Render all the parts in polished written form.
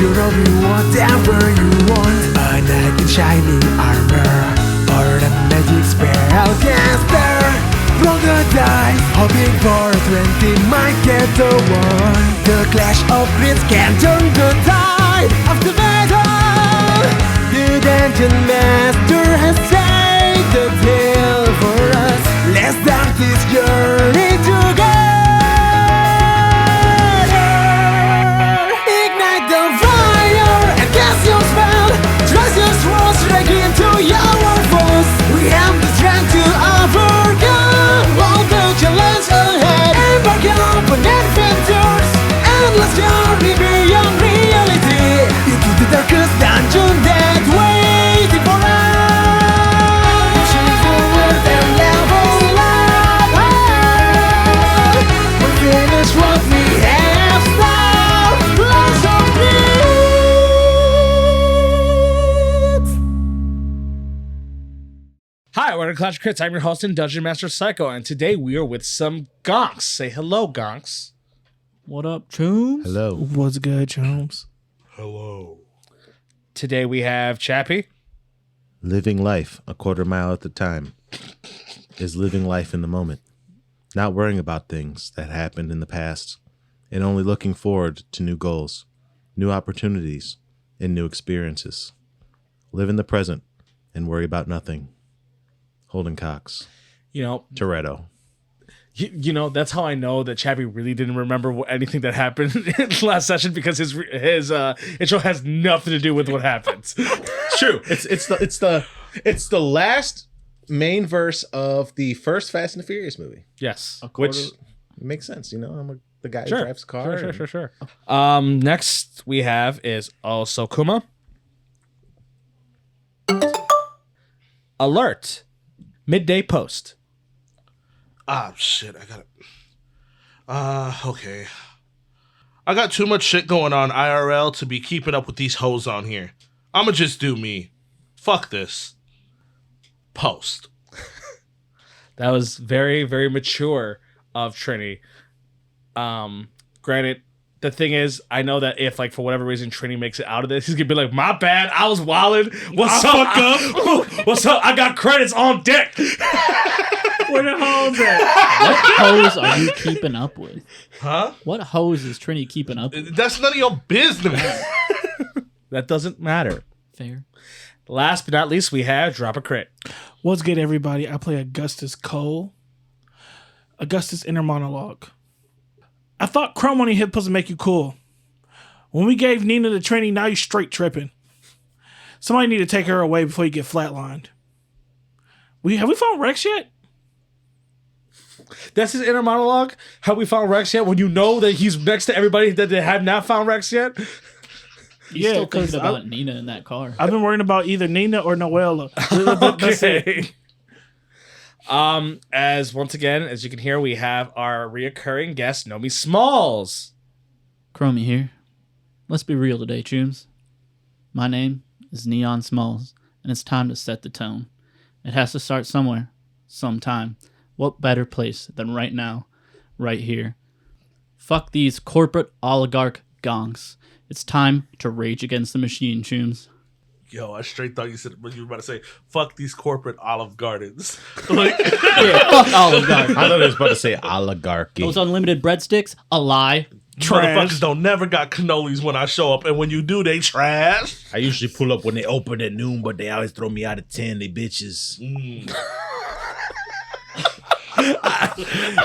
You will be whatever you want. A knight in shining armor, or a magic spellcaster. Roll the dice, hoping for 20 might get the one. The clash of grids can turn the tide of the battle. The dungeon master has saved the tale for us. Let's start this journey together. Ignite the fire and cast your spell. Thrust your swords straight into your foes. We have the strength to overcome all the challenges ahead. Embark on adventures, endless journey beyond reality, into the darkest dungeon that waiting for us. Pushing forward and level up. We finish what we have started. Lots of needs. Hi, we're Clash of Crits. I'm your host and Dungeon Master Psycho, and today we are with some gonks. Say hello, gonks. What up, Chooms? Hello. What's good, Chums? Hello. Today we have Chappie. Living life a quarter mile at a time is living life in the moment. Not worrying about things that happened in the past and only looking forward to new goals, new opportunities, and new experiences. Live in the present and worry about nothing. Holden Cox. Toretto. You know, that's how I know that Chappie really didn't remember anything that happened in the last session, because his intro has nothing to do with what happens. True. It's the last main verse of the first Fast and the Furious movie. Yes, Which makes sense, I'm the guy who drives the car. Sure. Next we have is also Kuma. Alert. Midday post. Shit, I got it. Okay. I got too much shit going on IRL to be keeping up with these hoes on here. I'ma just do me. Fuck this. Post. That was very, very mature of Trini. Granted, the thing is, I know that if, like, for whatever reason Trini makes it out of this, he's gonna be like, my bad, I was wildin'. What's up? What's up? I got credits on deck. Where the hoes at? What hose are you keeping up with? Huh? What hose is Trini keeping up with? That's none of your business. That doesn't matter. Fair. Last but not least, we have Drop a Crit. What's good, everybody? I play Augustus Cole. Augustus inner monologue. I thought Chrome on your hip supposed to make you cool. When we gave Nina the training, now you straight tripping. Somebody need to take her away before you get flatlined. Have we found Rex yet? That's his inner monologue? Have we found Rex yet? When you know that he's next to everybody that they have not found Rex yet? He's still thinking about Nina in that car. I've been worrying about either Nina or Noella. That's it. As once again, as you can hear, we have our reoccurring guest, Nomi Smalls. Chromie here. Let's be real today, Chooms. My name is Neon Smalls, and it's time to set the tone. It has to start somewhere, sometime. What better place than right now, right here? Fuck these corporate oligarch gonks. It's time to rage against the machine, Chooms. Yo, I straight thought you were about to say, fuck these corporate Olive Gardens. Like, Yeah, fuck Olive Garden. I thought I was about to say oligarchy. Those unlimited breadsticks, a lie. motherfuckers don't never got cannolis when I show up, and when you do, they trash. I usually pull up when they open at noon, but they always throw me out of 10. They bitches.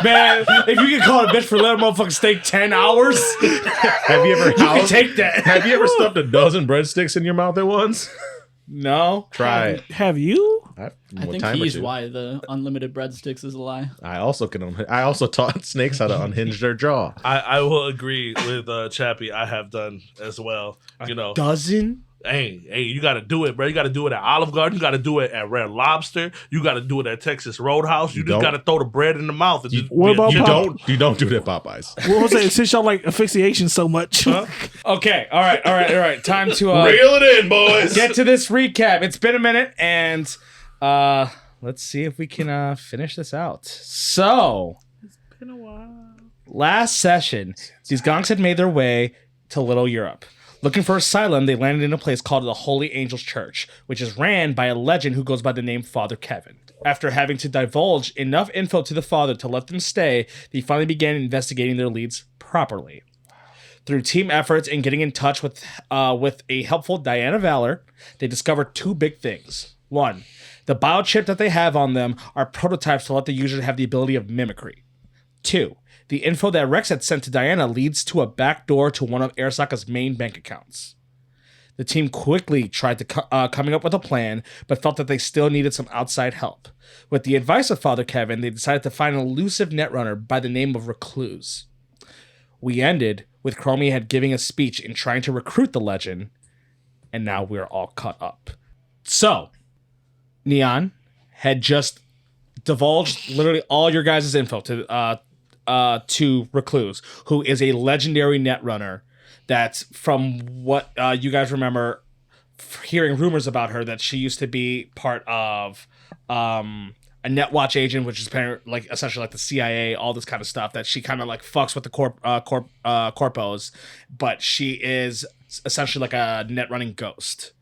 Man, if you can call a bitch for letting motherfuckers stay 10 hours, Have you ever? you can take that. Have you ever stuffed a dozen breadsticks in your mouth at once? No. Try it. Have you? I think he's why the unlimited breadsticks is a lie. I also taught snakes how to unhinge their jaw. I will agree with Chappie. I have done as well. Dozen? Hey, you got to do it, bro. You got to do it at Olive Garden. You got to do it at Red Lobster. You got to do it at Texas Roadhouse. You just got to throw the bread in the mouth. And You don't do that, Popeyes. What was it? Since y'all like asphyxiation so much. Huh? Okay, all right. Time to Reel it in, boys. get to this recap. It's been a minute, and let's see if we can finish this out. So, It's been a while. last session, these gonks had made their way to Little Europe. Looking for asylum, they landed in a place called the Holy Angels Church, which is ran by a legend who goes by the name Father Kevin. After having to divulge enough info to the father to let them stay, they finally began investigating their leads properly. Through team efforts and getting in touch with a helpful Diana Valor, they discovered two big things. One, the biochip that they have on them are prototypes to let the user have the ability of mimicry. Two, the info that Rex had sent to Diana leads to a back door to one of Araska's main bank accounts. The team quickly tried to coming up with a plan, but felt that they still needed some outside help. With the advice of Father Kevin, they decided to find an elusive netrunner by the name of Recluse. We ended with Chromie had giving a speech in trying to recruit the legend, and now we're all caught up. So, Neon had just divulged literally all your guys' info to Recluse, who is a legendary netrunner that, from what you guys remember hearing rumors about her, that she used to be part of a Netwatch agent, which is essentially like the CIA, all this kind of stuff, that she kind of like fucks with the corpos, but she is essentially like a net running ghost.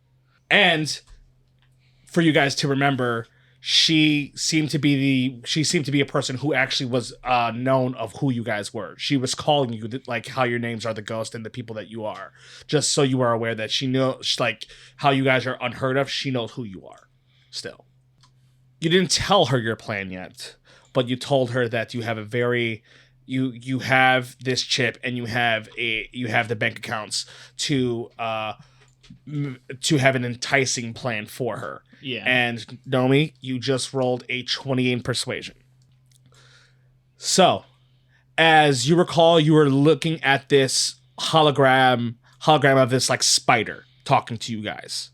And for you guys to remember, she seemed to be a person who actually was known of who you guys were. She was calling you like how your names are the ghost and the people that you are, just so you are aware that she knows like how you guys are unheard of. She knows who you are still. You didn't tell her your plan yet, but you told her that you have you have this chip and you have the bank accounts to have an enticing plan for her. Yeah. And Nomi, you just rolled a 20 in persuasion. So, as you recall, you were looking at this hologram of this like spider talking to you guys.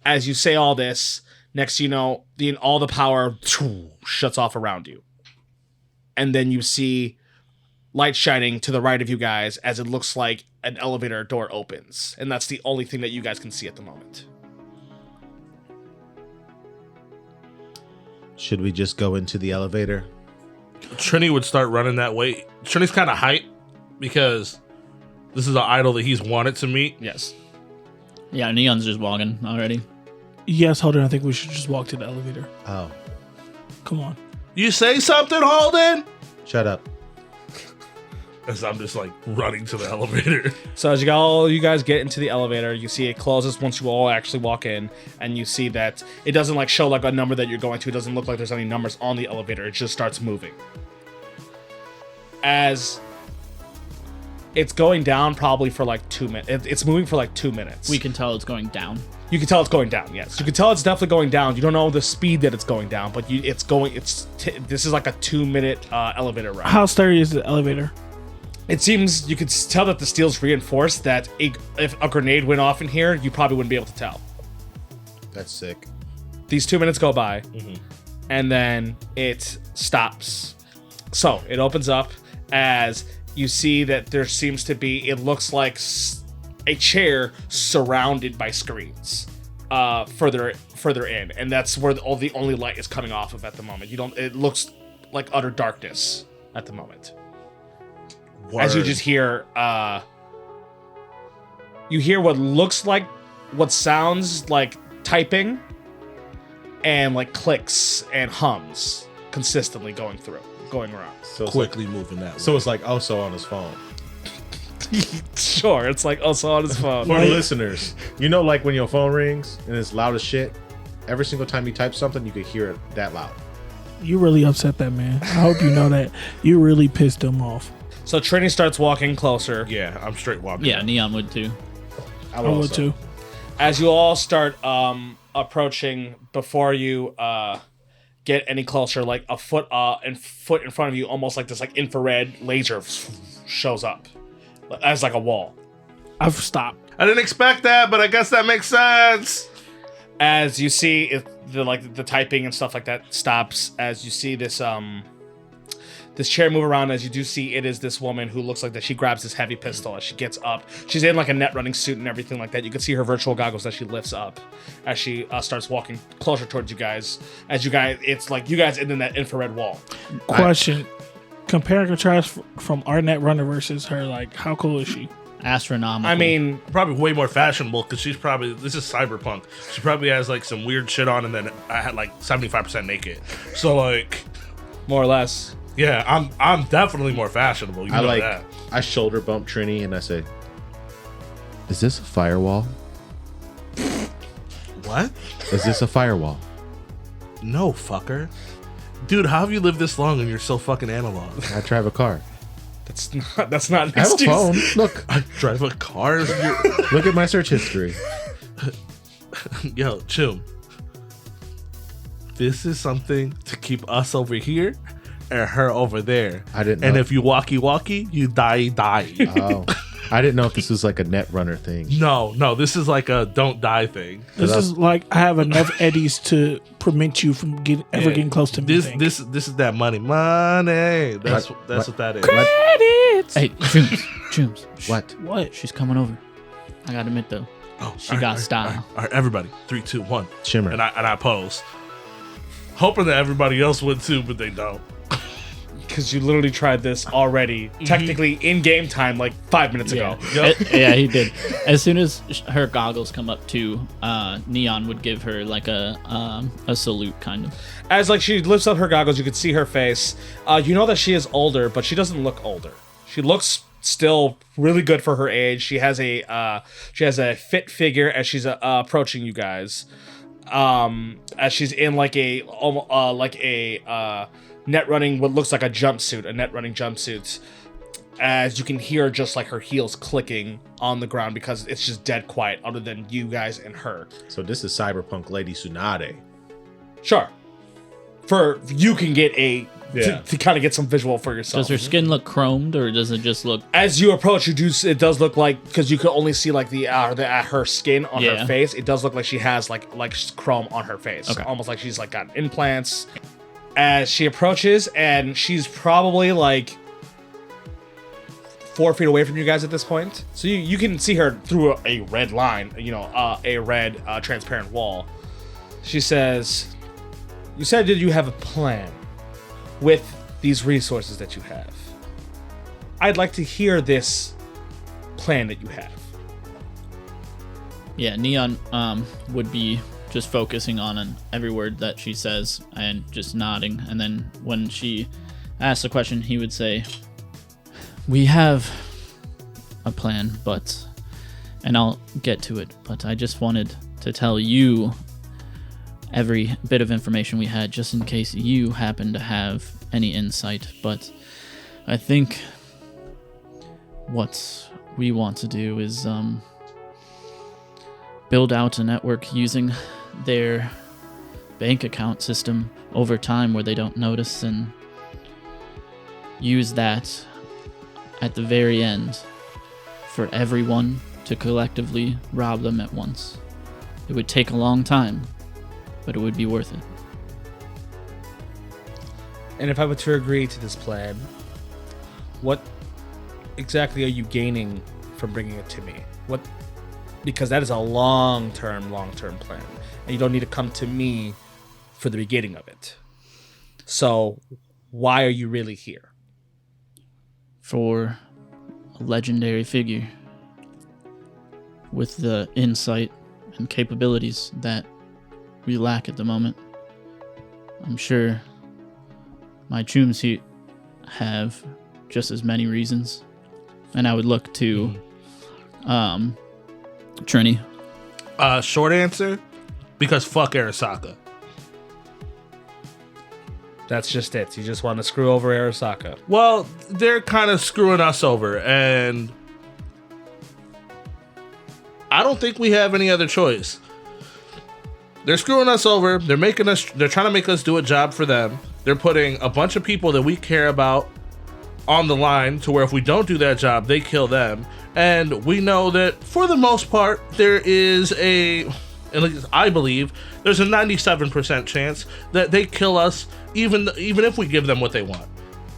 As you say all this, next you know, all the power shuts off around you. And then you see light shining to the right of you guys as it looks like an elevator door opens. And that's the only thing that you guys can see at the moment. Should we just go into the elevator? Trini would start running that way. Trini's kind of hyped because this is an idol that he's wanted to meet. Yes. Yeah, Neon's just walking already. Yes, Holden, I think we should just walk to the elevator. Oh, Come on. You say something, Holden? shut up. As I'm just like running to the elevator. So as you guys get into the elevator, you see it closes once you all actually walk in, and you see that it doesn't like show like a number that you're going to. It doesn't look like there's any numbers on the elevator. It just starts moving. As it's going down probably for like 2 minutes. It's moving for like 2 minutes. We can tell it's going down. You can tell it's going down, yes. You can tell it's definitely going down. You don't know the speed that it's going down, but this is like a 2 minute elevator ride. How sturdy is the elevator? It seems you could tell that the steel's reinforced, that if a grenade went off in here, you probably wouldn't be able to tell. That's sick. These 2 minutes go by, and then it stops. So it opens up as you see that there seems to be, it looks like a chair surrounded by screens further in, and that's where the only light is coming off of at the moment. It looks like utter darkness at the moment. Word. As you just hear, you hear what sounds like typing, and like clicks and hums consistently going around. So it's quickly moving that way. So it's like also on his phone. Sure, it's like also on his phone. For the listeners, you know, like when your phone rings and it's loud as shit, every single time you type something, you could hear it that loud. You really upset that man. I hope you know that. You really pissed him off. So Trini starts walking closer. Yeah, I'm straight walking. Yeah, Neon would too. I would too. As you all start approaching, before you get any closer, like a foot in front of you, almost like this like infrared laser shows up as like a wall. I've stopped. I didn't expect that, but I guess that makes sense. As you see the typing and stuff like that stops, as you see this chair move around, as you do see it is this woman who looks like that she grabs this heavy pistol as she gets up. She's in like a net running suit and everything like that. You can see her virtual goggles that she lifts up as she starts walking closer towards you guys. It's like you guys in that infrared wall. Question. Compare and contrast from our net runner versus her, like, how cool is she? astronomical. I mean, Probably way more fashionable because this is Cyberpunk. She probably has like some weird shit on, and then I had like 75% naked. So like, more or less. yeah, I'm definitely more fashionable. You know that. I shoulder bump Trini and I say, "Is this a firewall? What? Is this a firewall?" No, fucker. Dude, how have you lived this long and you're so fucking analog? I drive a car. That's not an I have a excuse. phone. Look, I drive a car? look at my search history. Yo, Chum. This is something to keep us over here and her over there. I didn't And know. if you walkie, you die. Oh, I didn't know if this was like a net runner thing. No, this is like a don't die thing. This is like I have enough eddies to prevent you from getting close to me. This is that money. That's What? what that is. Credits. hey, Chooms. What? What? She's coming over. I gotta admit though, she got style. All right, everybody, 3, 2, 1, Shimmer. and I pose, hoping that everybody else would too, but they don't. Because you literally tried this already, technically in game time, like 5 minutes ago. Yeah, he did. As soon as her goggles come up too, Neon would give her like a salute kind of. As like she lifts up her goggles, you can see her face. You know that she is older, but she doesn't look older. She looks still really good for her age. She has a fit figure as she's approaching you guys. As she's in like a net running, what looks like a net running jumpsuit. As you can hear just like her heels clicking on the ground because it's just dead quiet other than you guys and her. So this is Cyberpunk Lady Tsunade. Sure. You can get to kind of get some visual for yourself. Does her skin look chromed or does it just look? As you approach, it does look like, because you can only see like her skin on her face. It does look like she has like chrome on her face, Okay. almost like she's like got implants. As she approaches, and she's probably like 4 feet away from you guys at this point, so you can see her through a red line, a red transparent wall. She says, "You said that you have a plan with these resources that you have. I'd like to hear this plan that you have." Yeah, Neon would be just focusing on every word that she says and just nodding. And then when she asks a question, he would say, "We have a plan, and I'll get to it, but I just wanted to tell you every bit of information we had just in case you happen to have any insight. But I think what we want to do is build out a network using their bank account system over time where they don't notice, and use that at the very end for everyone to collectively rob them at once. It would take a long time, but it would be worth it." And if I were to agree to this plan, what exactly are you gaining from bringing it to me? Because that is a long-term plan, and you don't need to come to me for the beginning of it. So, why are you really here? For a legendary figure with the insight and capabilities that we lack at the moment. I'm sure my Chooms here have just as many reasons, and I would look to Trini. Short answer, because fuck Arasaka. That's just it. You just want to screw over Arasaka. Well, they're kind of screwing us over, and I don't think we have any other choice. They're screwing us over. They're trying to make us do a job for them. They're putting a bunch of people that we care about on the line to where if we don't do that job, they kill them. And we know that for the most part, there is at least I believe, there's a 97% chance that they kill us even if we give them what they want.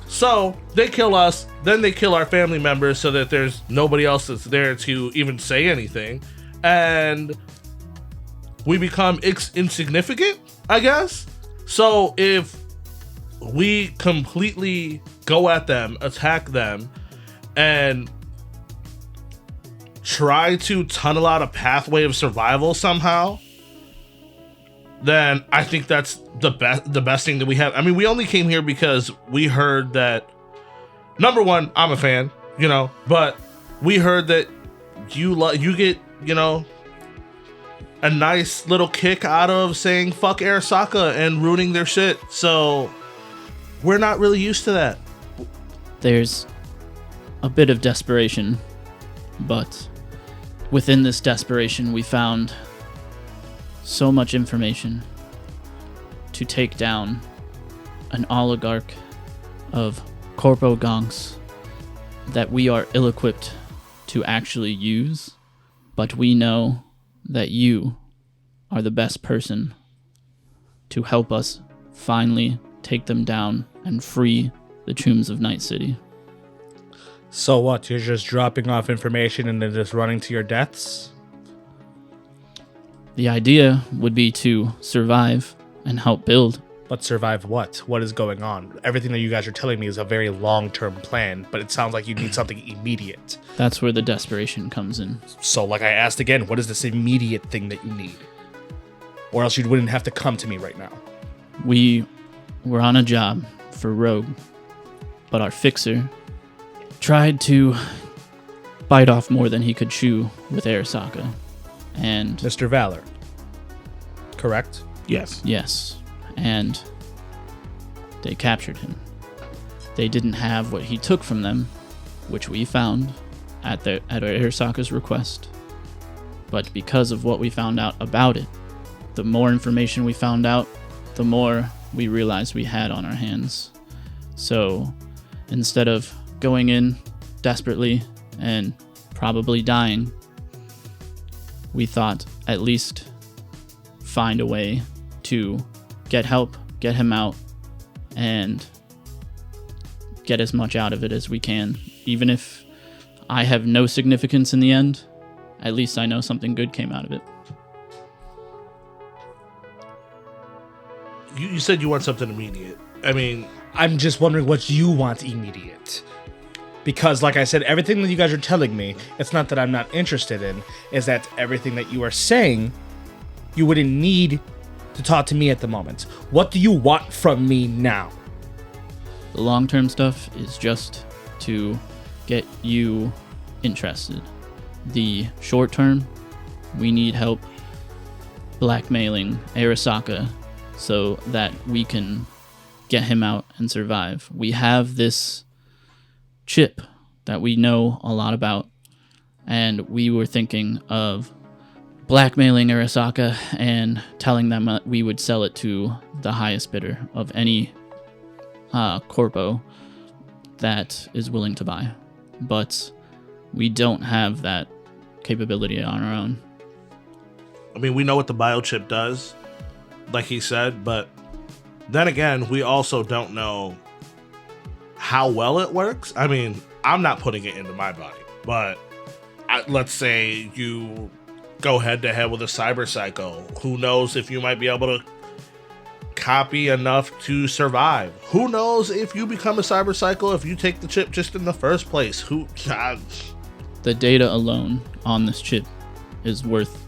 So they kill us, then they kill our family members so that there's nobody else that's there to even say anything. And we become insignificant, I guess. So if we completely go at them, attack them, and try to tunnel out a pathway of survival somehow, then I think that's the best thing that we have. I mean, we only came here because we heard that, number one, I'm a fan, but we heard that you get, a nice little kick out of saying fuck Arasaka and ruining their shit. So we're not really used to that. There's a bit of desperation, but within this desperation, we found so much information to take down an oligarch of Corpo Gonks that we are ill-equipped to actually use, but we know that you are the best person to help us finally take them down and free the tombs of Night City. So what? You're just dropping off information and then just running to your deaths? The idea would be to survive and help build. But survive what? What is going on? Everything that you guys are telling me is a very long-term plan, but it sounds like you need something immediate. That's where the desperation comes in. So like I asked again, what is this immediate thing that you need? Or else you wouldn't have to come to me right now. We were on a job for Rogue, but our fixer tried to bite off more than he could chew with Arasaka. And Mr. Valor. Correct? Yes. yes, and they captured him. They didn't have what he took from them, which we found at Arasaka's request. But because of what we found out about it, the more information we found out, the more we realized we had on our hands. So instead of going in desperately and probably dying, we thought at least find a way to get help, get him out, and get as much out of it as we can. Even if I have no significance in the end, at least I know something good came out of it. You said you want something immediate. I mean, I'm just wondering what you want immediate. Because, like I said, everything that you guys are telling me, it's not that I'm not interested in, is that everything that you are saying, you wouldn't need to talk to me at the moment. What do you want from me now? The long-term stuff is just to get you interested. The short-term, we need help blackmailing Arasaka so that we can get him out and survive. We have this chip that we know a lot about, and we were thinking of blackmailing Arasaka and telling them that we would sell it to the highest bidder of any corpo that is willing to buy. But we don't have that capability on our own. I mean, we know what the biochip does, like he said, but then again, we also don't know how well it works. I mean, I'm not putting it into my body, but let's say you go head to head with a cyber psycho. Who knows if you might be able to copy enough to survive? Who knows if you become a cyber psycho if you take the chip just in the first place? The data alone on this chip is worth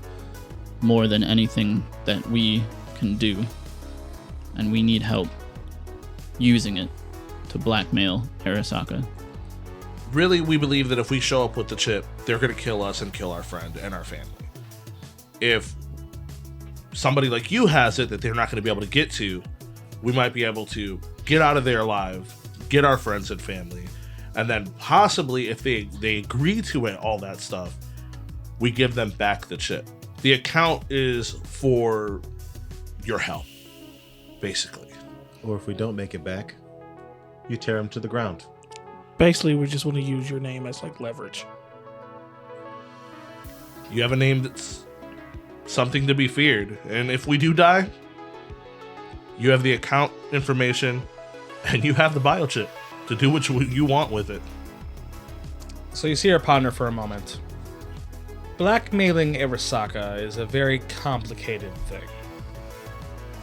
more than anything that we can do, and we need help using it to blackmail Arasaka. Really, we believe that if we show up with the chip, they're going to kill us and kill our friend and our family. If somebody like you has it that they're not going to be able to get to, we might be able to get out of there alive, get our friends and family, and then possibly if they agree to it, all that stuff, we give them back the chip. The account is for your help, basically. Or if we don't make it back, you tear him to the ground. Basically, we just want to use your name as like leverage. You have a name that's something to be feared, and if we do die, you have the account information and you have the biochip to do what you want with it. So you see her ponder for a moment. Blackmailing Arasaka is a very complicated thing.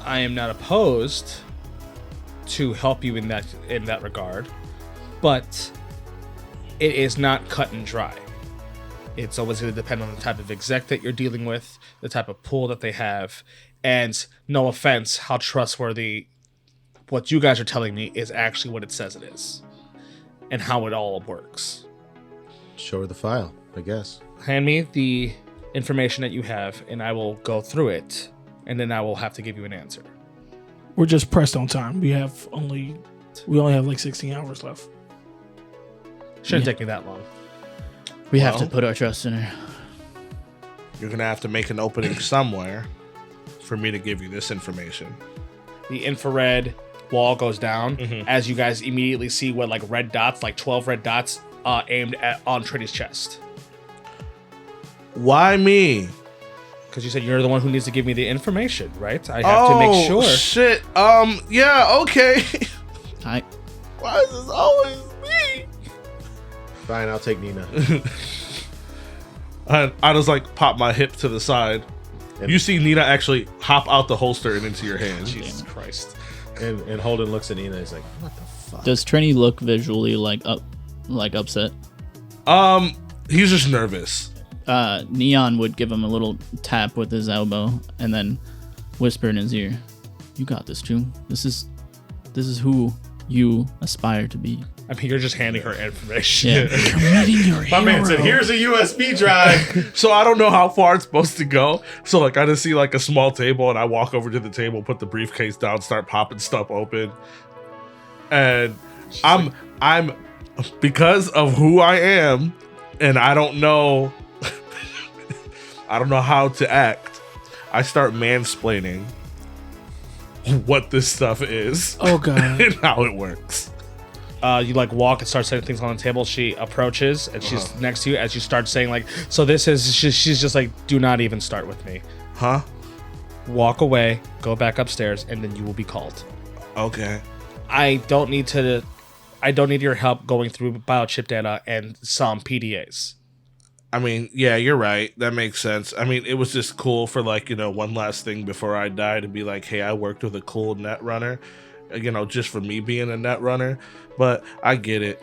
I am not opposed to help you in that regard, but it is not cut and dry. It's always going to depend on the type of exec that you're dealing with, the type of pool that they have, and no offense, how trustworthy what you guys are telling me is actually what it says it is, and how it all works. Show her the file, I guess. Hand me the information that you have, and I will go through it, and then I will have to give you an answer. We're just pressed on time. We only have like 16 hours left. Shouldn't take me that long. We have to put our trust in her. You're gonna have to make an opening somewhere for me to give you this information. The infrared wall goes down as you guys immediately see what like red dots, like 12 red dots aimed on Trinity's chest. Why me? Because you said you're the one who needs to give me the information, right? I have to make sure. Shit. Yeah, okay. I Why is this always me? Fine, I'll take Nina. I just like pop my hip to the side. And- You see Nina actually hop out the holster and into your hand. Jesus Christ. And Holden looks at Nina and he's like, what the fuck? Does Trini look visually like upset? He's just nervous. Neon would give him a little tap with his elbow and then whisper in his ear, "You got this, June. This is who you aspire to be." I mean, you're just handing her information. Yeah. Meeting your My man said, hero. here's a USB drive. So I don't know how far it's supposed to go. So like I just see like a small table and I walk over to the table, put the briefcase down, start popping stuff open. And I'm because of who I am and I don't know how to act. I start mansplaining what this stuff is Oh god. and how it works. You like walk and start setting things on the table. She approaches and she's next to you as you start saying like, so this is, she's just like, do not even start with me. Huh? Walk away, go back upstairs, and then you will be called. Okay. I don't need your help going through biochip data and some PDAs. I mean, yeah, you're right. That makes sense. I mean, it was just cool for like, one last thing before I die to be like, hey, I worked with a cool net runner, just for me being a net runner. But I get it.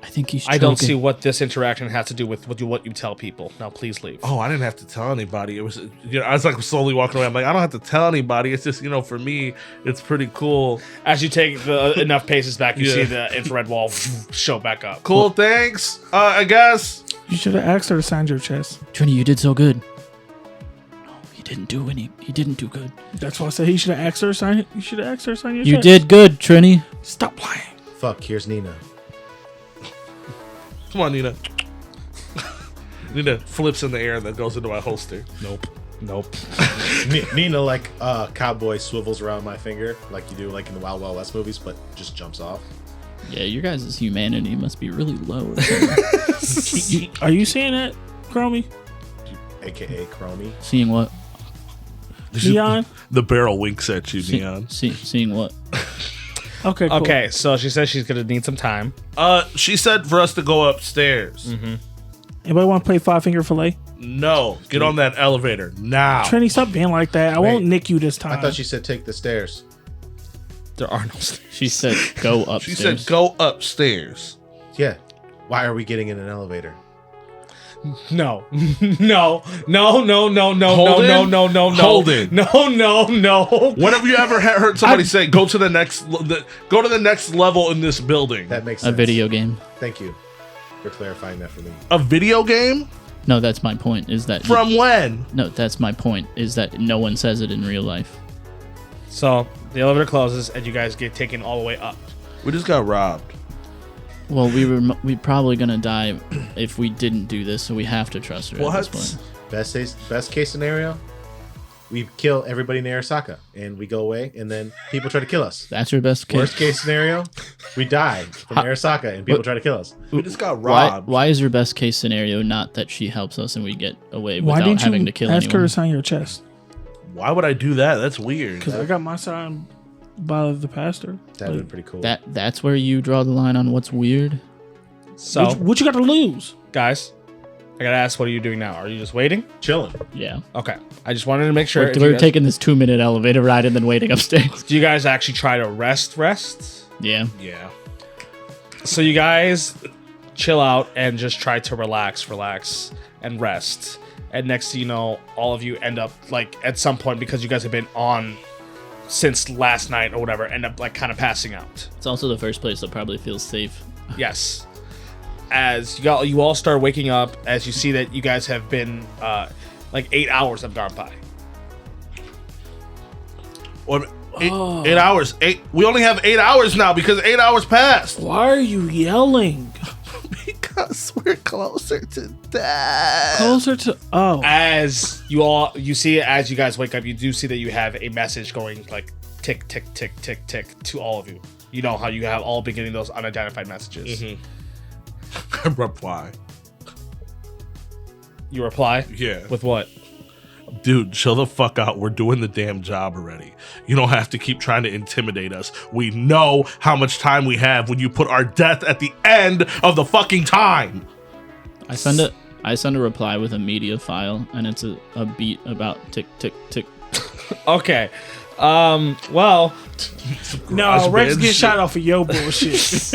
I think he's I don't choking. see what this interaction has to do with what you tell people. Now, please leave. Oh, I didn't have to tell anybody. It was, I was like slowly walking away. I'm like, I don't have to tell anybody. It's just, for me, it's pretty cool. As you take enough paces back, you Yeah. see the infrared wall show back up. Cool, thanks. I guess. You should have asked her to sign your chest. Trini, you did so good. No, he didn't do good. That's why I said he should have asked her to sign it. You should have asked her to sign your You chest. did good, Trini. Stop lying. Fuck, here's Nina. Come on, Nina. Nina flips in the air and then goes into my holster. Nope. Nina, like cowboy, swivels around my finger like you do like in the Wild Wild West movies, but just jumps off. Yeah, your guys' humanity must be really low. Are you saying that, Chromie? AKA Chromie. Seeing what? Neon? The barrel winks at you, Neon. Seeing what? Okay, cool. Okay, so she says she's gonna need some time. She said for us to go upstairs. Anybody want to play Five Finger Filet? No, get on that elevator now. Trini, stop being like that. I won't nick you this time. I thought she said take the stairs. There are no stairs. She said go upstairs. She said go upstairs. Yeah. Why are we getting in an elevator? No. Holden. No. When have you ever heard somebody say go to the next level in this building? That makes A sense. video game. Thank you for clarifying that for me. A video game? No, that's my point. Is that From when? No, that's my point. Is that no one says it in real life. So the elevator closes and you guys get taken all the way up. We just got robbed. Well, we probably gonna die if we didn't do this, so we have to trust her at this point. Best case scenario, we kill everybody in Arasaka and we go away, and then people try to kill us. That's your best case. Worst case scenario, we die from Arasaka and people try to kill us. We just got robbed. Why is your best case scenario not that she helps us and we get away Why without didn't having you to kill ask her anyone? to sign your chest? Why would I do that? That's weird. Because I got my sign by the pastor. That would be pretty cool. That's where you draw the line on what's weird. So What you got to lose? guys, I gotta ask, what are you doing now? Are you just waiting? Chilling. Yeah. Okay. I just wanted to make sure. We're taking this 2-minute elevator ride and then waiting upstairs. Do you guys actually try to rest? Yeah. Yeah. So you guys chill out and just try to relax and rest. And next thing you know, all of you end up like at some point, because you guys have been on since last night or whatever, end up like kind of passing out. It's also the first place that probably feels safe. Yes. As you all start waking up, as you see that you guys have been like 8 hours have gone by. Or 8 hours. We only have 8 hours now because 8 hours passed. Why are you yelling? Because we're closer to death. Closer to As you see it as you guys wake up, you do see that you have a message going like tick tick tick tick tick to all of you. You know how you have all been getting those unidentified messages. Reply. You reply? Yeah. With what? Dude, chill the fuck out. We're doing the damn job already. You don't have to keep trying to intimidate us. We know how much time we have when you put our death at the end of the fucking time. I send a reply with a media file, and it's a beat about tick tick tick. Okay. Well, no, Rex band get shit. shot off of your bullshit.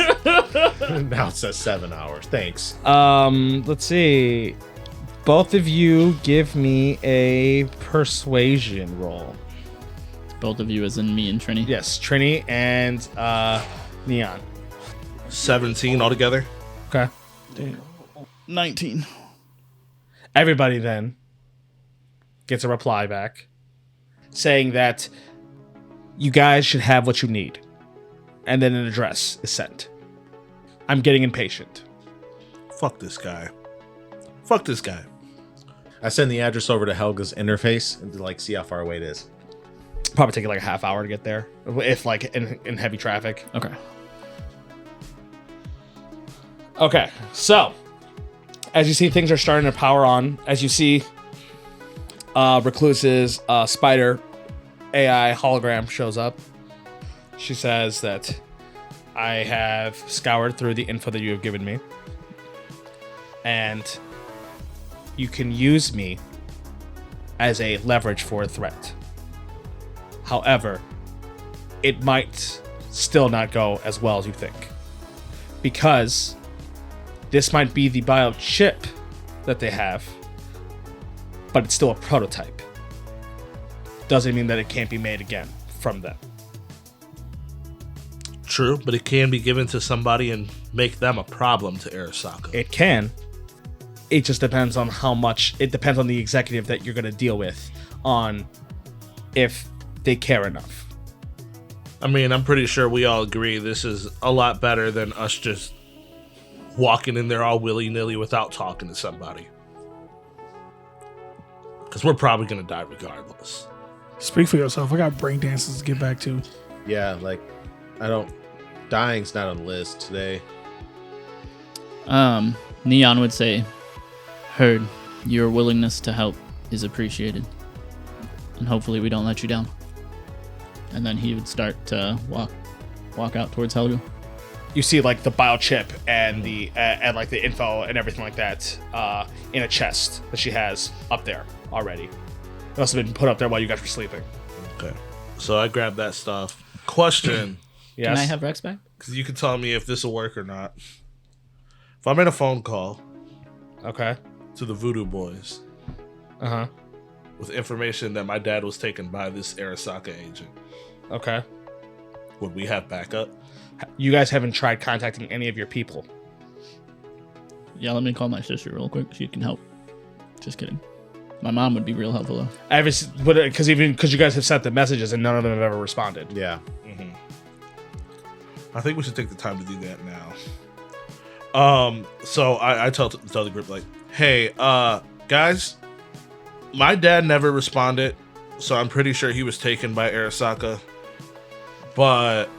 Now it says 7 hours. Thanks. let's see. Both of you give me a persuasion roll. Both of you, as in me and Trini. Yes, Trini and Neon. 17 altogether. Okay. 19. Everybody then gets a reply back saying that you guys should have what you need. And then an address is sent. I'm getting impatient. Fuck this guy. Fuck this guy. I send the address over to Helga's interface and to like see how far away it is. Probably take like a half hour to get there, if like in heavy traffic. Okay. Okay, so as you see, things are starting to power on. As you see, Recluse's spider AI hologram shows up. She says that I have scoured through the info that you have given me, and you can use me as a leverage for a threat. However, it might still not go as well as you think, because this might be the biochip that they have, but it's still a prototype. Doesn't mean that it can't be made again from them. True, but it can be given to somebody and make them a problem to Arasaka. It can. It just depends on how much. It depends on the executive that you're going to deal with, on if they care enough. I mean, I'm pretty sure we all agree this is a lot better than us just walking in there all willy-nilly without talking to somebody. Because we're probably going to die regardless. Speak for yourself. I got break dances to get back to. Yeah, like, dying's not on the list today. Neon would say, "Heard, your willingness to help is appreciated, and hopefully we don't let you down." And then he would start to walk out towards Helga. You see like the biochip and the and like the info and everything like that in a chest that she has up there already. It must have been put up there while you guys were sleeping. Okay. So I grabbed that stuff. Question. Yes. Can I have Rex back? Because you can tell me if this will work or not. If I made a phone call Okay. to the Voodoo Boys Uh-huh. with information that my dad was taken by this Arasaka agent, Okay. would we have backup? You guys haven't tried contacting any of your people. Yeah, let me call my sister real quick. She can help. Just kidding. My mom would be real helpful though. Because you guys have sent the messages and none of them have ever responded. Yeah. I think we should take the time to do that now. So I tell the group like, hey, guys, my dad never responded, so I'm pretty sure he was taken by Arasaka. But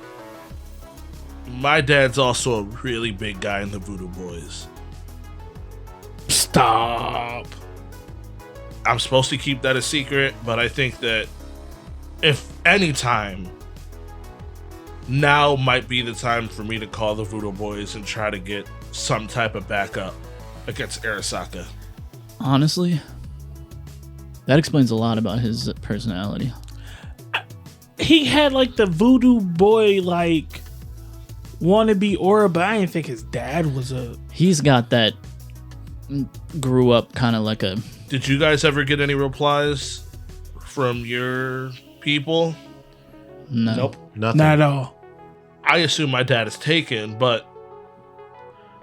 my dad's also a really big guy in the Voodoo Boys. Stop. I'm supposed to keep that a secret, but I think that if any time, now might be the time for me to call the Voodoo Boys and try to get some type of backup against Arasaka. Honestly, that explains a lot about his personality. He had like the voodoo boy like wannabe aura, but I didn't think his dad was a. He's got that. Grew up kind of like a. Did you guys ever get any replies from your people? No. Nope. Nothing. Not at all. I assume my dad is taken, but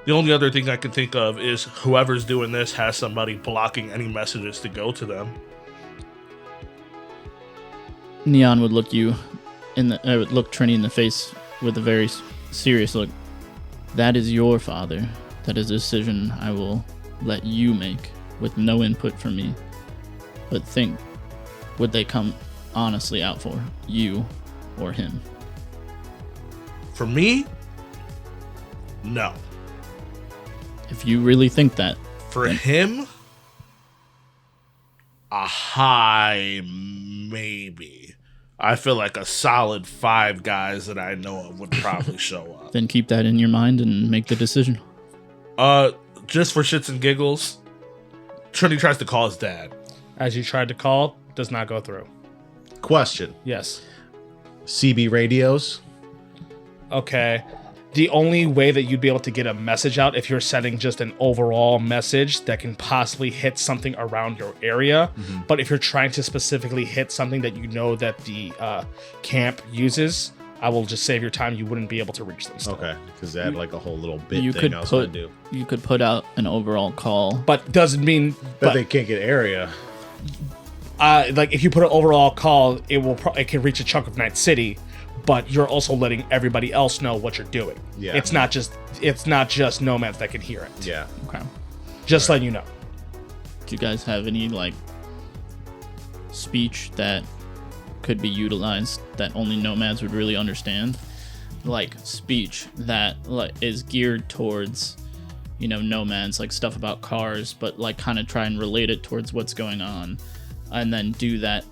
the only other thing I can think of is whoever's doing this has somebody blocking any messages to go to them. Neon would look you would look Trini in the face with a very serious look. That is your father. That is a decision I will let you make with no input from me. But think, would they come honestly out for you or him? For me, no. If you really think that, For him, a high maybe. I feel like a solid 5 guys that I know of would probably show up. then keep that in your mind and make the decision. Just for shits and giggles, Trinity tries to call his dad. As you tried to call, does not go through. Question. Yes. CB radios. Okay. The only way that you'd be able to get a message out if you're sending just an overall message that can possibly hit something around your area. But if you're trying to specifically hit something that you know that the camp uses, I will just save your time. You wouldn't be able to reach them still. Okay, because they had like a whole little bit You thing could I was going put to do. you could put out an overall call. But doesn't mean... But they can't get area. like if you put an overall call, it can reach a chunk of Night City, but you're also letting everybody else know what you're doing. Yeah. It's not just nomads that can hear it. Yeah. Okay. Just letting you know. Do you guys have any like speech that could be utilized that only nomads would really understand? Like speech that like is geared towards, nomads, like stuff about cars, but like kind of try and relate it towards what's going on, and then do that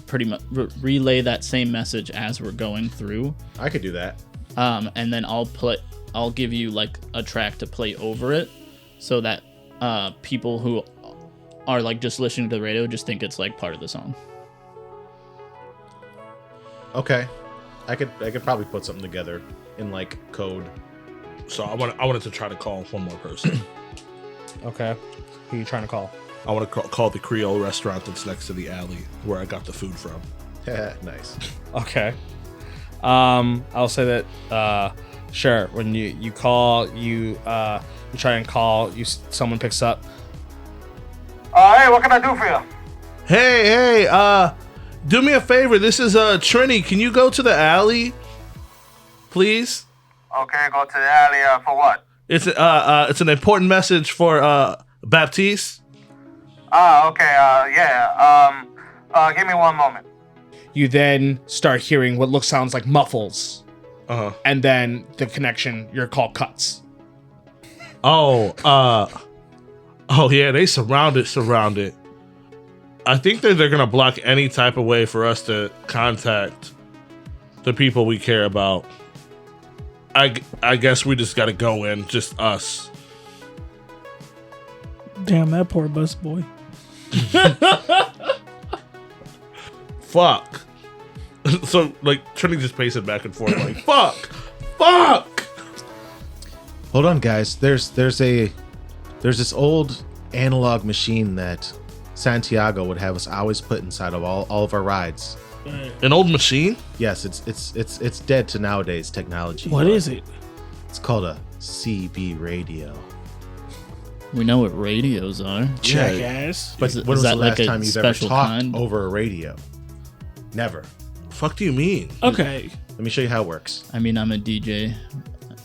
pretty much relay that same message as we're going through. I could do that. And then I'll give you like a track to play over it, so that people who are like just listening to the radio just think it's like part of the song. Okay. I could probably put something together in like code. So I wanted to try to call one more person. Okay. Who are you trying to call? I want to call the Creole restaurant that's next to the alley where I got the food from. Nice. Okay. I'll say that sure, when you call, you try and call, someone picks up. Hey, what can I do for you? Hey, do me a favor. This is Trini. Can you go to the alley, please? Okay, go to the alley for what? It's an important message for Baptiste. Okay, yeah. Give me one moment. You then start hearing what sounds like muffles, And then the connection, your call cuts. Oh yeah, they surrounded. I think that they're gonna block any type of way for us to contact the people we care about. I guess we just gotta go in, just us. Damn, that poor bus boy. Fuck. So like Trinity just pacing back and forth like fuck. Hold on, guys. There's this old analog machine that Santiago would have us always put inside of all of our rides. An old machine? Yes, it's dead to nowadays technology. What is it? It's called a CB radio. We know what radios are. Jackass. But Is when was the that like last a time you've ever special talked kind? over a radio? Never. Fuck do you mean? Okay. Let me show you how it works. I mean, I'm a DJ.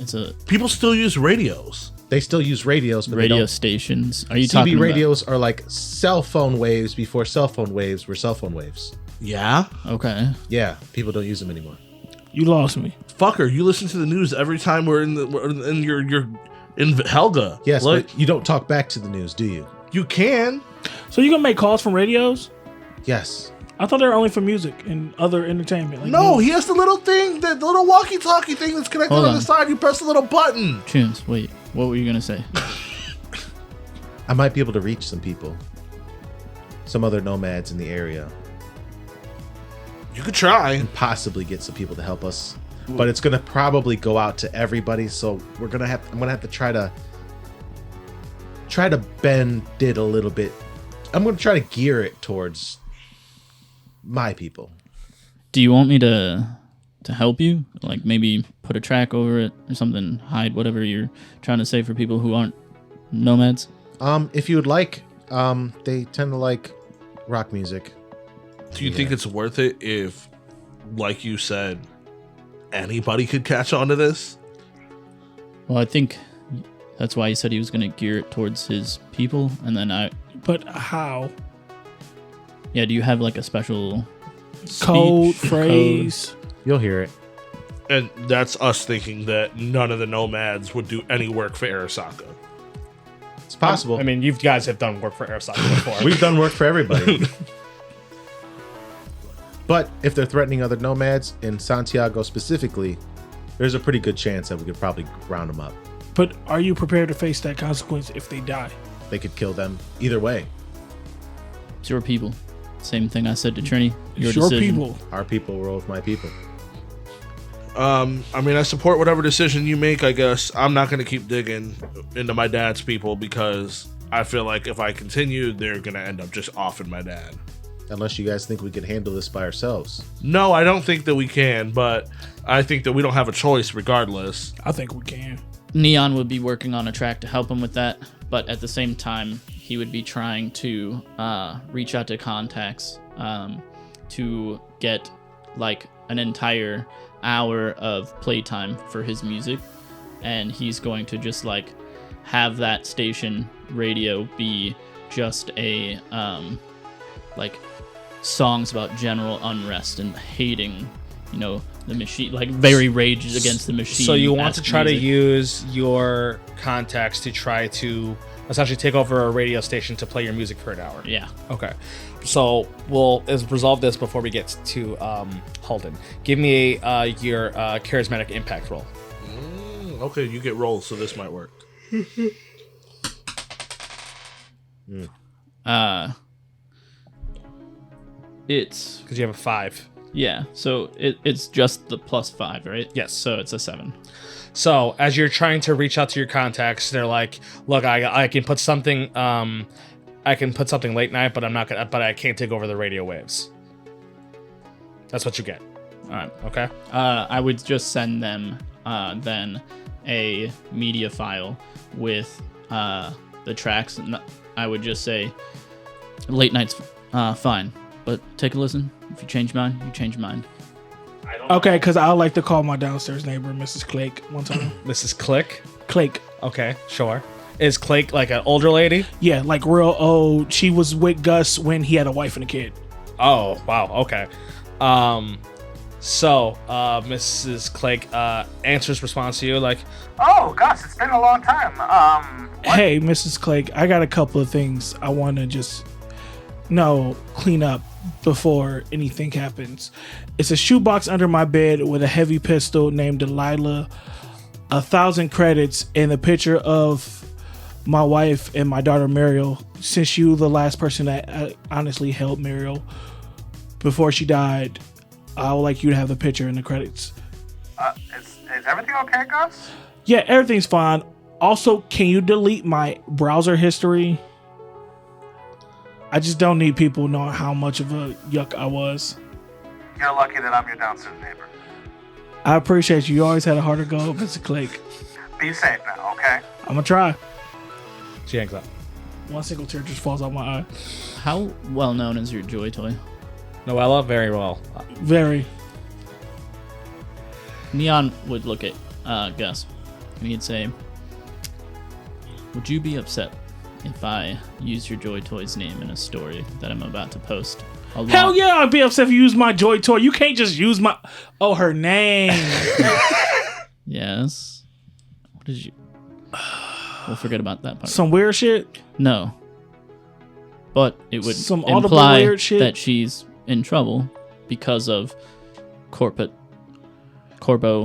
It's a People still use radios. They still use radios, but radio they don't. stations. Are you talking CB about? radios are like cell phone waves before cell phone waves were cell phone waves. Yeah? Okay. Yeah, people don't use them anymore. You lost me. Fucker, you listen to the news every time we're in your in Helga. Yes, like, but you don't talk back to the news, do you? you can. So you gonna make calls from radios? Yes. I thought they were only for music and other entertainment. Like No, movies. he has the little thing, the little walkie-talkie thing that's connected Hold on the on. side. You press the little button. Tunes, wait. What were you gonna say? I might be able to reach some people. Some other nomads in the area. You could try. And possibly get some people to help us but it's gonna probably go out to everybody. So I'm gonna have to try to bend it a little bit. I'm gonna try to gear it towards my people. Do you want me to help you? Like maybe put a track over it or something, hide whatever you're trying to say for people who aren't nomads? If you would like, they tend to like rock music. Do you think it's worth it if, like you said, anybody could catch on to this? Well, I think that's why he said he was going to gear it towards his people, and then But how? Yeah, do you have like a special Code, speech, phrase. You'll hear it. And that's us thinking that none of the nomads would do any work for Arasaka. It's possible. I mean, you guys have done work for Araska before. We've done work for everybody. But if they're threatening other nomads in Santiago specifically, there's a pretty good chance that we could probably round them up. But are you prepared to face that consequence if they die? They could kill them either way. It's your people. Same thing I said to Trini. Your It's your decision. people. Our people roll with my people. I mean, I support whatever decision you make, I guess. I'm not going to keep digging into my dad's people because I feel like if I continue, they're going to end up just offing my dad. Unless you guys think we can handle this by ourselves. No, I don't think that we can, but I think that we don't have a choice regardless. I think we can. Neon would be working on a track to help him with that, but at the same time, he would be trying to reach out to contacts to get like an entire hour of playtime for his music, and he's going to just like have that station radio be just a like songs about general unrest and hating, you know, the machine, like very rage against the machine. So you want to try music. to use your contacts to try to essentially take over a radio station to play your music for an hour. Yeah. Okay. So we'll resolve this before we get to Halden. Give me your charismatic impact roll. Okay, you get rolls, so this might work. It's Because you have a 5. yeah. So it's just the +5, right? Yes. So it's a 7. So as you're trying to reach out to your contacts, they're like, "Look, I can put something, late night, but I can't take over the radio waves." That's what you get. All right. Okay. I would just send them then a media file with the tracks, and I would just say, "Late night's fine, but take a listen. If you change mine, you change mine." Okay, because I like to call my downstairs neighbor Mrs. Clake one time. Mrs. Click. Clake. Okay, sure. Is Clake like an older lady? Yeah, like real old. She was with Gus when he had a wife and a kid. Oh, wow. Okay. So Mrs. Clake answers response to you like, Oh, Gus, it's been a long time. What? Hey, Mrs. Clake, I got a couple of things I want to just clean up before anything happens. It's a shoebox under my bed with a heavy pistol named Delilah, 1,000 credits, and a picture of my wife and my daughter Mariel. Since you the last person that honestly helped Mariel before she died, I would like you to have the picture in the credits. Is everything okay, Gus? Yeah, everything's fine. Also, can you delete my browser history? I just don't need people knowing how much of a yuck I was. You're lucky that I'm your downstairs neighbor. I appreciate you. You always had a harder go, Mr. Clake. Be safe now, okay? I'm gonna try. she hangs up. One single tear just falls out my eye. How well known is your Joy Toy? Noella, very well. Very. Neon would look at Gus, and he'd say, "Would you be upset if I use your Joy Toy's name in a story that I'm about to post?" Hell yeah, I'd be upset if you use my Joy Toy. You can't just use my... Oh, her name. Yes. What did you... We'll forget about that part. Some weird shit? No. But it would Some audible imply weird shit? that she's in trouble because of Corbo.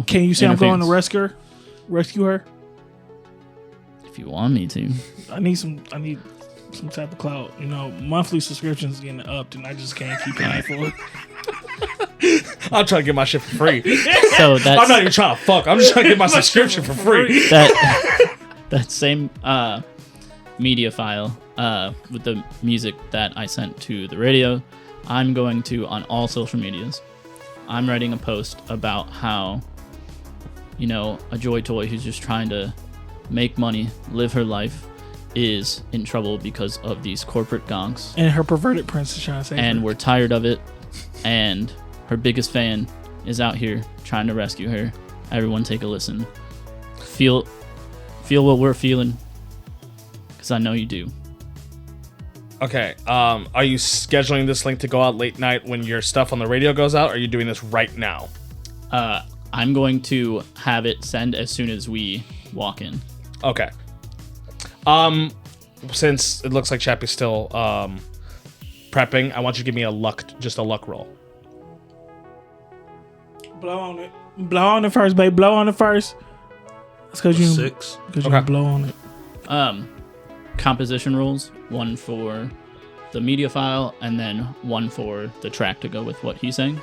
Can you say I'm going to interference. rescue her? If you want me to. I need some type of clout. You know, monthly subscriptions getting upped and I just can't keep paying for it. I'm trying to get my shit for free. So that's I'm not even trying to fuck. I'm just trying to get my subscription for free. that same media file with the music that I sent to the radio. I'm going to, on all social medias, I'm writing a post about how, a Joy Toy who's just trying to make money, live her life, is in trouble because of these corporate gonks. And her perverted prince is trying to say. And we're tired of it. And her biggest fan is out here trying to rescue her. Everyone take a listen. Feel what we're feeling, because I know you do. Okay. Are you scheduling this link to go out late night when your stuff on the radio goes out? Or are you doing this right now? I'm going to have it send as soon as we walk in. Okay. Since it looks like Chappie's still prepping, I want you to give me a luck roll. Blow on it. Blow on it first, babe. Blow on it first. That's because you 6. Because you blow on it. Composition rolls, one for the media file, and then one for the track to go with what he's saying.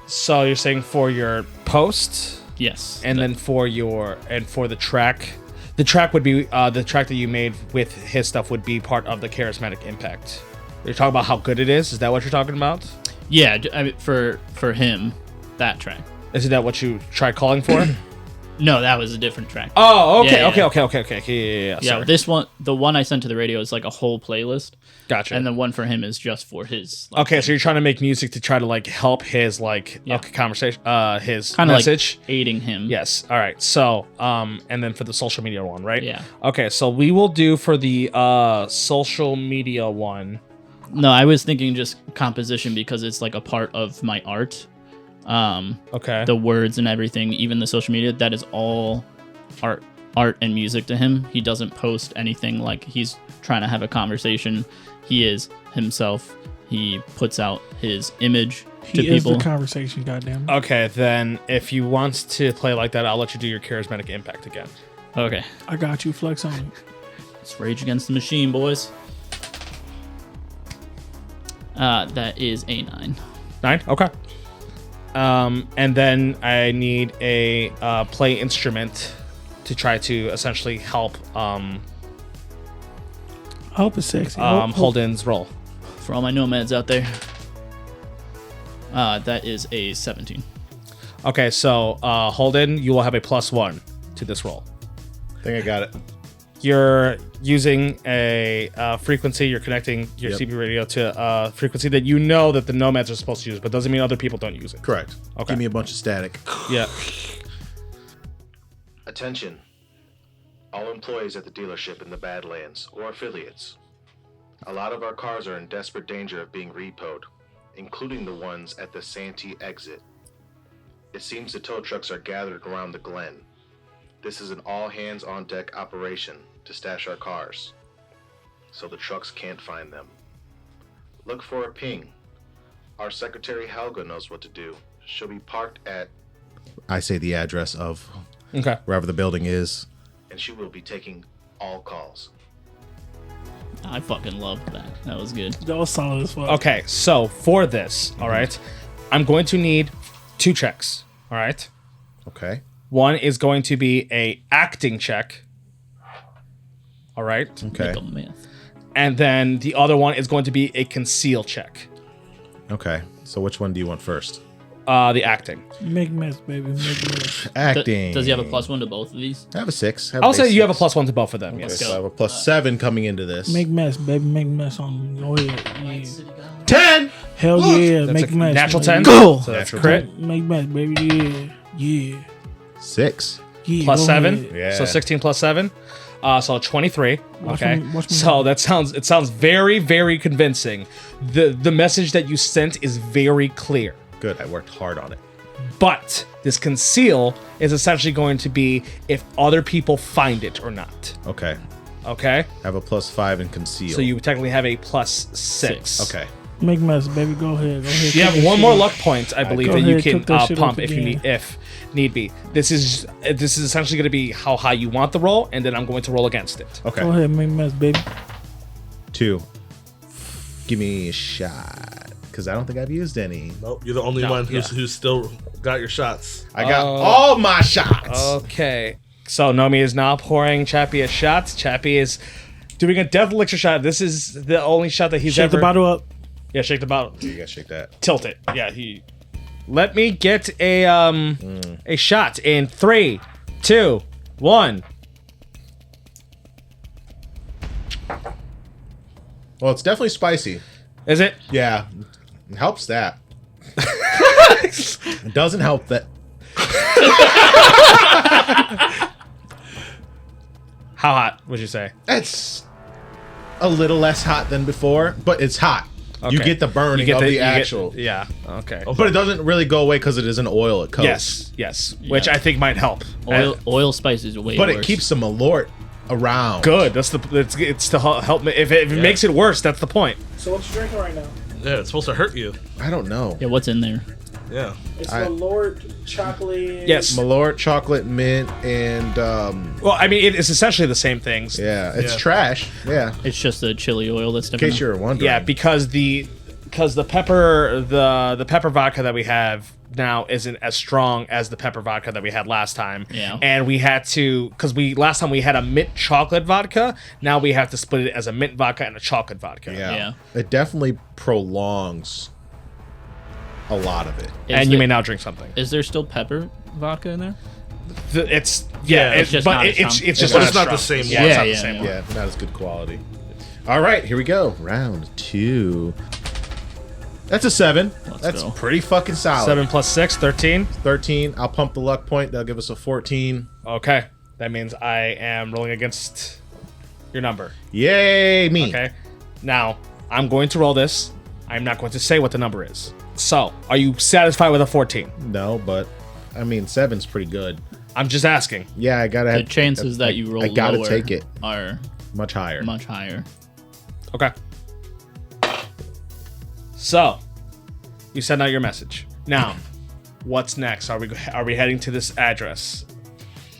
So you're saying for your post, Yes. and then for the track. The track would be the track that you made with his stuff would be part of the charismatic impact. You're talking about how good it is. Is that what you're talking about? Yeah, I mean, for him, that track. Isn't that what you tried calling for? No, that was a different track. Oh, okay, Yeah, yeah. okay. Yeah. Yeah, Sorry. this one, the one I sent to the radio is like a whole playlist. Gotcha. And the one for him is just for his. Like, Okay, so you're trying to make music to try to like help his conversation, his kind of message. like aiding him. Yes. All right. So, and then for the social media one, right? Yeah. Okay, so we will do for the social media one. No, I was thinking just composition because it's like a part of my art. Okay. The words and everything, even the social media, that is all art and music to him. He doesn't post anything like he's trying to have a conversation. He is himself. He puts out his image to He is people. the conversation, goddamn. Okay, then if you want to play like that, I'll let you do your charismatic impact again. Okay. I got you. Flex on it. Let's Rage Against the Machine, boys. That is a 9. 9? Okay. And then I need a play instrument to try to essentially help I hope it's sexy. Holden's role. For all my nomads out there. That is a 17. Okay, so Holden, you will have a +1 to this roll. I think I got it. You're using a frequency. You're connecting your Yep. CB radio to a frequency that you know that the nomads are supposed to use, but doesn't mean other people don't use it. Correct. Okay. Give me a bunch of static. Yeah. Attention. All employees at the dealership in the Badlands or affiliates. A lot of our cars are in desperate danger of being repoed, including the ones at the Santee exit. It seems the tow trucks are gathered around the Glen. This is an all-hands-on-deck operation to stash our cars, so the trucks can't find them. Look for a ping. Our secretary Helga knows what to do. She'll be parked at, I say the address of Okay. wherever the building is, and she will be taking all calls. I fucking loved that. That was good. That was solid as fuck. Okay, so for this, all right, I'm going to need 2 checks. All right. Okay. One is going to be a acting check. All right. Okay. Like a myth. And then the other one is going to be a conceal check. Okay. So which one do you want first? The acting. Make mess, baby. Make mess. Acting. Does he have a +1 to both of these? I have a 6. I'll say you have a +1 to both of them. Okay, Yes. so I have a +7 coming into this. Make mess, baby. Make mess on me. Go ahead. Yeah. 10! Hell yeah. That's Make a mess. natural man. 10. Go. So that's Natural crit. Make mess, baby. Yeah. Yeah. 6. Yeah. Plus go 7. ahead. Yeah. So 16 plus 7. So 23. Watch Okay. me- watch me So go. that sounds very, very convincing. The message that you sent is very clear. Good. I worked hard on it. But this conceal is essentially going to be if other people find it or not. Okay. Okay? I have a +5 in conceal. So you technically have a +6. Okay. Make mess, baby. Go ahead. Go ahead. You Cook have that one shit more up. luck point, I believe, Go that you ahead, can cook that shit pump up if again. if need be. This is essentially going to be how high you want the roll, and then I'm going to roll against it. Okay. Go ahead. Make mess, baby. 2. Give me a shot. because I don't think I've used any. Nope, you're the only one who's still got your shots. I got all my shots. Okay. So Nomi is now pouring Chappie a shot. Chappie is doing a death elixir shot. This is the only shot that he's Shake ever... the bottle up. Yeah, shake the bottle. You gotta shake that. Tilt it. Yeah, Let me get a shot in 3, 2, 1. Well, it's definitely spicy. Is it? Yeah, it helps that. It doesn't help that. How hot would you say? It's a little less hot than before, but it's hot. You Okay. get the burning of the actual. Yeah. Okay. But it doesn't really go away because it is an oil. It coats. Yes. Which I think might help. Oil spices are way But worse. it keeps the malort around. Good. That's it's to help me. If it makes it worse, that's the point. So what you drinking right now? Yeah, it's supposed to hurt you. I don't know. Yeah, what's in there? Yeah. It's the Lord chocolate. Yes. Malort, chocolate, mint, and Well, I mean, it's essentially the same things. yeah, it's Yeah. trash. Yeah, It's just the chili oil that's in different. case you're wondering. Yeah, because the pepper the pepper vodka that we have now isn't as strong as the pepper vodka that we had last time. Yeah. And we had to last time we had a mint chocolate vodka. Now we have to split it as a mint vodka and a chocolate vodka. Yeah. It definitely prolongs a lot of it. And you may now drink something. Is there still pepper vodka in there? It's it's just not as it's strong. just But not it's not the strong. same Yeah, one. it's not Yeah, the same one. Yeah, not as good quality. All right, here we go. Round 2. That's a 7. That's go. pretty fucking solid. 7 plus 6, 13. 13. I'll pump the luck point. That'll give us a 14. Okay. That means I am rolling against your number. Yay, me. Okay. Now, I'm going to roll this. I'm not going to say what the number is. So, are you satisfied with a 14? No, but I mean, 7's pretty good. I'm just asking. Yeah, I gotta The have chances that you roll I gotta lower take it are much higher. much higher. Okay. So, you send out your message. Now, what's next? Are we heading to this address?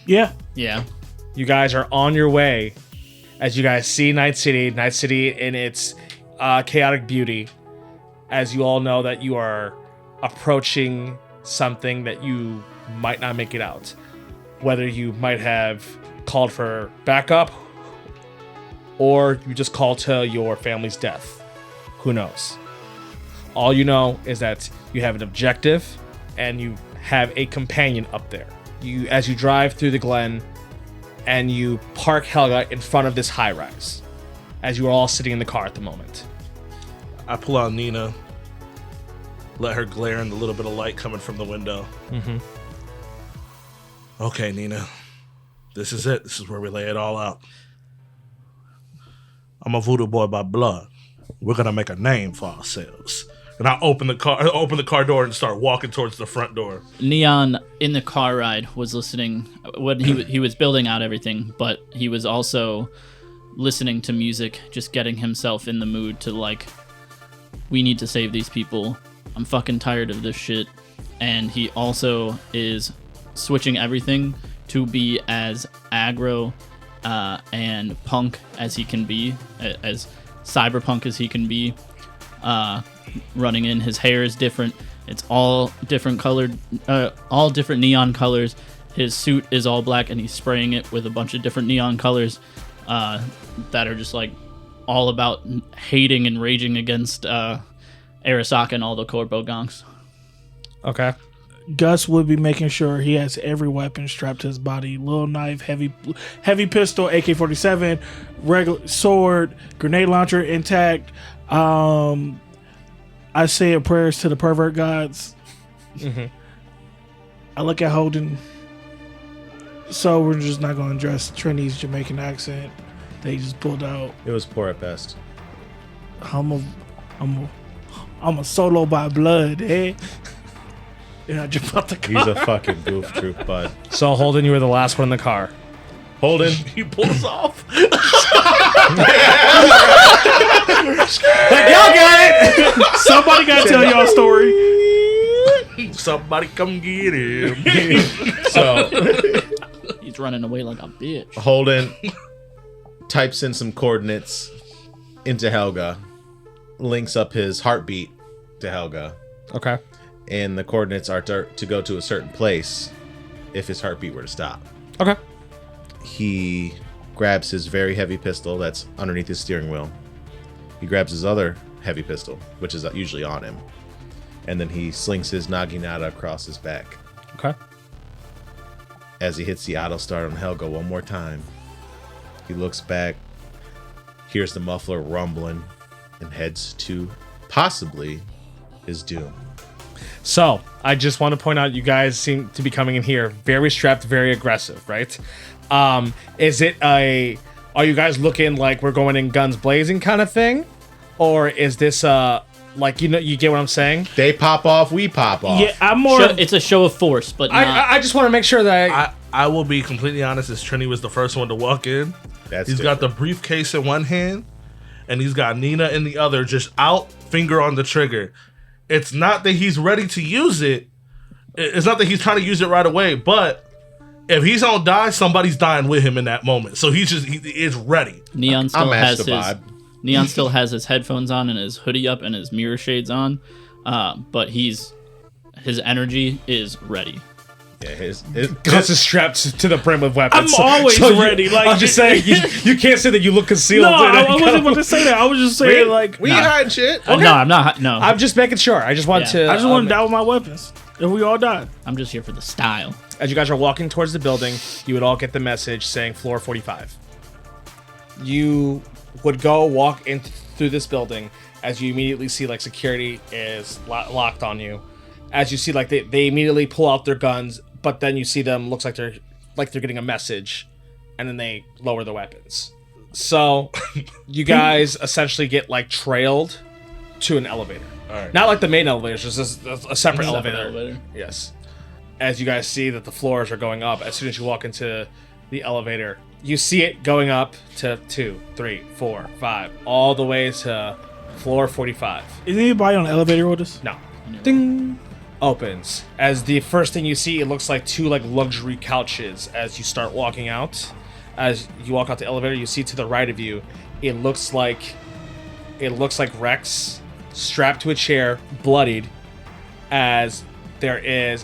Yeah. Yeah. You guys are on your way as you guys see Night City in its chaotic beauty. As you all know that you are approaching something that you might not make it out. Whether you might have called for backup or you just called to your family's death. Who knows? All you know is that you have an objective and you have a companion up there. As you drive through the glen and you park Helga in front of this high rise as you are all sitting in the car at the moment. I pull out Nina, let her glare in the little bit of light coming from the window. Mm-hmm. Okay, Nina, this is it. This is where we lay it all out. I'm a voodoo boy by blood. We're gonna make a name for ourselves. And I open the car door and start walking towards the front door. Neon in the car ride was listening when he was building out everything, but he was also listening to music, just getting himself in the mood to like, we need to save these people. I'm fucking tired of this shit. And he also is switching everything to be as aggro and punk as he can be, as cyberpunk as he can be. Running in, his hair is different. It's all different colored, all different neon colors. His suit is all black, and he's spraying it with a bunch of different neon colors that are just like all about hating and raging against Araska and all the Corpo gongs. Okay. Gus would be making sure he has every weapon strapped to his body: little knife, heavy pistol, AK-47, regular sword, grenade launcher intact. I say a prayers to the pervert gods. Mm-hmm. I look at Holden. So we're just not going to address Trinity's Jamaican accent that he just pulled out. It was poor at best. I'm a solo by blood, eh? And I jump out the car. He's a fucking goof troop, bud. So Holden, you were the last one in the car. Holden. He pulls off. Y'all got it. Somebody got to tell y'all a story. Somebody come get him. So He's running away like a bitch. Holden types in some coordinates into Helga, links up his heartbeat to Helga, Okay. and the coordinates are to go to a certain place if his heartbeat were to stop. Okay. He grabs his very heavy pistol that's underneath his steering wheel. He grabs his other heavy pistol, which is usually on him, and then he slings his naginata across his back. Okay. As he hits the auto start on Helga one more time, he looks back, hears the muffler rumbling, and heads to possibly his doom. So, I just want to point out, you guys seem to be coming in here very strapped, very aggressive, right? Is it are you guys looking like we're going in guns blazing kind of thing? Or is this, like, you get what I'm saying? They pop off, we pop off. Yeah, I'm more. It's a show of force, but not. I just want to make sure that I will be completely honest, as Trini was the first one to walk in. He's got the briefcase in one hand, and he's got Nina in the other, just out, finger on the trigger. It's not that he's ready to use it. It's not that he's trying to use it right away, but if he's gonna die, somebody's dying with him in that moment. So he is ready. Neon still I'll match has the his vibe. Neon still has his headphones on and his hoodie up and his mirror shades on, but his energy is ready. Yeah, his Gus is strapped to the brim with weapons. I'm always ready. Like, I'm just saying, you can't say that you look concealed. No, I wasn't about to say that. I was just saying, like, we ain't hiding shit. No, I'm not. No, I'm just making sure. I just want Yeah. to. I just want to die with my weapons. If we all die, I'm just here for the style. As you guys are walking towards the building, you would all get the message saying floor 45. You would go walk in through this building as you immediately see like security is locked on you. As you see like they immediately pull out their guns, but then you see them looks like they're getting a message, and then they lower their weapons. So you guys essentially get like trailed to an elevator. All right. Not like the main elevator, it's just a separate elevator. elevator. Yes. As you guys see that the floors are going up, as soon as you walk into the elevator, you see it going up to 2, 3, 4, 5, all the way to floor 45. is anybody on the elevator with us? No. Ding! Opens. As the first thing you see, it looks like 2 like luxury couches as you start walking out. As you walk out the elevator, you see to the right of you, it looks like Rex strapped to a chair, bloodied, as there is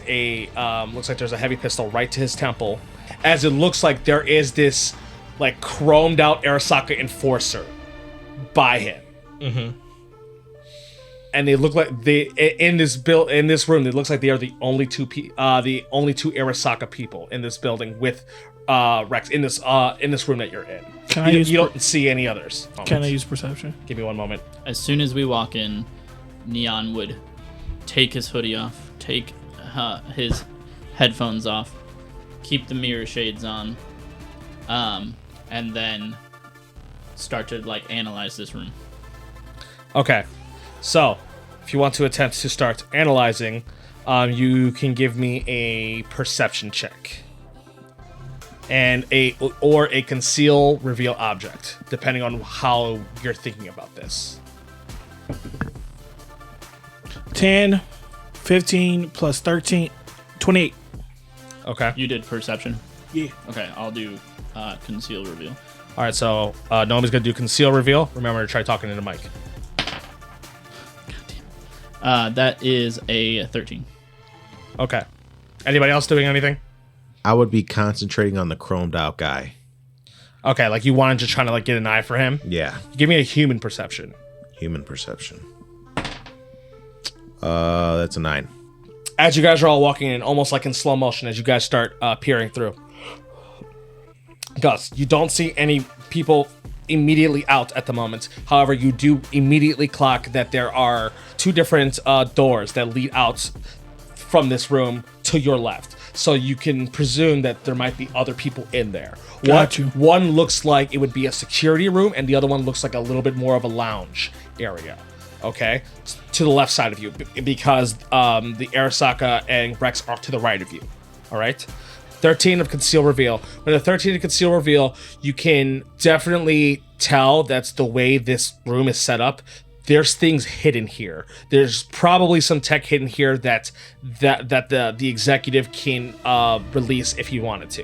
looks like there's a heavy pistol right to his temple, as it looks like there is this like chromed out Arasaka enforcer by him. Mm-hmm. And they look like in this room. It looks like they are the only two Arasaka people in this building with Rex in this room that you're in. You don't see any others. Can I use perception? Give me one moment. As soon as we walk in, Neon would take his hoodie off, take his headphones off, keep the mirror shades on, and then start to like analyze this room. Okay, so if you want to attempt to start analyzing, you can give me a perception check and a conceal reveal object, depending on how you're thinking about this. 10, 15 plus 13, 28. Okay. You did perception. Yeah. Okay, I'll do conceal reveal. All right. So Naomi's gonna do conceal reveal. Remember to try talking into the mic. That is a 13. Okay. Anybody else doing anything? I would be concentrating on the chromed out guy. Okay, like you wanted to try to like get an eye for him. Yeah, Give me a human perception. human perception. That's a 9. As you guys are all walking in, almost like in slow motion, as you guys start peering through. Gus, you don't see any people immediately out at the moment. However, you do immediately clock that there are 2 different doors that lead out from this room to your left. So you can presume that there might be other people in there. Got you. One looks like it would be a security room, and the other one looks like a little bit more of a lounge area. Okay? To the left side of you, because the Arasaka and Rex are to the right of you. All right? 13 of conceal reveal. With a 13 of conceal reveal, you can definitely tell that's the way this room is set up. There's things hidden here. There's probably some tech hidden here that the executive can release if he wanted to.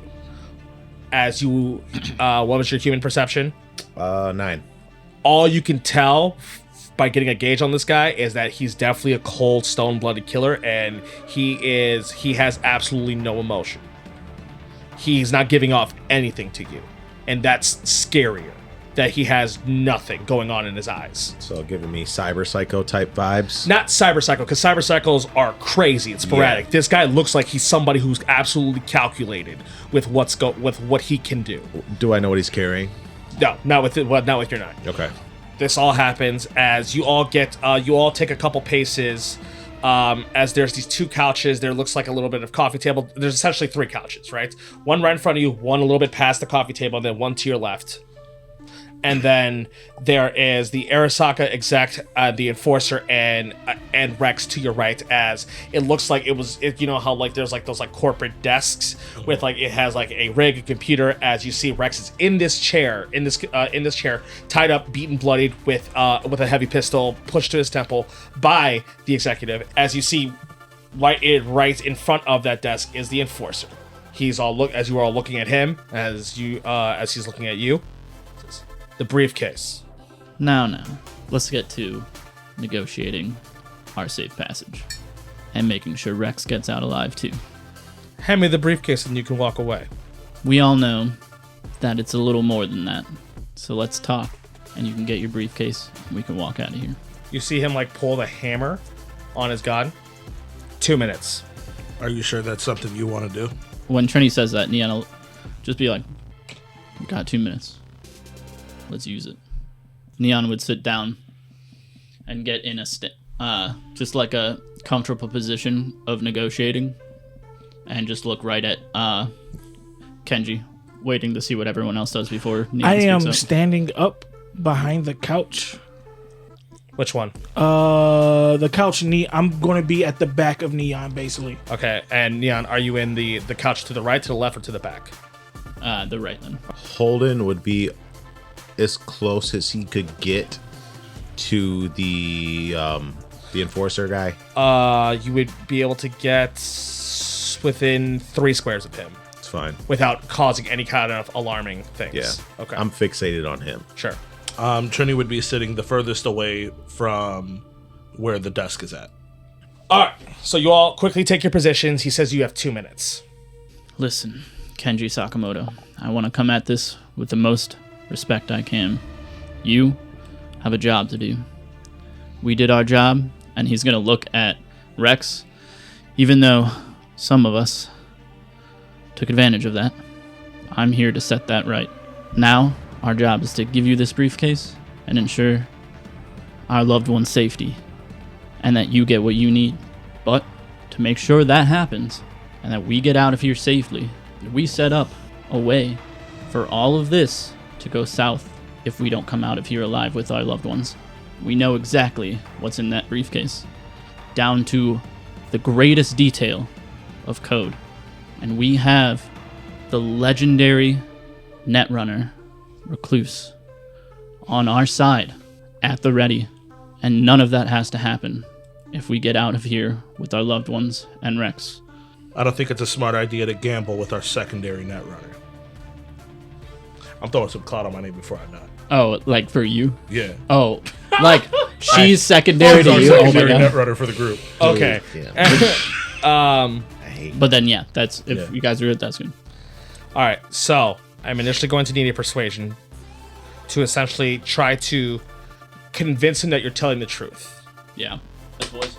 As you, what was your human perception? 9. All you can tell by getting a gauge on this guy is that he's definitely a cold, stone-blooded killer, and he has absolutely no emotion. He's not giving off anything to you, and that's scarier. That he has nothing going on in his eyes. So giving me cyber psycho type vibes. Not cyber psycho, because cyber psychos are crazy and sporadic. Yeah. This guy looks like he's somebody who's absolutely calculated with with what he can do. Do I know what he's carrying? No, not with your knife. Okay. This all happens as you all take a couple paces. As there's these two couches, there looks like a little bit of coffee table. There's essentially 3 couches, right? One right in front of you, one a little bit past the coffee table, and then one to your left. And then there is the Araska exec, the enforcer, and Rex to your right. As it looks like you know how like there's like those like corporate desks with like it has like a rig, a computer. As you see, Rex is in this chair, tied up, beaten, bloodied, with a heavy pistol pushed to his temple by the executive. As you see, right in front of that desk is the enforcer. You are all looking at him as he's looking at you. The briefcase. Now, let's get to negotiating our safe passage and making sure Rex gets out alive too. Hand me the briefcase and you can walk away. We all know that it's a little more than that. So let's talk, and you can get your briefcase and we can walk out of here. You see him like pull the hammer on his gun. 2 minutes. Are you sure that's something you want to do? When Trini says that, Neon will just be like, "We got 2 minutes. Let's use it." Neon would sit down and get in just like a comfortable position of negotiating, and just look right at Kenji, waiting to see what everyone else does before Neon I am speaks up. standing up behind the couch. Which one? The couch. I'm going to be at the back of Neon, basically. Okay, and Neon, are you in the couch to the right, to the left, or to the back? The right then. Holden would be as close as he could get to the enforcer guy. You would be able to get within 3 squares of him. It's fine. Without causing any kind of alarming things. Yeah. Okay. I'm fixated on him. Sure. Trini would be sitting the furthest away from where the desk is at. All right. So you all quickly take your positions. He says you have 2 minutes. Listen, Kenji Sakamoto, I want to come at this with the most respect I can. You have a job to do. We did our job, and he's going to look at Rex, even though some of us took advantage of that. I'm here to set that right. Now, our job is to give you this briefcase and ensure our loved one's safety, and that you get what you need. But to make sure that happens, and that we get out of here safely, we set up a way for all of this to go south if we don't come out of here alive with our loved ones. We know exactly what's in that briefcase, down to the greatest detail of code. And we have the legendary Netrunner, Recluse, on our side, at the ready. And none of that has to happen if we get out of here with our loved ones and Rex. I don't think it's a smart idea to gamble with our secondary Netrunner. I'm throwing some clout on my name before I nod. Oh, like for you? Yeah. Oh, like she's secondary to I'm you? Oh my secondary god. Netrunner for the group. Okay. Yeah. But then, yeah, that's if you guys are good, that's good. All right. So I'm initially going to need a persuasion to essentially try to convince him that you're telling the truth. Yeah. That's boys.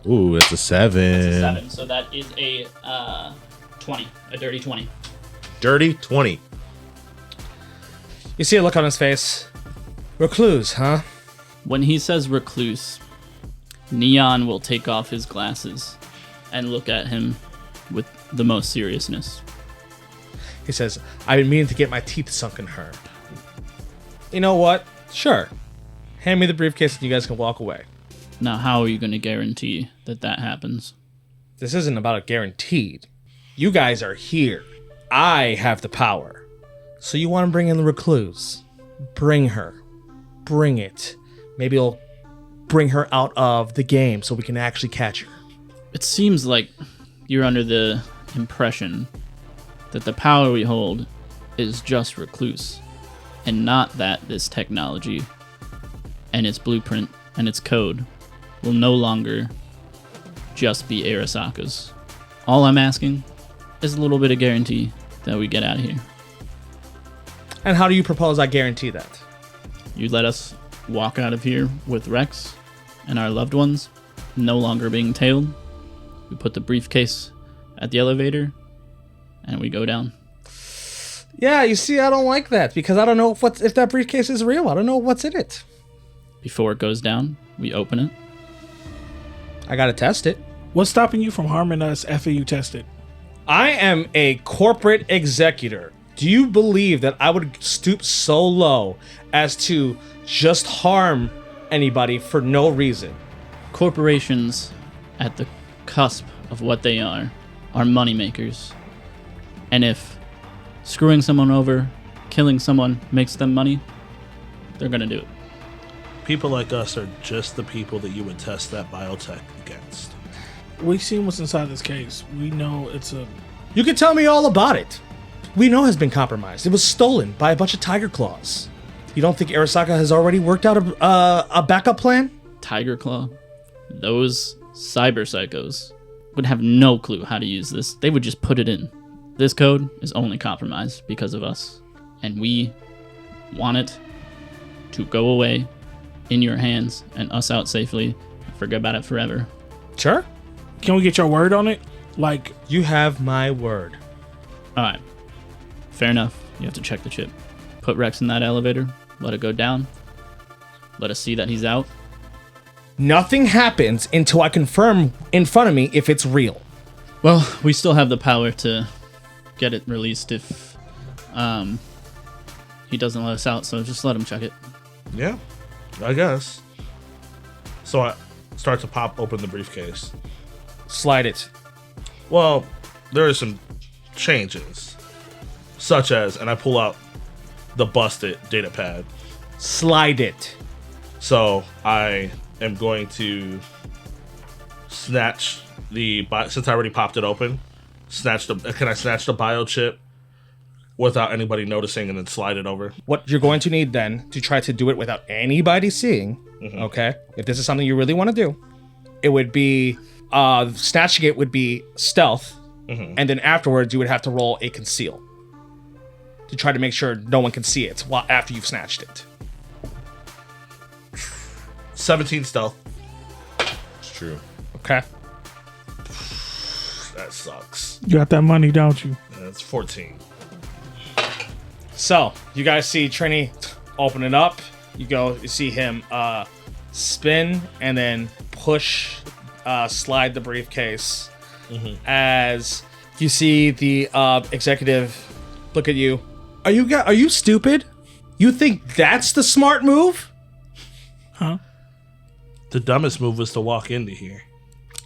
Ooh, that's a 7. It's a 7, so that is a 20, a dirty 20. Dirty 20. You see a look on his face. Recluse, huh? When he says recluse, Neon will take off his glasses and look at him with the most seriousness. He says, I've been meaning to get my teeth sunk in her. You know what? Sure. Hand me the briefcase and you guys can walk away. Now, how are you going to guarantee that that happens? This isn't about a guaranteed. You guys are here. I have the power. So you want to bring in the recluse. Bring her. Bring it. Maybe it'll bring her out of the game so we can actually catch her. It seems like you're under the impression that the power we hold is just recluse, and not that this technology and its blueprint and its code will no longer just be Arasaka's. All I'm asking is a little bit of guarantee that we get out of here. And how do you propose I guarantee that? You let us walk out of here with Rex and our loved ones no longer being tailed. We put the briefcase at the elevator and we go down. Yeah, you see, I don't like that because I don't know if that briefcase is real. I don't know what's in it. Before it goes down, we open it. I gotta test it. What's stopping you from harming us after you test it? I am a corporate executor. Do you believe that I would stoop so low as to just harm anybody for no reason? Corporations, at the cusp of what they are moneymakers. And if screwing someone over, killing someone makes them money, they're gonna do it. People like us are just the people that you would test that biotech against. We've seen what's inside this case. We know it's a... You can tell me all about it. We know it has been compromised. It was stolen by a bunch of tiger claws. You don't think Arasaka has already worked out a backup plan? Tiger Claw, those cyber psychos would have no clue how to use this. They would just put it in. This code is only compromised because of us. And we want it to go away in your hands and us out safely and forget about it forever. Sure. Can we get your word on it? Like, You have my word. Alright. Fair enough. You have to check the chip. Put Rex in that elevator. Let it go down. Let us see that he's out. Nothing happens until I confirm in front of me if it's real. Well, we still have the power to get it released if he doesn't let us out, so just let him check it. Yeah, I guess. So I start to pop open the briefcase. Slide it. Well, there are some changes, such as, and I pull out the busted data pad. Slide it. So I am going to snatch since I already popped it open, can I snatch the biochip without anybody noticing and then slide it over? What you're going to need then to try to do it without anybody seeing, okay, if this is something you really want to do, it would be, snatching it would be stealth, and then afterwards you would have to roll a conceal to try to make sure no one can see it while after you've snatched it. 17 stealth. It's true. Okay. That sucks. you got that money, don't you? That's 14. So you guys see Trini open it up. You see him spin and then push, slide the briefcase. As you see the executive look at you. Are you stupid? You think that's the smart move? Huh? The dumbest move was to walk into here.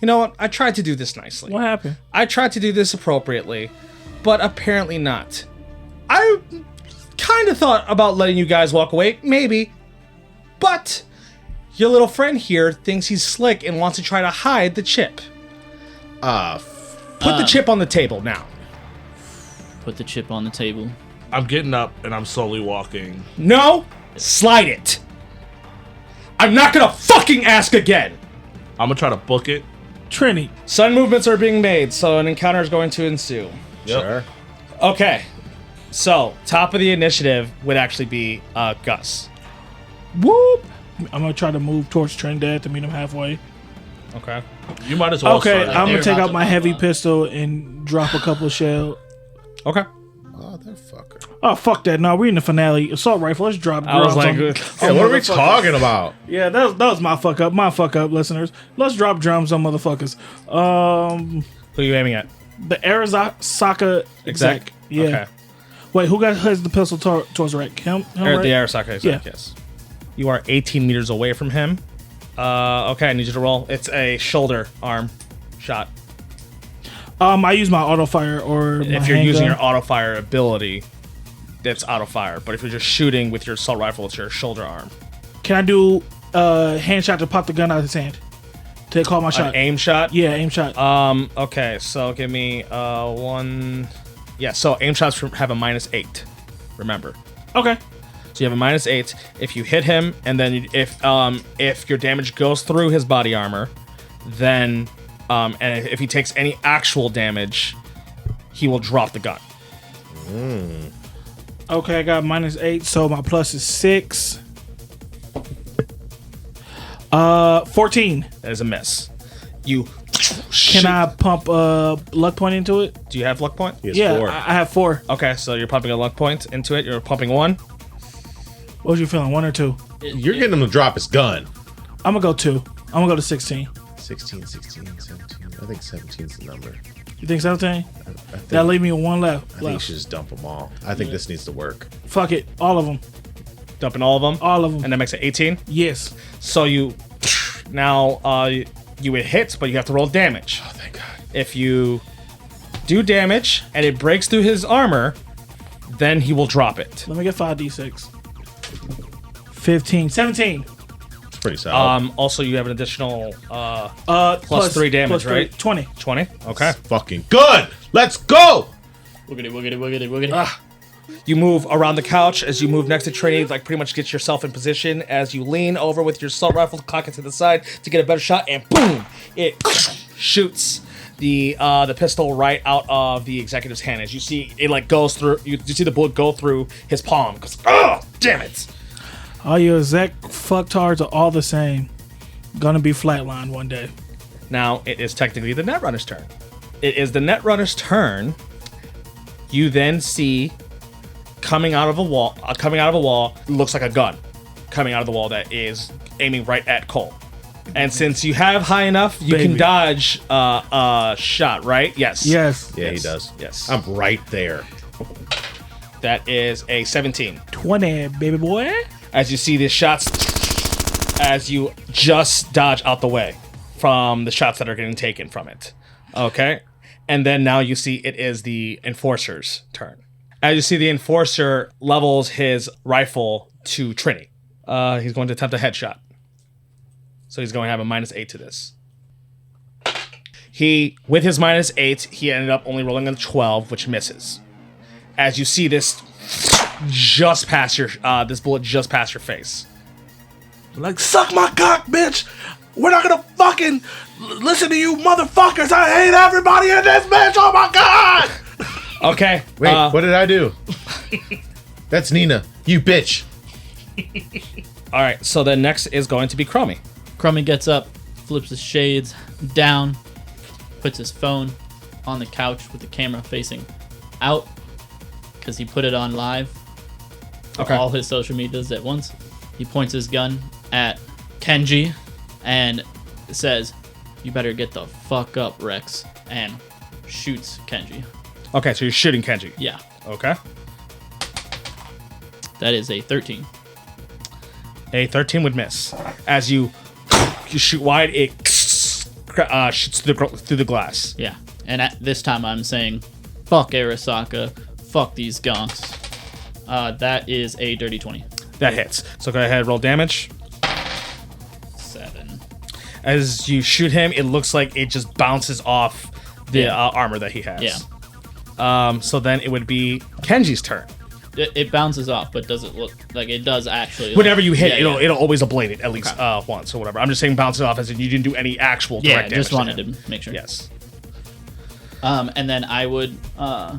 You know what? I tried to do this nicely. What happened? I tried to do this appropriately, but apparently not. I kind of thought about letting you guys walk away, maybe. But your little friend here thinks he's slick and wants to try to hide the chip. Put the chip on the table now. Put the chip on the table. I'm getting up and I'm slowly walking. No, slide it. I'm not gonna fucking ask again. I'm gonna try to book it. Trini. Sudden movements are being made, so an encounter is going to ensue. Yep. Sure. Okay, so top of the initiative would actually be Gus. Whoop. I'm gonna try to move towards Trinidad to meet him halfway. Okay. You might as well Okay, start it. I'm gonna They're take about out to my pop heavy up. pistol and drop a couple of shell. Okay. Oh, that fucker. Oh, fuck that. No, we're in the finale. Assault rifle. Let's drop I was drums like, on- Yeah, on what are we motherfuckers. talking about? Yeah, that was my fuck up. My fuck up, listeners. Let's drop drums on motherfuckers. who are you aiming at? The Arasaka exec. Yeah. Okay. Wait, who has the pistol towards right? Him The right? Arasaka exec, Yeah. yes. You are 18 meters away from him. Okay, I need you to roll. It's a shoulder arm shot. I use my auto fire or my If you're using your handgun. auto fire ability, that's auto fire. But if you're just shooting with your assault rifle, it's your shoulder arm. Can I do hand shot to pop the gun out of his hand? To call my shot. An aim shot? Yeah, aim shot. Okay, so give me one. Yeah, so aim shots have a -8. Remember. Okay. So you have a -8. If you hit him, and then if your damage goes through his body armor, then and if he takes any actual damage, he will drop the gun. Okay, I got -8, so my plus is 6. 14. That is a miss. You Can I pump a luck point into it? Do you have luck point? He has Yeah, 4. I have 4. Okay, so you're pumping a luck point into it. You're pumping 1. What was you feeling? 1 or 2? You're getting him to drop his gun. I'm gonna go 2. I'm gonna go to 16. 16, 17. I think 17's the number. You think 17? I think, That'll leave me with 1 left. I think you should just dump them all. I think this needs to work. Fuck it, all of them. Dumping all of them. All of them. And that makes it 18. Yes. So you now you would hit, but you have to roll damage. Oh, thank God. If you do damage and it breaks through his armor, then he will drop it. Let me get 5d6. 15. 17. It's pretty solid. Also, you have an additional Plus 3 damage, plus 3, right? 20. 20. Okay. Fucking good. Let's go. Wiggity. You move around the couch. As you move next to Trini, like pretty much get yourself in position. As you lean over with your assault rifle, cock it to the side to get a better shot, and boom! It shoots the pistol right out of the executive's hand. As you see, it like goes through. You see the bullet go through his palm. Because damn it! All you exec fucktards are all the same. Gonna be flatlined one day. Now it is technically the Netrunner's turn. It is the Netrunner's turn. You then see coming out of a wall, looks like a gun coming out of the wall that is aiming right at Cole. And since you have high enough, you can dodge a shot, right? Yes. Yes. Yeah, Yes. he does. Yes. I'm right there. That is a 17. 20, baby boy. As you see these shots, as you just dodge out the way from the shots that are getting taken from it. Okay? And then now you see it is the Enforcer's turn. As you see, the Enforcer levels his rifle to Trini. He's going to attempt a headshot. So he's going to have a -8 to this. With his -8, he ended up only rolling a 12, which misses. As you see this just pass this bullet just past your face. Like, suck my cock, bitch. We're not gonna fucking listen to you motherfuckers. I hate everybody in this bitch. Oh my God. Okay. Wait, what did I do? That's Nina. You bitch. All right. So then next is going to be Crummy. Crummy gets up, flips his shades down, puts his phone on the couch with the camera facing out because he put it on live. Okay. All his social medias at once. He points his gun at Kenji and says, "You better get the fuck up, Rex," and shoots Kenji. Okay, so you're shooting Kenji. Yeah, Okay. that is a 13. A 13 would miss. As you shoot wide, it shoots through the glass. Yeah, and at this time I'm saying, "Fuck Arasaka, fuck these gonks." That is a dirty 20. That hits. So go ahead, roll damage. 7. As you shoot him, it looks like it just bounces off the armor that he has. Yeah. So then it would be Kenji's turn. It bounces off, but does it look like it does actually? Whenever you hit, yeah, it'll always ablate it at least once or whatever. I'm just saying bounce it off as in you didn't do any actual direct damage. just wanted him. to make sure. Yes. And then I would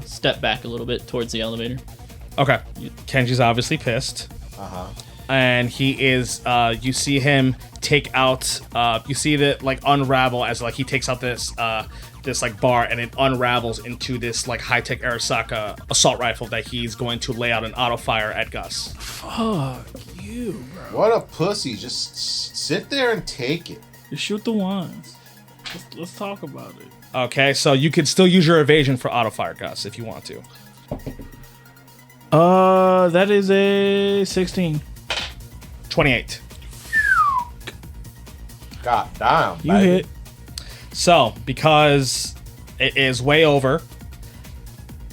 step back a little bit towards the elevator. Okay. Kenji's obviously pissed. And he is, you see him take out, you see that like unravel as like he takes out this like bar and it unravels into this like high-tech Arasaka assault rifle that he's going to lay out an auto fire at Gus. Fuck you, bro. What a pussy. Just sit there and take it. Just shoot the ones. Let's talk about it. Okay, so you could still use your evasion for auto fire, Gus, if you want to. That is a 16. 28. God damn. You hit. So, because it is way over,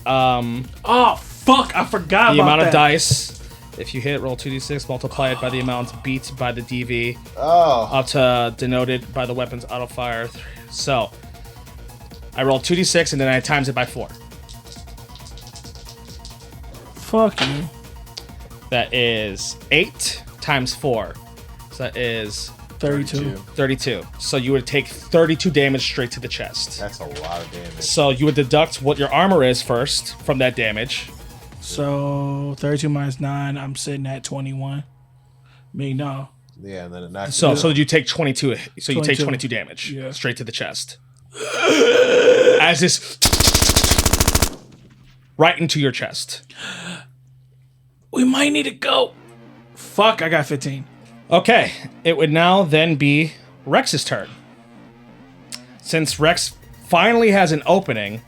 Oh, fuck. I forgot the about amount that. of dice, if you hit, roll 2d6, multiply it by the amount beat by the DV, Oh. up to denoted by the weapon's auto fire. So, I rolled 2d6 and then I times it by 4. Fuck you. That is 8 times 4. So that is 32. 32. So you would take 32 damage straight to the chest. That's a lot of damage. So you would deduct what your armor is first from that damage. So 32 minus 9, I'm sitting at 21. No. Yeah, and then it knocks. So you take 22. So you take 22. 22 damage Yeah. straight to the chest. As this right into your chest. We might need to go. Fuck, I got 15. Okay, it would now then be Rex's turn. Since Rex finally has an opening,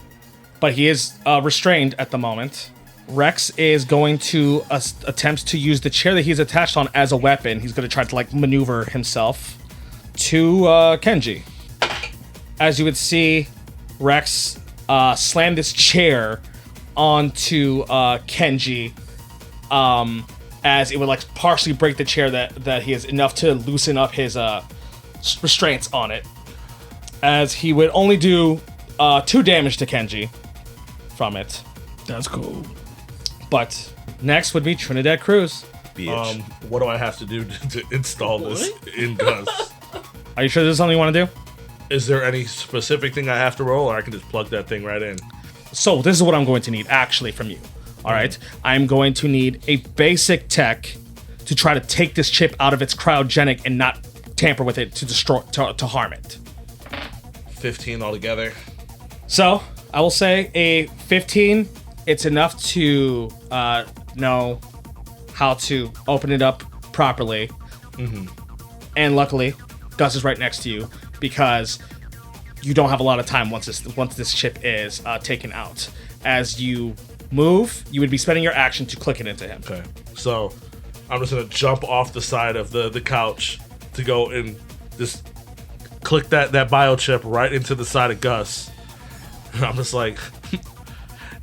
but he is restrained at the moment, Rex is going to attempt to use the chair that he's attached on as a weapon. He's going to try to like maneuver himself to Kenji. As you would see, Rex slam this chair onto Kenji, as it would like partially break the chair that he has enough to loosen up his restraints on it. As he would only do 2 damage to Kenji from it. That's cool. But next would be Trinidad Cruz. Bitch. What do I have to do to install this in Gus? Are you sure this is something you want to do? Is there any specific thing I have to roll, or I can just plug that thing right in? So this is what I'm going to need actually from you. All right, I'm going to need a basic tech to try to take this chip out of its cryogenic and not tamper with it to destroy to harm it. 15 altogether. So I will say a 15. It's enough to know how to open it up properly. And luckily, Gus is right next to you because you don't have a lot of time once this chip is taken out. As you move, you would be spending your action to click it into him. Okay. So I'm just gonna jump off the side of the couch to go and just click that biochip right into the side of Gus. And I'm just like,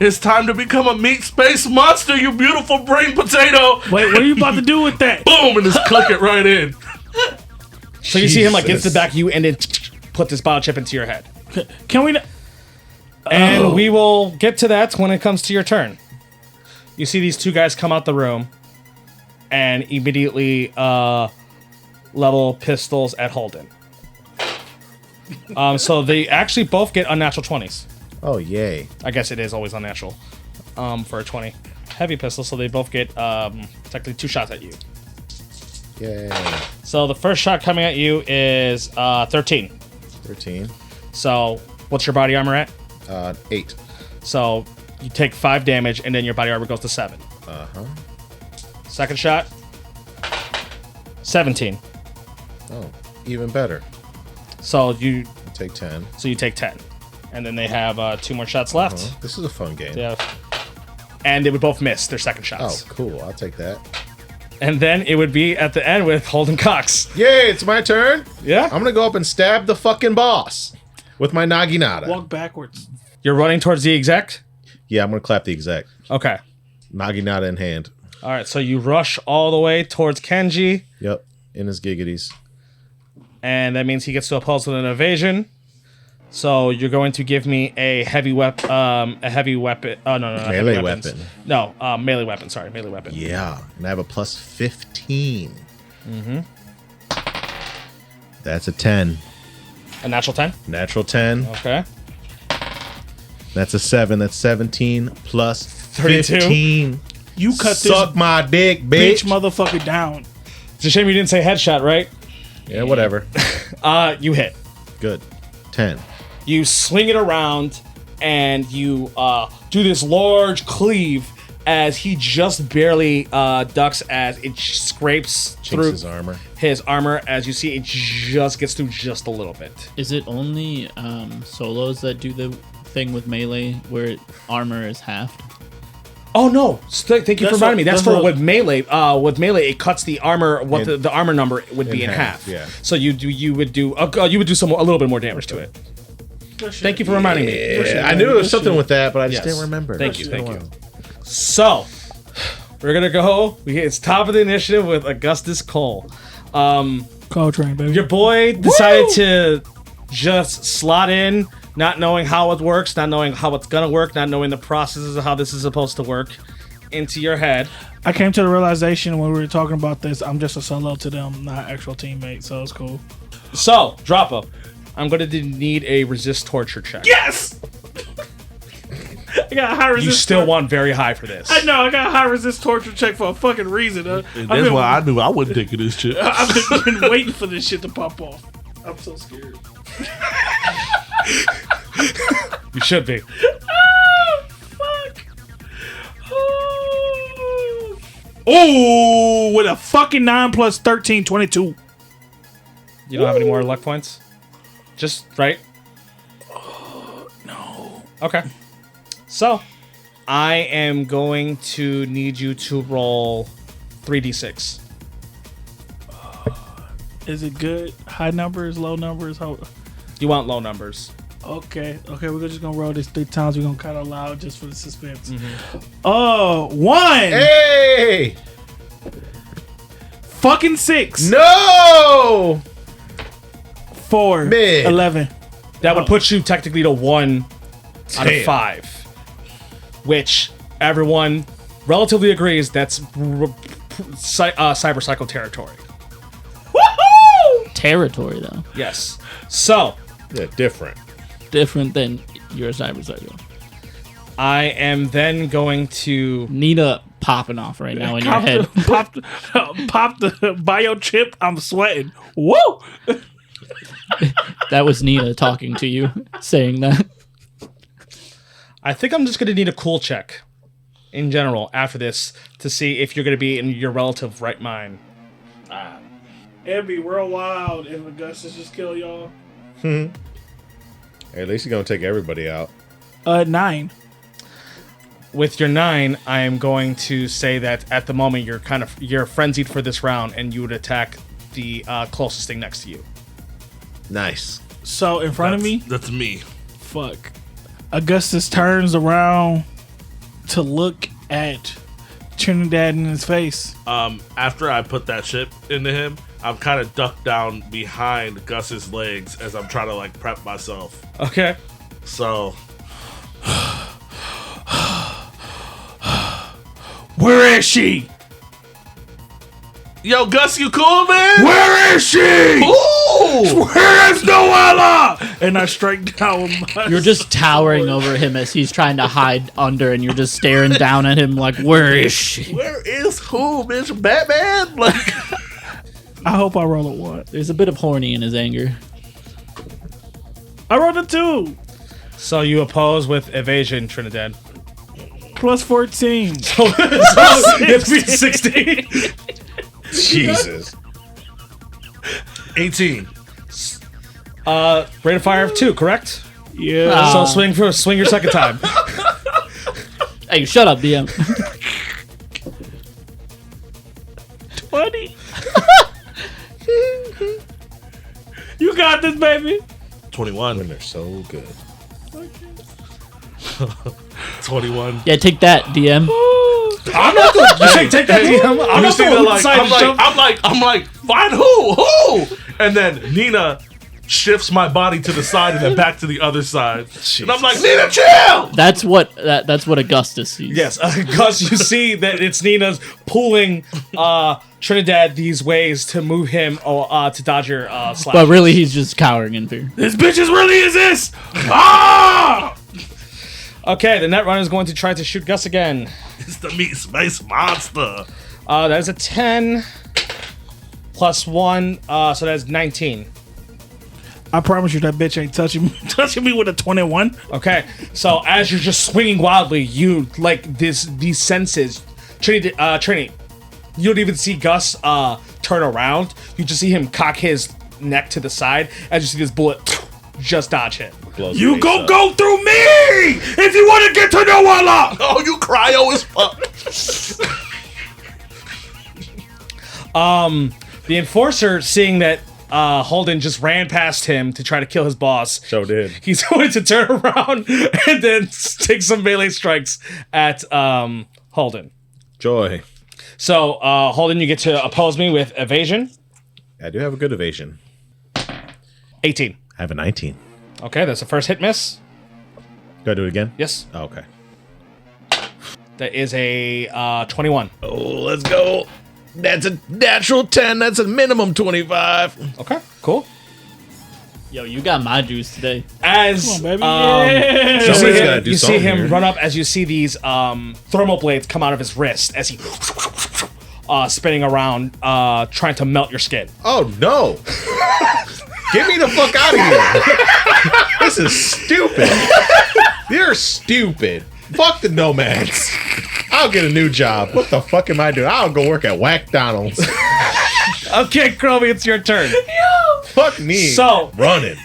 it's time to become a meat space monster, you beautiful brain potato. Wait, what are you about to do with that? Boom, and just click it right in. So you see him like get to the back of you and then put this biochip into your head. Can we? And we will get to that when it comes to your turn. You see these 2 guys come out the room and immediately level pistols at Holden. So they actually both get unnatural 20s. Oh, yay. I guess it is always unnatural for a 20. Heavy pistol, so they both get technically 2 shots at you. Yay. So the first shot coming at you is 13. 13. So what's your body armor at? 8. So you take 5 damage, and then your body armor goes to 7. Uh-huh. Second shot, 17. Oh, even better. So you Take 10. take 10, and then they have 2 more shots left. This is a fun game. Yeah, and they would both miss their second Oh, shots. cool. I'll take that. And then it would be at the end with Holden Cox. Yay, it's my turn. Yeah, I'm gonna go up and stab the fucking boss with my naginata. Walk backwards. you're running towards the exec. Yeah, I'm gonna clap the exec. Okay, Naginata in hand. all right. So you rush all the way towards Kenji, Yep, in his giggities. and that means he gets to oppose with an evasion. So you're going to give me a heavy weapon. Oh no, not heavy Melee weapons. weapon. No, melee weapon. Sorry, melee weapon. Yeah, and I have a plus 15. That's a 10. A natural 10. Natural 10. Okay. That's a 7. That's 17 plus 32. 15. You cut Suck this my dick, bitch bitch. motherfucker down. It's a shame you didn't say headshot, right? Yeah, whatever. You hit. Good. 10. You swing it around, and you do this large cleave as he just barely ducks as it scrapes Chinks through his armor. his armor. As you see, it just gets through just a little bit. Is it only solos that do the thing with melee where armor is halved? Oh no! Thank you for That's reminding me. That's what- for with melee. With melee, it cuts the armor. What In- the armor number would be in in half. half, yeah. So you would do a little bit more damage to it. Thank you for reminding me. Yeah, I knew there was something with that, but I just Yes. didn't remember. Thank you. It's been Thank a you. while. So we're gonna go. It's top of the initiative with Augustus Cole. Coltrane, baby. Your boy decided to just slot in, not knowing how it works, not knowing how it's gonna work, not knowing the processes of how this is supposed to work. into your head. I came to the realization when we were talking about this, I'm just a solo to them, not actual teammate, so it's cool. So, Droppa, I'm going to need a resist torture check. Yes! I got a high resist. You still want very high for this. I know, I got a high resist torture check for a fucking reason. And that's why I knew I wasn't taking this shit. I've been waiting for this shit to pop off. I'm so scared. You should be. Oh, fuck. Oh, with a fucking 9 plus 13, 22. You don't have any more luck points? Just right? No. Okay. So, I am going to need you to roll 3d6. Is it good? High numbers, low numbers? How? You want low numbers. Okay, we're just gonna roll this 3 times. We're gonna cut out loud just for the suspense. Oh, 1! Hey! Fucking 6! No! 4. Mid. 11. That would put you technically to 1 out of Damn. 5. Which everyone relatively agrees that's cyber cycle territory. Woohoo! Territory, though. Yes. So, Yeah, different. Different than your cyber cycle. I am then going to... Nina popping off right now in your head. Pop the biochip. I'm sweating. Woo! That was Nina talking to you, saying that. I think I'm just going to need a cool check in general after this to see if you're going to be in your relative right mind. It'd be real wild if Augustus just kill y'all. Hey, at least you're gonna take everybody out. 9. With your 9, I am going to say that at the moment you're frenzied for this round and you would attack the closest thing next to you. Nice. So in front of me, That's me. fuck. Augustus turns around to look at Trinidad in his face. After I put that shit into him, I'm kind of ducked down behind Gus's legs as I'm trying to like prep myself. Okay. So Where is she? yo, Gus, you cool, man? Where is she? Ooh! Where is Noella? And I strike down with my You're just towering over him as he's trying to hide under, and you're just staring down at him like, where is she? Where is who, bitch? Batman? Like, I hope I roll a 1. There's a bit of horny in his anger. I rolled a 2. So you oppose with evasion, Trinidad. Plus 14. So it's be 16. Jesus. 18. Rate of fire of 2, correct? Yeah. So swing your second time. Hey, shut up, DM. 20. You got this, baby. 21. When they're so good. 21. Yeah, take that, DM. I'm not doing. Take that, DM. I'm not Nina, doing like, I'm like, find who? And then Nina shifts my body to the side and then back to the other side. And I'm like, Nina, chill! That's what Augustus sees. Yes, Gus, you see that it's Nina's pulling Trinidad these ways to move him to dodge your slash. But really, he's just cowering in fear. This bitch is really exist. Ah! Okay, the Netrunner is going to try to shoot Gus again. It's the meat space monster. That is a 10 plus 1, so that's 19. I promise you that bitch ain't touching me with a 21. Okay, so as you're just swinging wildly, you like these senses. Trini, you don't even see Gus turn around. You just see him cock his neck to the side as you see this bullet just dodge hit. You go through me if you want to get to Noella. Oh, you cryo as fuck. The enforcer, seeing that Holden just ran past him to try to kill his boss, So did. he's going to turn around and then take some melee strikes at Holden. Joy. So, Holden, you get to oppose me with evasion. I do have a good evasion. 18. I have a 19. Okay, that's the first hit miss. Do I do it again? Yes. Oh, okay. That is a 21. Oh, let's go. That's a natural 10. That's a minimum 25. Okay, cool. Yo, you got my juice today. As Come on, baby. you see Somebody's him, gotta do you see something him here. run up as you see these thermal blades come out of his wrist as he spinning around, trying to melt your skin. Oh, no. Get me the fuck out of here. This is stupid. You're stupid. Fuck the nomads. I'll get a new job. What the fuck am I doing? I'll go work at McDonald's. Okay, Chromie, it's your turn. Fuck me. So, running.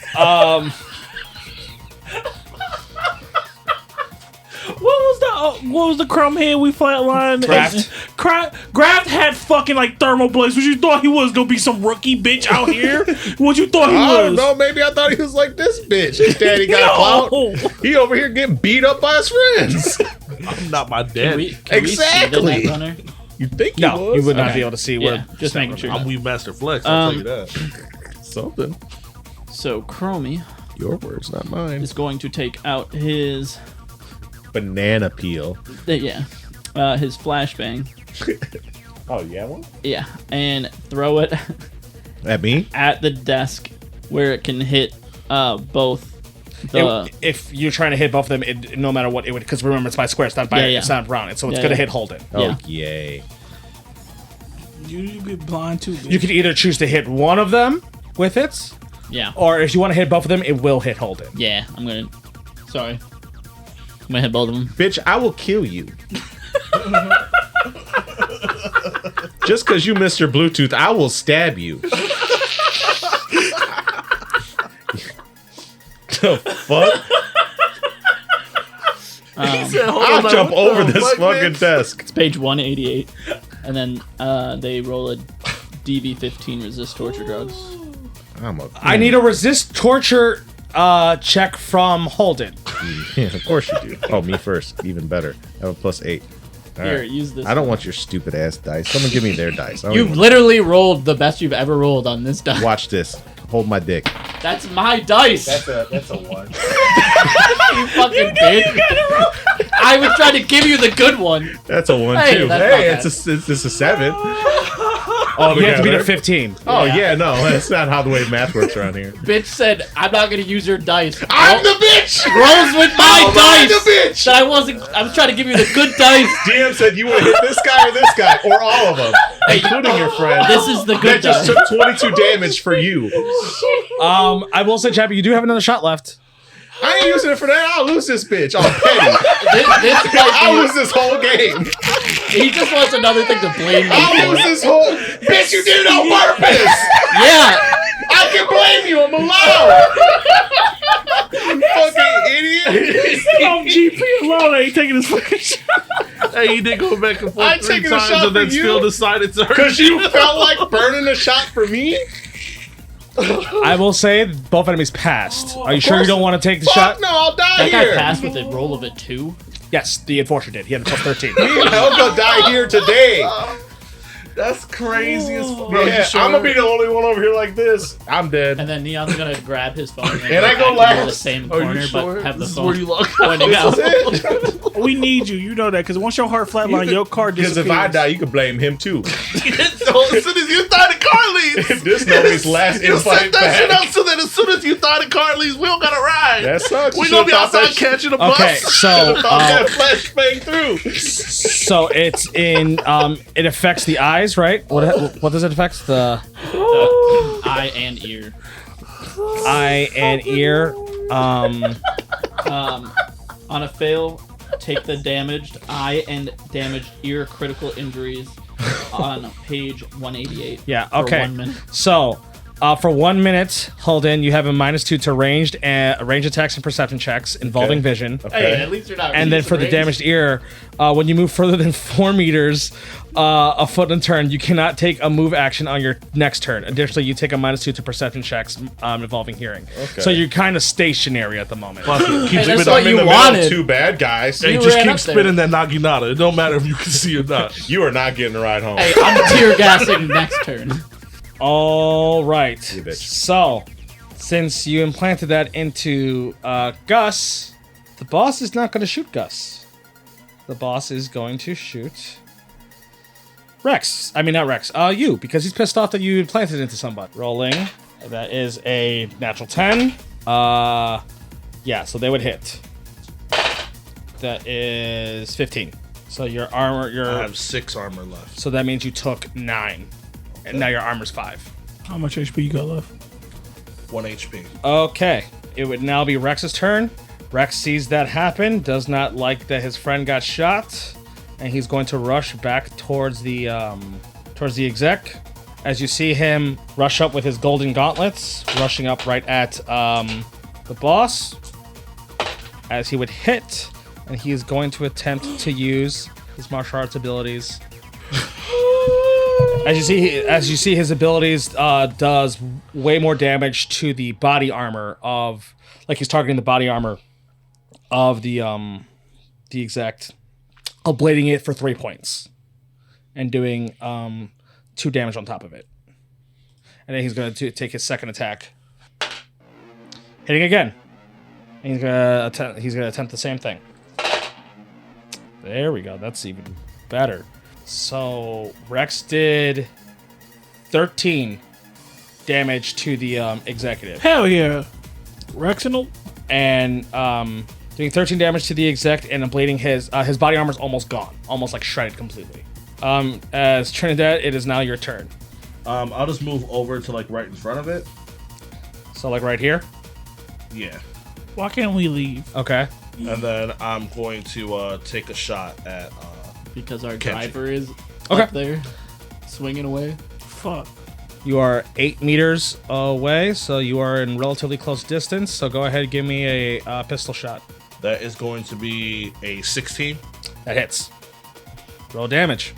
What was the crumb head we flatlined? Graft. Graft had fucking like thermal blades. What you thought he was gonna be some rookie bitch out here? What you thought he I don't was? know. Maybe I thought he was like this bitch. His daddy got No. clout. He over here getting beat up by his friends. I'm not my Can dad. we see the Exactly. Netrunner? You think he No, was? you would not Okay. be able to see Yeah, where. just making sure. I'm Wii Master Flex. I'll tell you that. Something. So Chromie Your words, not mine. is going to take out his Banana peel. his flashbang. Oh, yeah, one? Yeah, and throw it At me? at the desk where it can hit both the If you're trying to hit both of them, no matter what, it would, because remember it's by square, it's not by, Yeah. it's not round, and so it's Yeah, gonna yeah. hit Holden. Oh, Yeah. yay. You get blind too. Bitch. You can either choose to hit one of them with it, yeah. or if you want to hit both of them, it will hit Holden. Yeah, I'm gonna hit both of them. Bitch, I will kill you. Just because you missed your Bluetooth, I will stab you. The fuck? I'll jump over this fucking desk. It's page 188, and then they roll a DV15 resist torture drugs. I need a resist torture check from Holden. Yeah, of course you do. Oh, me first. Even better. I have a +8. All Here, right. use this. I don't want your stupid ass dice. Someone give me their dice. I don't You even- literally rolled the best you've ever rolled on this die. Watch this. Hold my dick. That's my dice. That's a 1. You fucking bitch. I was trying to give you the good one. That's a 1 Hey, too. that's Hey, not it's a 7. You have to beat a 15. Oh yeah, no, that's not how the way math works around here. Bitch said, "I'm not gonna use your dice." I'm the bitch. rolls with my I'm dice. the bitch. That I was trying to give you the good dice. DM said you would hit this guy or this guy or all of them, including your friend. This is the good That just dice. took 22 damage for you. I will say, Chappie, you do have another shot left. I ain't using it for that. I'll lose this bitch. I'm petty. This might I'll be, lose this whole game. he just wants another thing to blame me I'll lose for. this whole. Bitch, you did it on purpose. Yeah. I can blame you. I'm allowed. You fucking idiot. on GP alone, I ain't taking this fucking shot. Hey, he did go back and forth I'm 3 taking a times shot and then for you. still decided to hurt Because you felt like burning a shot for me? I will say both enemies passed. Are you sure you course. don't want to take the Fuck shot? no, I'll die That guy here. passed with a roll of a 2. Yes, the enforcer did. He had a plus 13. Me and Helga die here today. That's crazy as fuck. Yeah, I'm gonna be the only one over here like this. I'm dead. And then Neon's gonna grab his phone And I go back into the last. same Are corner, you sure? but have the This is phone where you log pointing out. We need you. You know that because once your heart flatline, your car Because disappears. if I die, you can blame him too. So as soon as you thought of Carly's, This Novi's last you set invite that shit back. up so that as soon as you thought of Carly's, we don't gotta ride. That sucks. We You gonna be should've thought outside that catching a bus. Okay, so Thought that flashbang through. so it's in it affects the eyes, right? What does it affect? The Eye and ear. eye and ear. On a fail, take the damaged eye and damaged ear critical injuries on page 188. Yeah. for Okay. 1 minute. So, for 1 minute, Holden, you have a -2 to ranged attacks and perception checks involving Okay. vision. Hey, at least you're not. And then for the damaged ear, when you move further than 4 meters, a foot in turn, you cannot take a move action on your next turn. Additionally, you take a -2 to perception checks involving hearing. Okay. So you're kind of stationary at the moment. Fuck it. Keep Hey, that's spinning. what I'm in you the middle wanted. of two bad guys. Hey, You just ran keep up there. spinning that naginata. It don't matter if you can see or not. You are not getting a ride home. Hey, I'm tear gassing next turn. All right. You bitch. So, since you implanted that into Gus, the boss is not going to shoot Gus. the boss is going to shoot Rex. I mean, not Rex. You, because he's pissed off that you planted into somebody. Rolling. That is a natural 10. Yeah, so they would hit. That is 15. So your armor, I have 6 armor left. So that means you took 9. And now your armor's 5. How much HP you got left? 1 HP. Okay. It would now be Rex's turn. Rex sees that happen, does not like that his friend got shot, and he's going to rush back towards the exec. As you see him rush up with his golden gauntlets, rushing up right at the boss, as he would hit, and he is going to attempt to use his martial arts abilities. As you see, his abilities does way more damage to the body armor of, like he's targeting the body armor of the exec, ablating it for 3 points, and doing 2 damage on top of it. And then he's going to take his second attack, hitting again. And he's going to attempt the same thing. There we go. That's even better. So Rex did 13 damage to the executive. Hell yeah. Rexinal? And doing 13 damage to the exec and ablating his body armor's almost gone. Almost like shredded completely. As Trinidad, it is now your turn. I'll just move over to like right in front of it. So like right here? Yeah. Why can't we leave? Okay. And then I'm going to take a shot at Because our Kenji. driver is Okay. up there, swinging away. Fuck. You are 8 meters away, so you are in relatively close distance. So go ahead and give me a pistol shot. that is going to be a 16. That hits. Roll damage.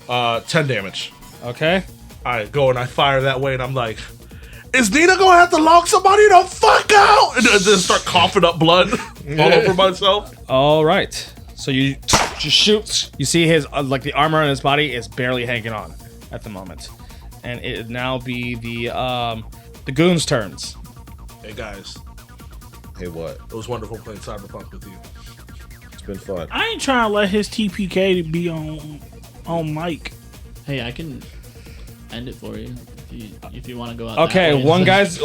10 damage. Okay. I go and I fire that way, and I'm like, is Nina gonna have to lock somebody the fuck out? And then start coughing up blood all over myself. All right. So you just shoot. You see his like the armor on his body is barely hanging on at the moment, and it now be the goons' turns. Hey guys, Hey, what? it was wonderful playing Cyberpunk with you. It's been fun. I ain't trying to let his TPK be on mic. Hey, I can end it for you if you want to go out. Okay, that way.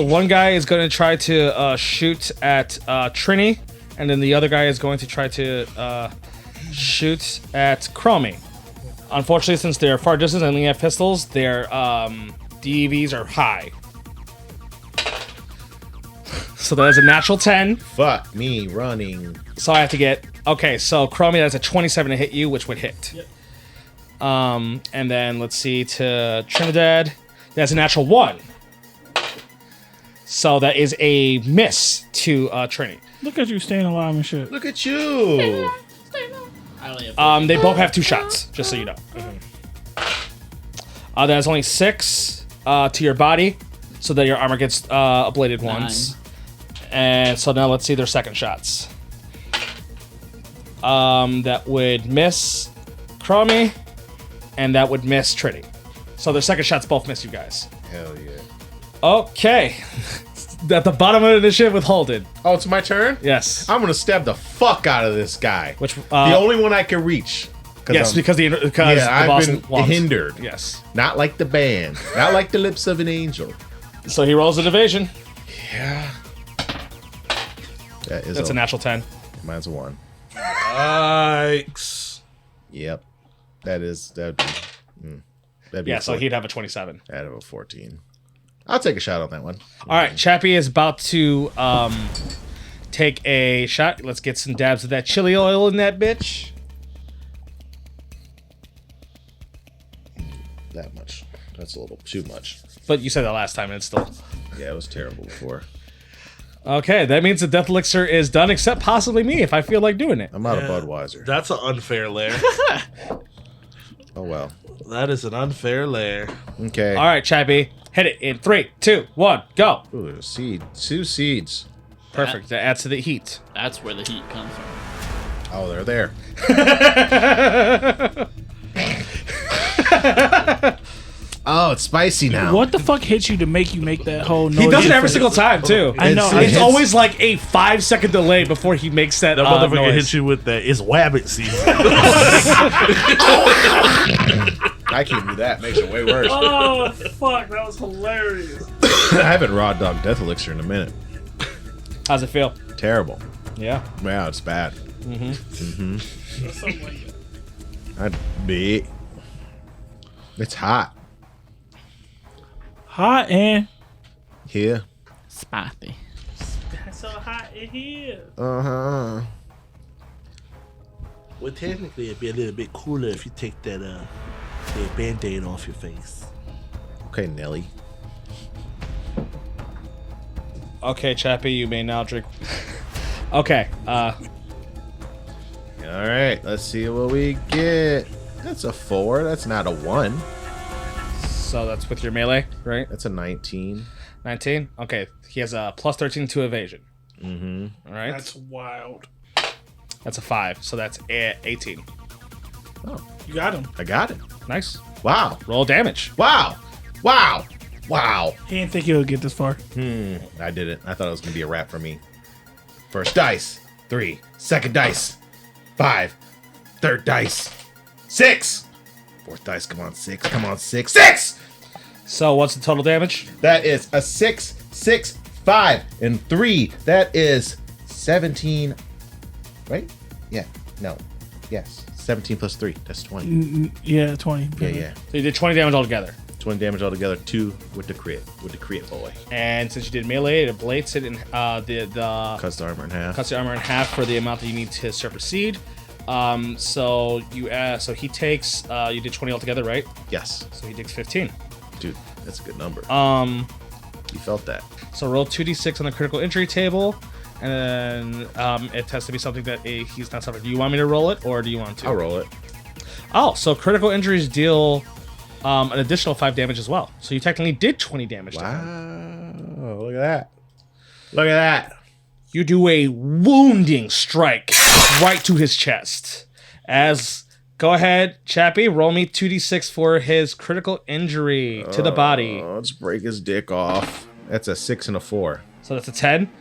one guy is going to try to shoot at Trini, and then the other guy is going to try to shoot at Chromie. Unfortunately, since they're far distance and they have pistols, their DEVs are high. So that is a natural 10. Fuck me running. So I have to get... Okay, so Chromie, that's a 27 to hit you, which would hit. Yep. And then let's see, to Trinidad, that's a natural 1. So that is a miss to Trini. Look at you staying alive and shit. Look at you. I only have They both have 2 shots, just so you know. That's only 6 to your body, so that your armor gets ablated once. And so now let's see their second shots. That would miss Chromie, and that would miss Trini. So their second shots both miss you guys. Hell yeah. Okay. At the bottom of the initiative with Holden. Oh, it's my turn? Yes. I'm gonna stab the fuck out of this guy. Which the only one I can reach. yes, because the I've boss been lost. hindered. Yes. Not like the band. Not like the lips of an angel. So he rolls an evasion. Yeah. That's a natural 10. Mine's a 1. Yikes. Yep. That'd be Yeah, a so 14. he'd have a 27. I'd have a 14. I'll take a shot on that one. All right, Chappie is about to take a shot. Let's get some dabs of that chili oil in that bitch. That much. That's a little too much. But you said that last time, and it's still... Yeah, it was terrible before. Okay, that means the death elixir is done, except possibly me, if I feel like doing it. I'm out of Budweiser. That's an unfair lair. Oh, well. That is an unfair lair. Okay. All right, Chappie, hit it in 3, 2, 1, go. Ooh, there's a seed. 2 seeds. Perfect, that adds to the heat. That's where the heat comes from. Oh, they're there. Oh, it's spicy now. What the fuck hits you to make you make that whole noise? He does it every single time too. I know. It's always like a 5-second delay before he makes that, That motherfucker noise. hits you with that. It's wabbit season. I can't do that. Makes it way worse. Oh fuck, that was hilarious. I haven't raw dog death elixir in a minute. How's it feel? Terrible. Yeah. Wow, it's bad. Something like that. I'd be. It's hot Hot and here. Spicy. so hot in here. Uh-huh. Well, technically, it'd be a little bit cooler if you take that Band-Aid off your face. Okay, Nelly. Okay, Chappie, you may now drink. Okay. All right, let's see what we get. That's a 4. That's not a 1. So that's with your melee, right? That's a 19. 19. Okay. He has a plus 13 to evasion. Mm-hmm. All right. That's wild. That's a 5. So that's 18. Oh, You got him. I got it. Nice. Wow. Roll damage. Wow. Wow. Wow. He didn't think he would get this far. I didn't. I thought it was going to be a wrap for me. First dice. 3. Second dice. 5. Third dice. 6. Fourth dice. Come on, 6. Come on, 6. 6! So what's the total damage? That is a 6, 6, 5, and 3. That is 17. Right? Yeah. No. Yes. 17 plus 3. That's 20. Yeah, 20. Yeah. So you did 20 damage altogether. 20 damage altogether. 2 with the crit. With the crit, boy. And since you did melee, it ablates it and the Cuts the armor in half. cuts the armor in half for the amount that you need to supersede. So he takes you did 20 altogether, right? Yes. So he takes 15. Dude, that's a good number. You felt that. So roll 2d6 on the critical injury table, and then it has to be something that he's not suffering. Do you want me to roll it, or do you want to? I'll roll it. Oh, so critical injuries deal an additional 5 damage as well. So you technically did 20 damage to him. Wow. Look at that. Look at that. You do a wounding strike right to his chest. Go ahead, Chappie, roll me 2d6 for his critical injury to the body. Let's break his dick off. That's a 6 and a 4. So that's a 10.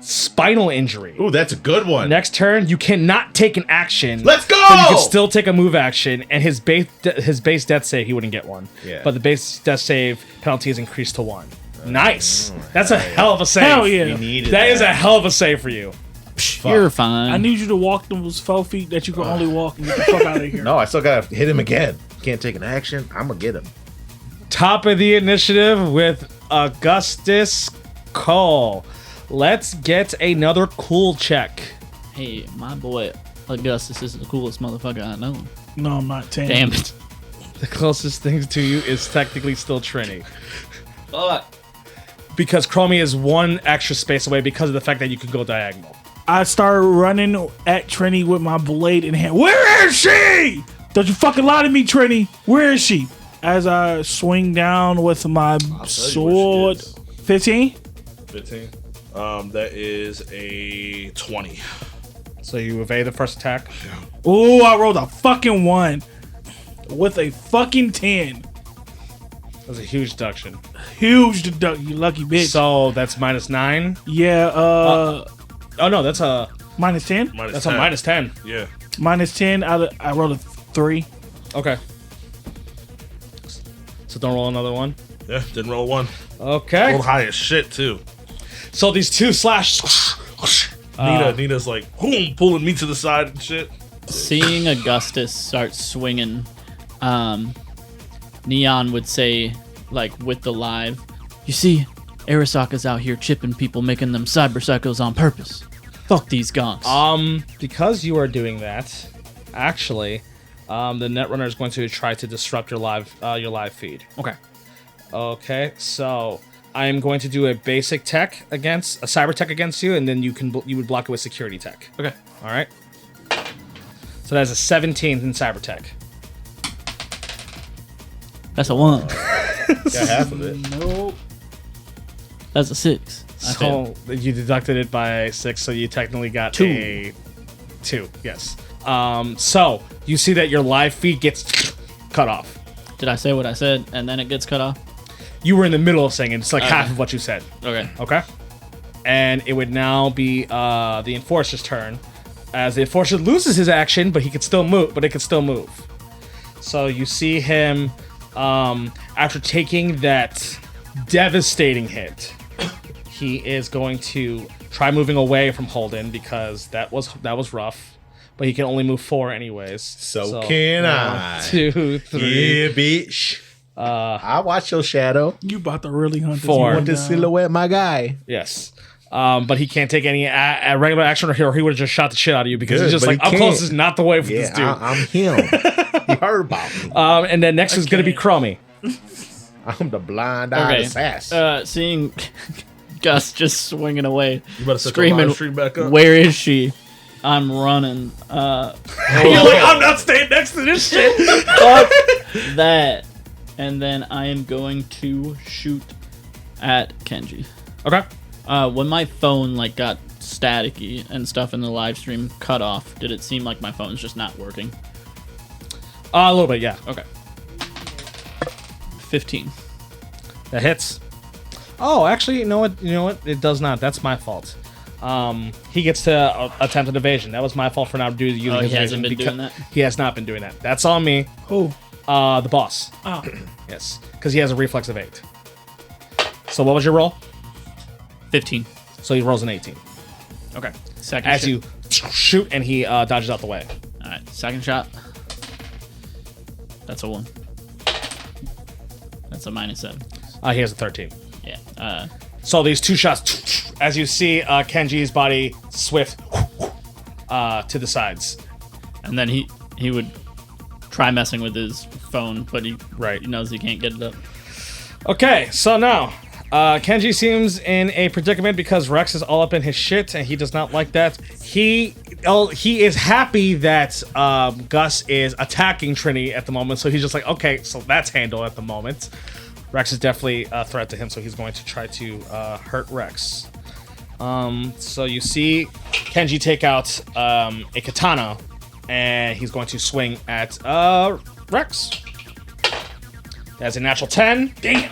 Spinal injury. Ooh, that's a good one. Next turn, you cannot take an action. Let's go! But you can still take a move action, and his base death save, he wouldn't get one. Yeah. But the base death save penalty is increased to 1. Nice. That's a hell of a save. Hell yeah. You needed That is a hell of a save for you. You're fine. I need you to walk those 4 feet that you can only walk and get the fuck out of here. No, I still gotta hit him again. Can't take an action. I'm gonna get him. Top of the initiative with Augustus Cole. Let's get another cool check. Hey, my boy Augustus is the coolest motherfucker I know. No, I'm not 10. Damn it. The closest thing to you is technically still Trini. Fuck. Because Chromie is 1 extra space away because of the fact that you can go diagonal. I started running at Trini with my blade in hand. Where is she? Don't you fucking lie to me, Trini. Where is she? As I swing down with my sword. 15? 15. That is a 20. So you evade the first attack. Ooh, I rolled a fucking 1 with a fucking 10. That was a huge deduction. Huge deduction, you lucky bitch. So that's -9. Yeah, Oh no, that's a minus 10? that's 10. a -10. Yeah. Minus 10, I rolled a 3. Okay. So don't roll another one. Yeah, didn't roll 1. Okay. Rolled high as shit, too. So these 2 slash. Nina's like, boom, pulling me to the side and shit. Seeing Augustus start swinging, Neon would say, like, with the live, you see, Arasaka's out here chipping people, making them cyber psychos on purpose. Fuck these gonks. Because you are doing that, actually, the Netrunner is going to try to disrupt your live feed. Okay. Okay, so I am going to do a basic tech against a cyber tech against you, and then you would block it with security tech. Okay. All right. So that's a 17 in cyber tech. That's a 1. Got half of it. Nope. That's a 6. I failed. So you deducted it by 6, so you technically got 2. a 2. Yes. So you see that your live feed gets cut off. Did I say what I said and then it gets cut off? You were in the middle of saying it. It's like half of what you said. Okay. Okay. And it would now be the Enforcer's turn, as the Enforcer loses his action, but he can still move. But it can still move. So you see him after taking that devastating hit. He is going to try moving away from Holden because that was rough. But he can only move 4 anyways. So can I. 2, 3. Yeah, bitch. I watch your shadow. You about to really hunt this 4. man Want to down. silhouette my guy. Yes. But he can't take any regular action, or he would have just shot the shit out of you because Good, he's just but like, he up close can't. is not the way for this dude. I'm him. You heard about me. And then next is going to be Chromie. I'm the blind-eyed assassin. Seeing Gus just swinging away, You better set the screaming, live stream back up. "Where is she?" I'm running. You're like, I'm not staying next to this shit. Fuck that. And then I am going to shoot at Kenji. Okay. When my phone like got staticky and stuff in the live stream cut off, did it seem like my phone's just not working? A little bit, yeah. Okay. 15. That hits. Oh, actually, you know what? It does not. That's my fault. He gets to attempt an evasion. That was my fault for not using Oh, his he hasn't evasion been doing that? He has not been doing that. That's on me. Who? The boss. Oh. Yes, because he has a reflex of 8. So what was your roll? 15. So he rolls an 18. Okay. Second As shot. you shoot and he dodges out the way. Alright, second shot. That's a 1. That's a -7. He has a 13. Yeah. So these 2 shots, as you see Kenji's body swift to the sides. And then he would try messing with his phone, but he knows he can't get it up. Okay, so now Kenji seems in a predicament because Rex is all up in his shit, and he does not like that. He is happy that Gus is attacking Trini at the moment, so he's just like, okay, so that's handled at the moment. Rex is definitely a threat to him, so he's going to try to hurt Rex. So you see Kenji take out a katana, and he's going to swing at Rex. That's a natural 10. Damn.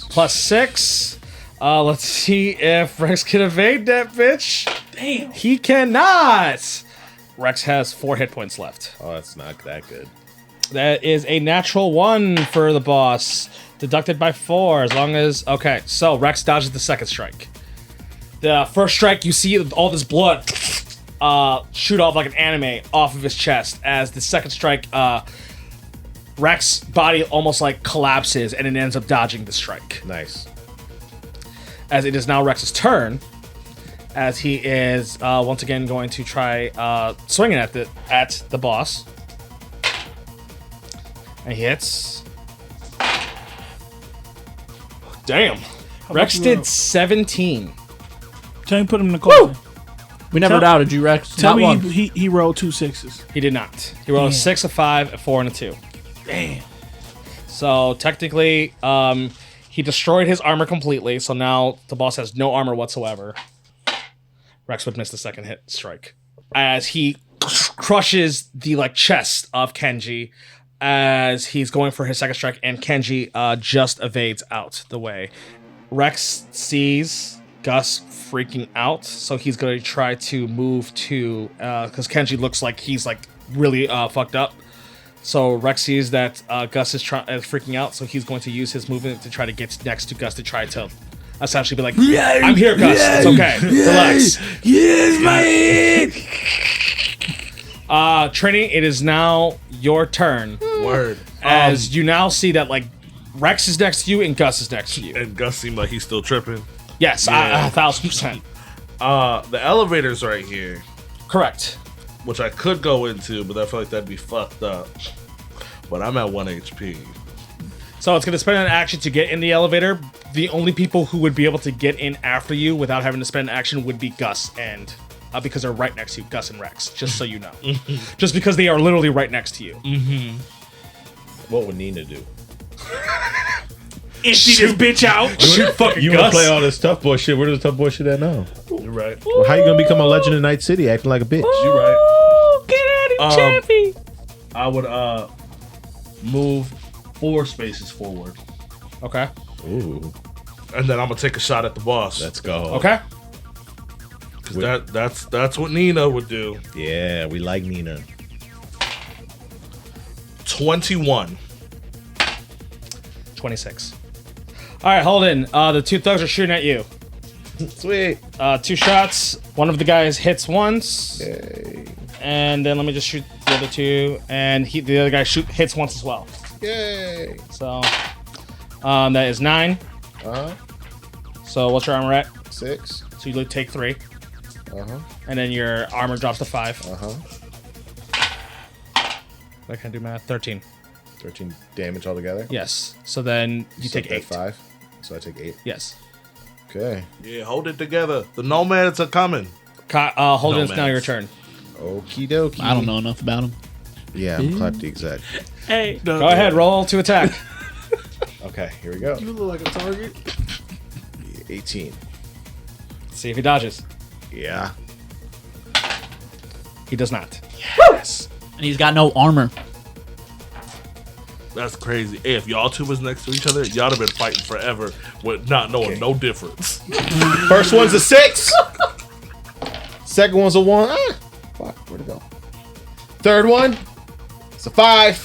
Plus 6. Let's see if Rex can evade that bitch. Damn. He cannot. Rex has 4 hit points left. Oh, that's not that good. That is a natural 1 for the boss. Deducted by 4 as long as... Okay, so Rex dodges the second strike. The first strike, you see all this blood shoot off like an anime off of his chest. As the second strike, Rex's body almost like collapses and it ends up dodging the strike. Nice. As it is now Rex's turn, as he is once again going to try swinging at the boss. And he hits. Damn. Rex you did roll? 17. Tell him put him in the coffin. We never doubted you, Rex. Tell Not me one. he rolled 2 6s. He did not. He rolled a Damn. 6, a 5, a 4, and a 2. Damn. So technically, he destroyed his armor completely. So now the boss has no armor whatsoever. Rex would miss the second hit strike as he crushes the chest of Kenji as he's going for his second strike, and Kenji just evades out the way. Rex sees Gus freaking out, so he's going to try to move to because Kenji looks like he's really fucked up. So Rex sees that Gus is freaking out, so he's going to use his movement to try to get next to Gus to try to essentially be like, I'm here, Gus. It's okay. Relax. Yes, man. Trini, it is now your turn. Word. As you now see that Rex is next to you and Gus is next to you. And Gus seemed like he's still tripping. Yes, Yeah. 1,000%. The elevator's right here, Correct. which I could go into, but I feel like that'd be fucked up. But I'm at 1 HP. So it's going to spend an action to get in the elevator. The only people who would be able to get in after you without having to spend an action would be Gus and because they're right next to you, Gus and Rex, just so you know. Just because they are literally right next to you. What would Nina do? Empty this bitch out. Shoot fucking You Gus. want to play all this tough boy shit? Where does the tough boy shit at now? You're right. Well, how you gonna become a legend in Night City acting like a bitch? You're right. Get at him, Chappy. I would move 4 spaces forward. Okay. Ooh, And then I'm gonna take a shot at the boss. let's go. Okay. 'Cause that's what Nina would do. Yeah, we like Nina. 21. 26. All right, hold in. The two thugs are shooting at you. Sweet. 2 shots. One of the guys hits once, Yay. and then let me just shoot the other 2, and the other guy hits once as well. Yay. So that is 9. Uh-huh. So what's your armor at? 6. So you take 3, Uh-huh. and then your armor drops to 5. Uh-huh. I can't do math. 13. 13 damage altogether. Yes. So then you So take that's 8. 5. So I take 8. Yes. Okay. Yeah, hold it together. The nomads are coming. Hold No, it's now man. your turn. Okie dokie. I don't know enough about him. Yeah, I'm clap the exact. Hey, Go ahead, roll to attack. Okay, here we go. You look like a target. 18. See if he dodges. Yeah. He does not. Yes. And he's got no armor. That's crazy. Hey, if y'all two was next to each other, y'all have been fighting forever with not knowing no difference. First one's a 6. Second one's a 1. Ah, fuck, where'd it go? Third one, it's a 5.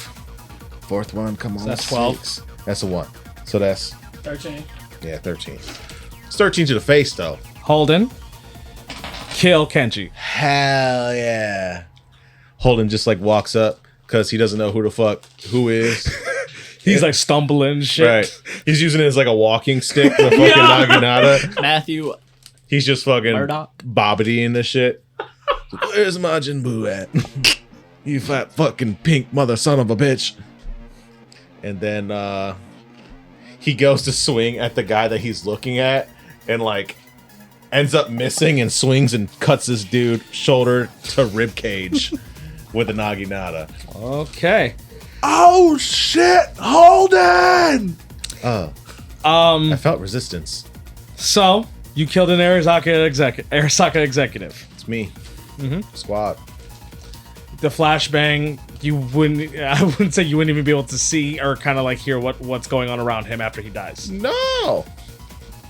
Fourth one, come on. that's 12. 6. That's a 1. So that's 13. 13. It's 13 to the face though. Holden. Kill Kenji. Hell yeah. Holden just like walks up because he doesn't know who the fuck who is. He's like stumbling and shit. Right. He's using it as like a walking stick, the fucking Naginata. Matthew He's just fucking Murdoch. bobbitying this shit. Where's Majin Buu at? You fat fucking pink mother son of a bitch. And then he goes to swing at the guy that he's looking at and like ends up missing and swings and cuts this dude shoulder to rib cage with a Naginata. Okay. Oh shit! Holden! I felt resistance. So you killed an Arasaka executive. It's me. Squad. The flashbang, I wouldn't say you wouldn't even be able to see or kind of like hear what's going on around him after he dies. No.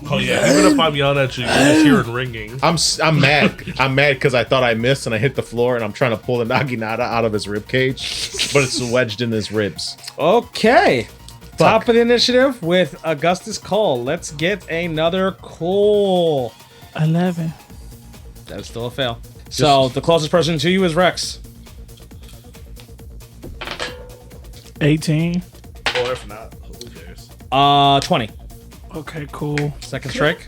Oh yeah, even if I'm yelling at you, you're just hearing ringing. I'm mad. I'm mad because I thought I missed and I hit the floor and I'm trying to pull the Naginata out of his rib cage, but it's wedged in his ribs. Okay. Top of the initiative with Augustus Cole. Let's get another cool. 11. That's still a fail. So the closest person to you is Rex. 18. Or if not, who cares? 20. Okay, cool. Second strike.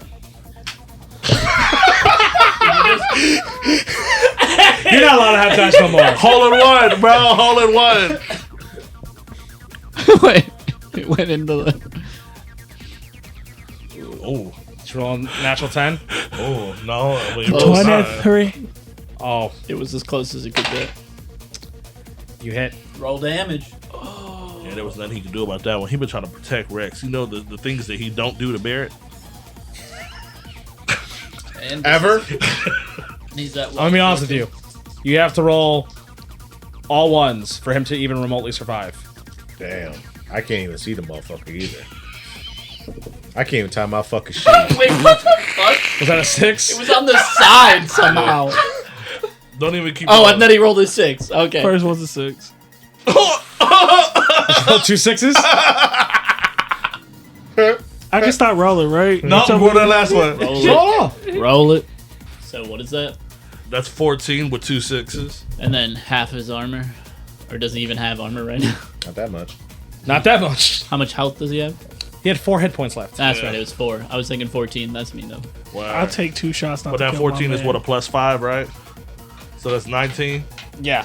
You're not allowed to have dice no more. Hole in one, bro. Hole in one. Wait, it went into the. Oh, did you roll a natural 10? Oh no! Wait, 23. Oh, It was as close as it could get. you hit. Roll damage. Yeah, there was nothing he could do about that one. He been trying to protect Rex. You know the things that he don't do to Barrett. And Ever? He's that. I'm gonna be honest with you. You have to roll all ones for him to even remotely survive. Damn. I can't even see the motherfucker either. I can't even tie my fucking shoe. Wait, what the fuck? Was that a 6? It was on the side somehow. Don't even keep. Oh, going. and then he rolled a 6. Okay. First was a 6. Roll 2 6s? I can stop rolling, right? No, So- go to the last one. Roll it. So what is that? That's 14 with 2 6s. And then half his armor, or does he even have armor right now? Not that much. Not that much. How much health does he have? He had 4 hit points left. That's Yeah. right. It was 4. I was thinking 14. That's me though. Wow. I'll take 2 shots. Not But to that kill my 14 is man. what, a +5, right? So that's 19. Yeah.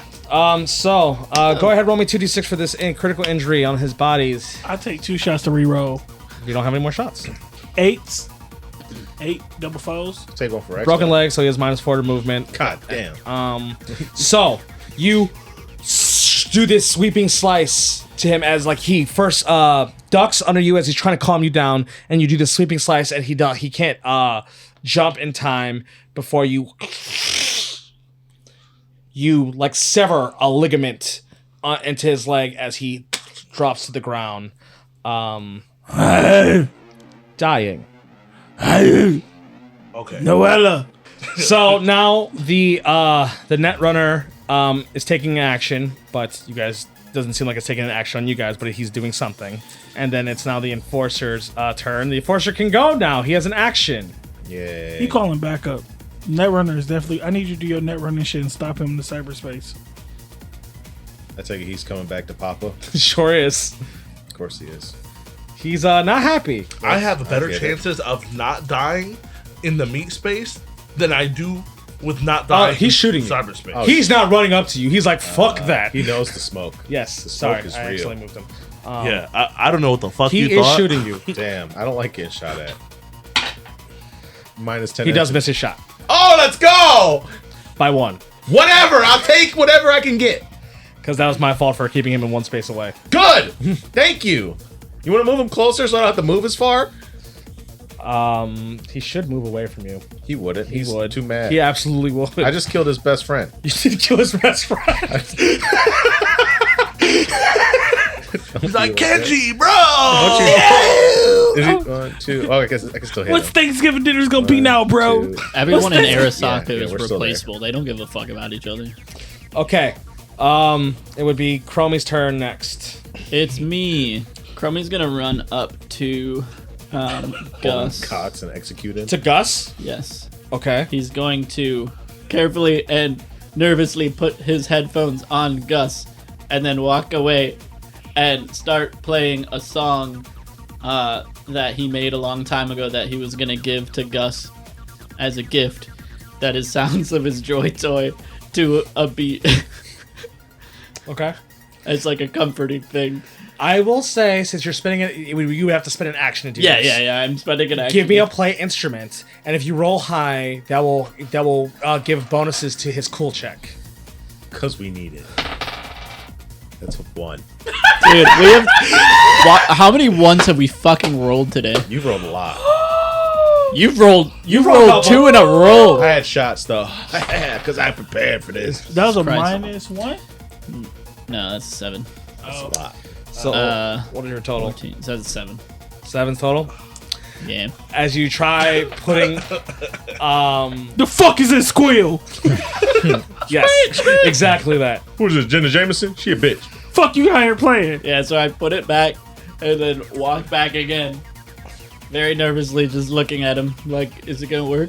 So go ahead, roll me 2d6 for this critical injury on his bodies. I take 2 shots to re-roll. You don't have any more shots. 8s. 8 double foes. Take one for X. Broken leg, so he has -4 to movement. God damn. So you do this sweeping slice to him as like he first ducks under you as he's trying to calm you down, and you do the sweeping slice, and he can't jump in time before you like sever a ligament into his leg as he drops to the ground, dying. Okay. Noella. So now the Netrunner is taking action, but you guys doesn't seem like it's taking an action on you guys, but he's doing something. And then it's now the Enforcer's turn. The Enforcer can go now. He has an action. Yeah. He calling back up. Netrunner is definitely. I need you to do your Netrunner shit and stop him in the cyberspace. I take it he's coming back to Papa. Sure is. Of course he is. He's not happy. I have better get it. chances of not dying in the meat space than I do with not dying. He's shooting in you. cyberspace. Oh, He's not running up to you. He's like, fuck that. He knows the smoke. Yes. The smoke Sorry, is I real. actually moved him. Yeah, I don't know what the fuck He you is thought. shooting you. Damn, I don't like getting shot at. -10. He does miss his shot Oh, let's go! by 1. Whatever, I'll take whatever I can get. Because that was my fault for keeping him in one space away. Good! Thank you. You want to move him closer so I don't have to move as far? He should move away from you. He wouldn't. He's He would. too mad. He absolutely would. I just killed his best friend. You should kill his best friend. He's like, Kenji, bro! Is he 1, 2? Oh, I can still hit What's him. Thanksgiving dinner's gonna be now, bro? 2. Everyone in Yeah, Arasaka yeah, is we're still there. replaceable. They don't give a fuck about each other. Okay. It would be Chromie's turn next. It's me. Chromie's gonna run up to Gus. Cots and execute him. To Gus. Yes. Okay. He's going to carefully and nervously put his headphones on Gus and then walk away and start playing a song that he made a long time ago that he was going to give to Gus as a gift. That is sounds of his Joy Toy to a beat. Okay. It's like a comforting thing. I will say, since you're spinning it, you would have to spin an action to do Yeah, this. yeah. I'm spending an action. Give me a play instrument, and if you roll high, that will give bonuses to his cool check. Because we need it. That's 1. Dude, we have. How many ones have we fucking rolled today? You rolled a lot. You've rolled rolled 2 in a row. I had shots though. Because I prepared for this. That was a Christ. -1. No, that's 7. That's a lot. So, what is your total? 14. So that's 7. 7 total. Yeah. As you try putting, The fuck is this squeal? yes, exactly that. Who is this, Jenna Jameson? She a bitch. Fuck you out here playing. Yeah, so I put it back and then walk back again. Very nervously, just looking at him. Like, is it gonna work?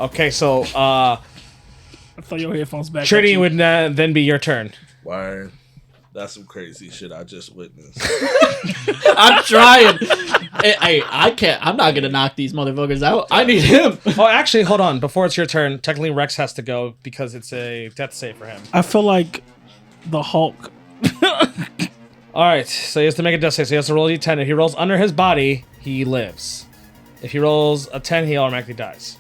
Okay, so I thought your headphones back. Trinity at you. would then be your turn. Word. That's some crazy shit I just witnessed. I'm trying. I can't. I'm not gonna knock these motherfuckers out. I need him. Oh, actually, hold on. Before it's your turn, technically Rex has to go because it's a death save for him. I feel like the Hulk. All right, so he has to make a death save. So he has to roll a d10. If he rolls under his body, he lives. If he rolls a 10, he automatically dies.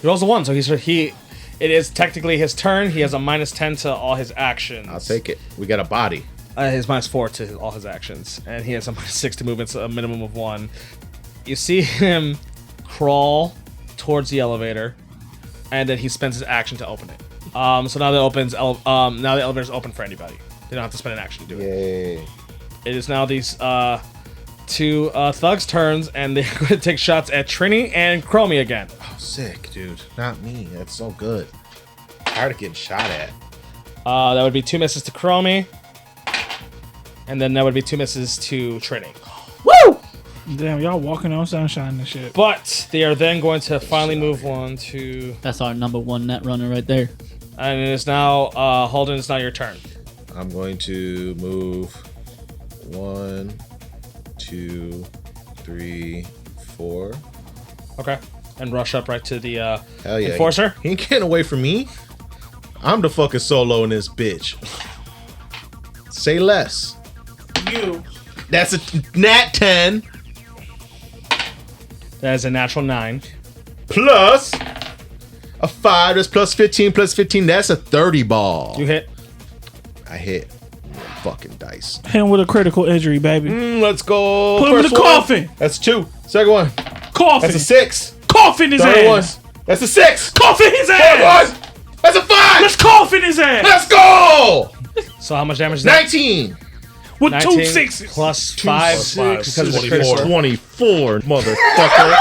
He rolls a 1, so it is technically his turn. He has a -10 to all his actions. I'll take it. We got a body. His -4 to all his actions, and he has a -6 to movement, so a minimum of 1. You see him crawl towards the elevator, and then he spends his action to open it. So now now the elevator's open for anybody. They don't have to spend an action to do it. Yay. It is now these 2 thugs' turns, and they're going to take shots at Trini and Chromie again. Oh, sick, dude. Not me. That's so good. Tired of getting shot at. That would be 2 misses to Chromie, and then that would be 2 misses to Trini. Damn, y'all walking on sunshine and shit. But they are then going to finally move on to, That's our number 1 net runner right there. and it is now Holden. It's now your turn. I'm going to move 1, 2, 3, 4. Okay, and rush up right to the Hell yeah. Enforcer. He ain't getting away from me. I'm the fucking solo in this bitch. Say less. You. That's a nat 10 That is a natural 9. plus a 5. That's plus 15 plus 15. That's a 30 ball. You hit. I hit. Fucking dice. Him with a critical injury, baby. Let's go. Put him in First the one. coffin. That's 2. Second one. Coffin. That's a 6. Coffin his Third one. ass. That's a 6. Coffin his Fourth ass. one. That's a 5. Let's coffin his ass. Let's go. So how much damage is that? 19. With 19 2 6s. plus 5 because of the critical. 24, motherfucker.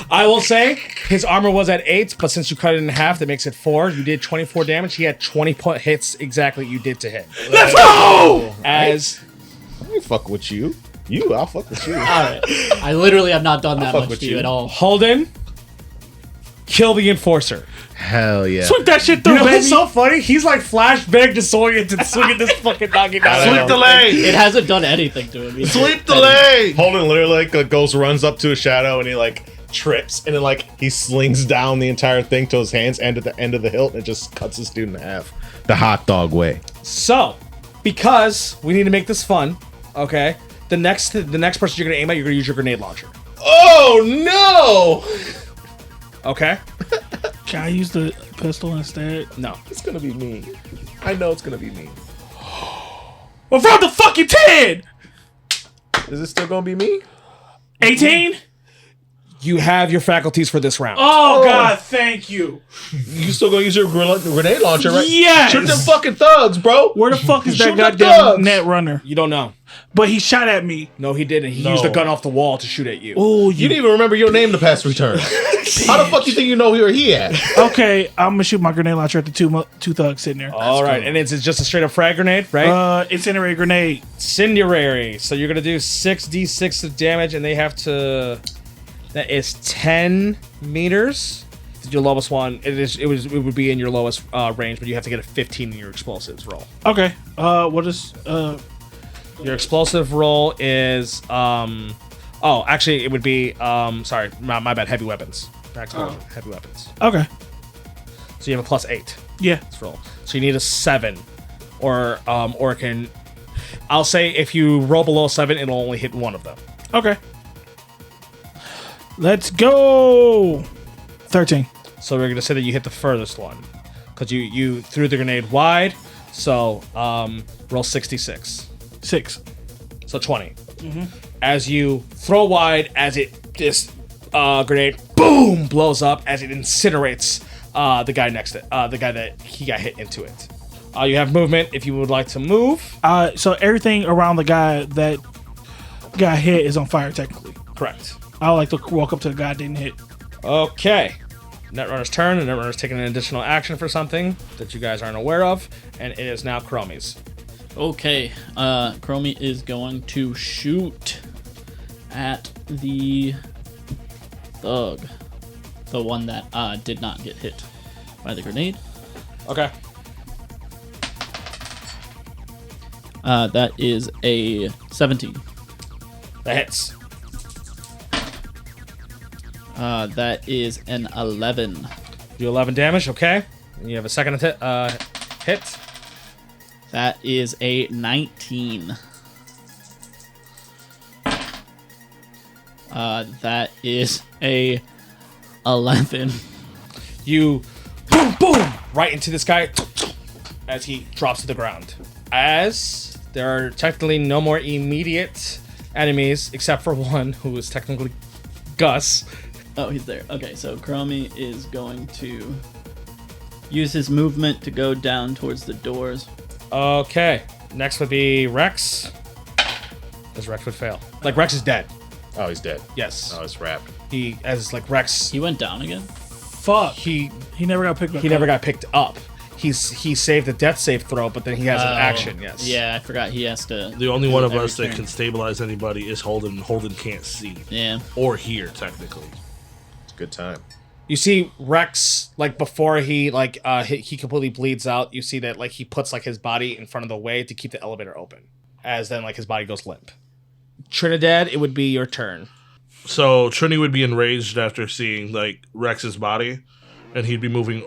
I will say his armor was at 8, but since you cut it in half, that makes it 4. You did 24 damage. He had 20 hits exactly you did to him. Let's go! As I ain't fuck with you. I'll fuck with you. All right. I literally have not done that fuck much with to you you. at all. Holden, kill the enforcer. Hell yeah. Sweep that shit through, You know baby. what's so funny? He's like flashbang to swinging this fucking knocking down. Sweep the leg. It hasn't done anything to him. Sweep the leg. Holden literally like runs up to a shadow and he like trips and then like he slings down the entire thing to his hands and at the end of the hilt and it just cuts this dude in half. The hot dog way. So, because we need to make this fun, okay? The next person you're gonna aim at, you're gonna use your grenade launcher. Oh no! Okay? Can I use the pistol instead? No. It's gonna be me. I know it's gonna be me. Well, from the fucking 10! Is it still gonna be me? 18? You have your faculties for this round. Oh, God, thank you. You still gonna use your grenade launcher, right? Yes! Shoot them fucking thugs, bro. Where the fuck is that Shoot the goddamn thugs. net runner? You don't know. But he shot at me. No, he didn't. He used a gun off the wall to shoot at you. Oh, You didn't even remember your name the past 3 turns. How the fuck you think you know where he at? Okay, I'm gonna shoot my grenade launcher at the two thugs sitting there. All right, and it's just a straight up frag grenade, right? Incendiary grenade. Incendiary. So you're gonna do 6d6 of damage, and they have to. That is 10 meters. Your lowest one. It would be in your lowest range, but you have to get a 15 in your explosives roll. Okay. What is Your explosive roll is oh, actually, it would be sorry, my bad. Heavy weapons. Back to heavy weapons. okay? So you have a +8. Yeah. Let's roll. So you need a 7, or it can. I'll say if you roll below 7, it'll only hit one of them. Okay. Let's go. 13. So we're gonna say that you hit the furthest one, because you threw the grenade wide. So roll 66. 6. So 20. As you throw wide, as this grenade boom blows up as it incinerates the guy next to it, the guy that he got hit into it. You have movement if you would like to move. So everything around the guy that got hit is on fire technically. Correct. I like to walk up to the guy that didn't hit. Okay. Netrunner's turn, and Netrunner's taking an additional action for something that you guys aren't aware of, and it is now Chromie's. Okay, Chromie is going to shoot at the thug. The one that did not get hit by the grenade. Okay. That is a 17. That hits. That is an 11. Do 11 damage, okay. And you have a second hit. That is a 19. That is a 11. You boom, boom, right into this guy as he drops to the ground. As there are technically no more immediate enemies except for one who is technically Gus. Oh, he's there. Okay, so Chromie is going to use his movement to go down towards the doors. Okay. Next would be Rex. Because Rex would fail. Like, Rex is dead. Oh, he's dead. Yes. Oh, it's wrapped. He, as like Rex, He went down again? Fuck. he never got picked up. never got picked up. He saved the death save throw, but then he has an action, yes. Yeah, I forgot he has to. The only do one it of every us that turn. can stabilize anybody is Holden. Holden can't see Yeah. or hear technically. It's a good time. You see Rex, like before he he completely bleeds out, you see that like he puts like his body in front of the way to keep the elevator open. As then like his body goes limp. Trinidad, it would be your turn. So Trini would be enraged after seeing like Rex's body, and he'd be moving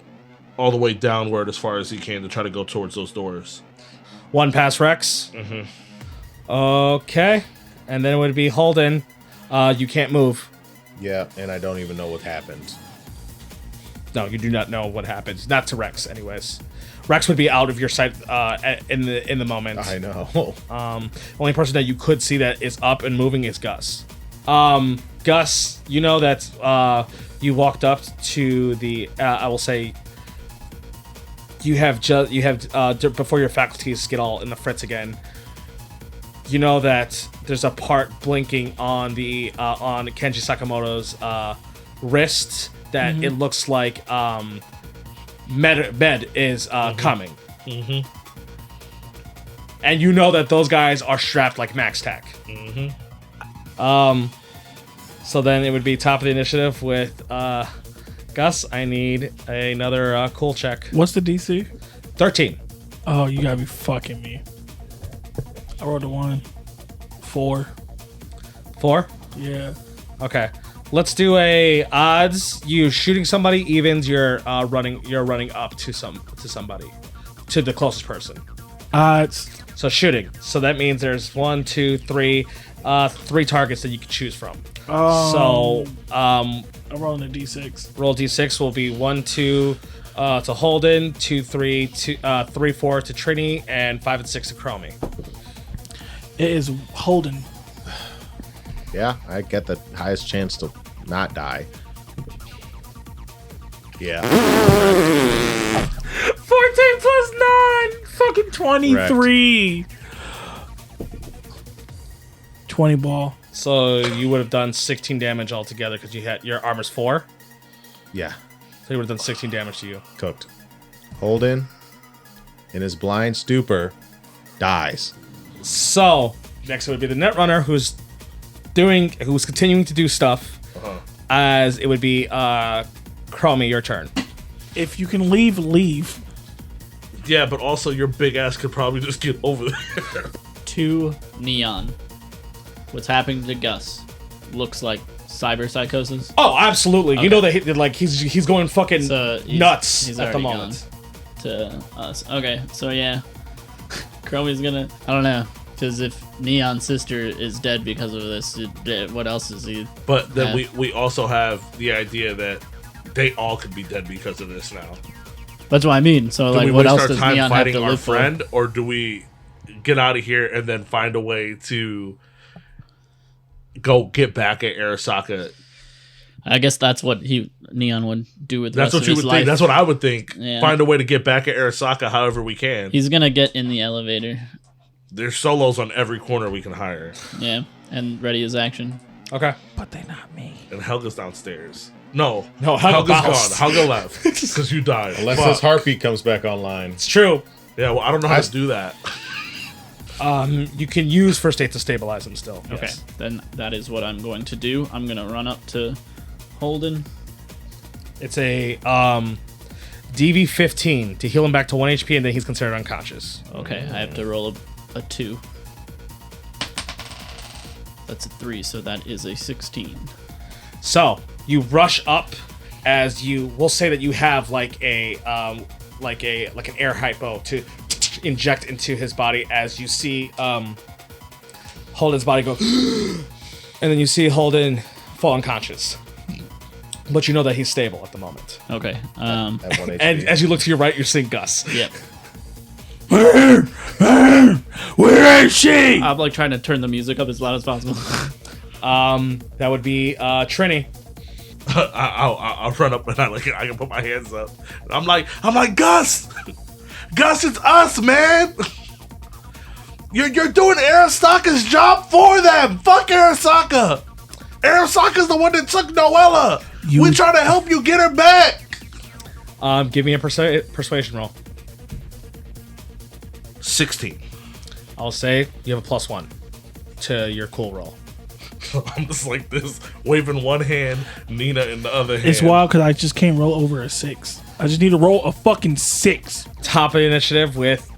all the way downward as far as he can to try to go towards those doors. One pass Rex. Mm-hmm. Okay. And then it would be Holden. You can't move. Yeah, and I don't even know what happened. No, you do not know what happens. Not to Rex, anyways. Rex would be out of your sight in the moment. I know. Only person that you could see that is up and moving is Gus. Gus, you know that you walked up to the, I will say, you have before your faculties get all in the fritz again. You know that there's a part blinking on the on Kenji Sakamoto's wrist that it looks like med is coming. Mm-hmm. And you know that those guys are strapped like Max Tech. Mm-hmm. So then it would be top of the initiative with Gus. I need another cool check. What's the DC? 13. Oh, you gotta be fucking me. I rolled a 1. 4. 4? Yeah. Okay. Let's do a odds. You shooting somebody, evens. You're running up to somebody, to the closest person. Odds. So shooting. So that means there's 1, 2, 3, 3 targets that you can choose from. I'm rolling a D6. Roll D6 will be 1, 2 to Holden, 2, 3, 3, 4 to Trini, and 5 and 6 to Chromie. It is Holden. Yeah, I get the highest chance to not die. Yeah. 14 plus 9. Fucking 23. 20 ball. So you would have done 16 damage altogether because you had your armor's 4. Yeah. So he would have done 16 damage to you. Cooked. Holden, in his blind stupor, dies. So next it would be the Netrunner who's continuing to do stuff. As it would be Chromie, your turn. If you can leave, leave. Yeah, but also your big ass could probably just get over there. 2 Neon. What's happening to Gus? Looks like cyber psychosis. Oh, absolutely. Okay. You know that he's going fucking nuts he's at the already moment. gone to us. Okay, so yeah. Chromie's gonna... I don't know. Because if Neon's sister is dead because of this, what else is he? But then we also have the idea that they all could be dead because of this now. That's what I mean. So Do like, we what waste else our does time Neon have fighting to our live friend, for? or do we get out of here and then find a way to go get back at Arasaka? I guess that's what Neon would do with the That's rest what of you his would life. think. That's what I would think. Yeah. Find a way to get back at Arasaka however we can. He's gonna get in the elevator. There's solos on every corner we can hire. Yeah, and ready his action. Okay. But they not me. And Helga's downstairs. No, Helga Helga's bounced. gone. Helga left because you died. Unless Fuck. his heartbeat comes back online. It's true. Yeah, well, I don't know how to do that. You can use first aid to stabilize him still. Okay, Yes. then that is what I'm going to do. I'm gonna run up to Holden. It's a DV15 to heal him back to 1 HP, and then he's considered unconscious. Okay, I have to roll a 2. That's a 3, so that is a 16. So you rush up as we'll say that you have like an air hypo to inject into his body as you see Holden's body go, and then you see Holden fall unconscious. But you know that he's stable at the moment. Okay. At 1 HP. And as you look to your right, you're seeing Gus. Yep. Where is she? I'm like trying to turn the music up as loud as possible. That would be Trini. I'll run up and I can put my hands up. I'm like Gus, it's us, man. You're doing Arasaka's job for them. Fuck Arasaka. Arasaka's the one that took Noella. We try to help you get her back. Give me a persuasion roll. 16. I'll say you have a +1 to your cool roll. I'm just like this, waving one hand, Nina in the other hand. It's wild because I just can't roll over a 6. I just need to roll a fucking 6. Top of the initiative with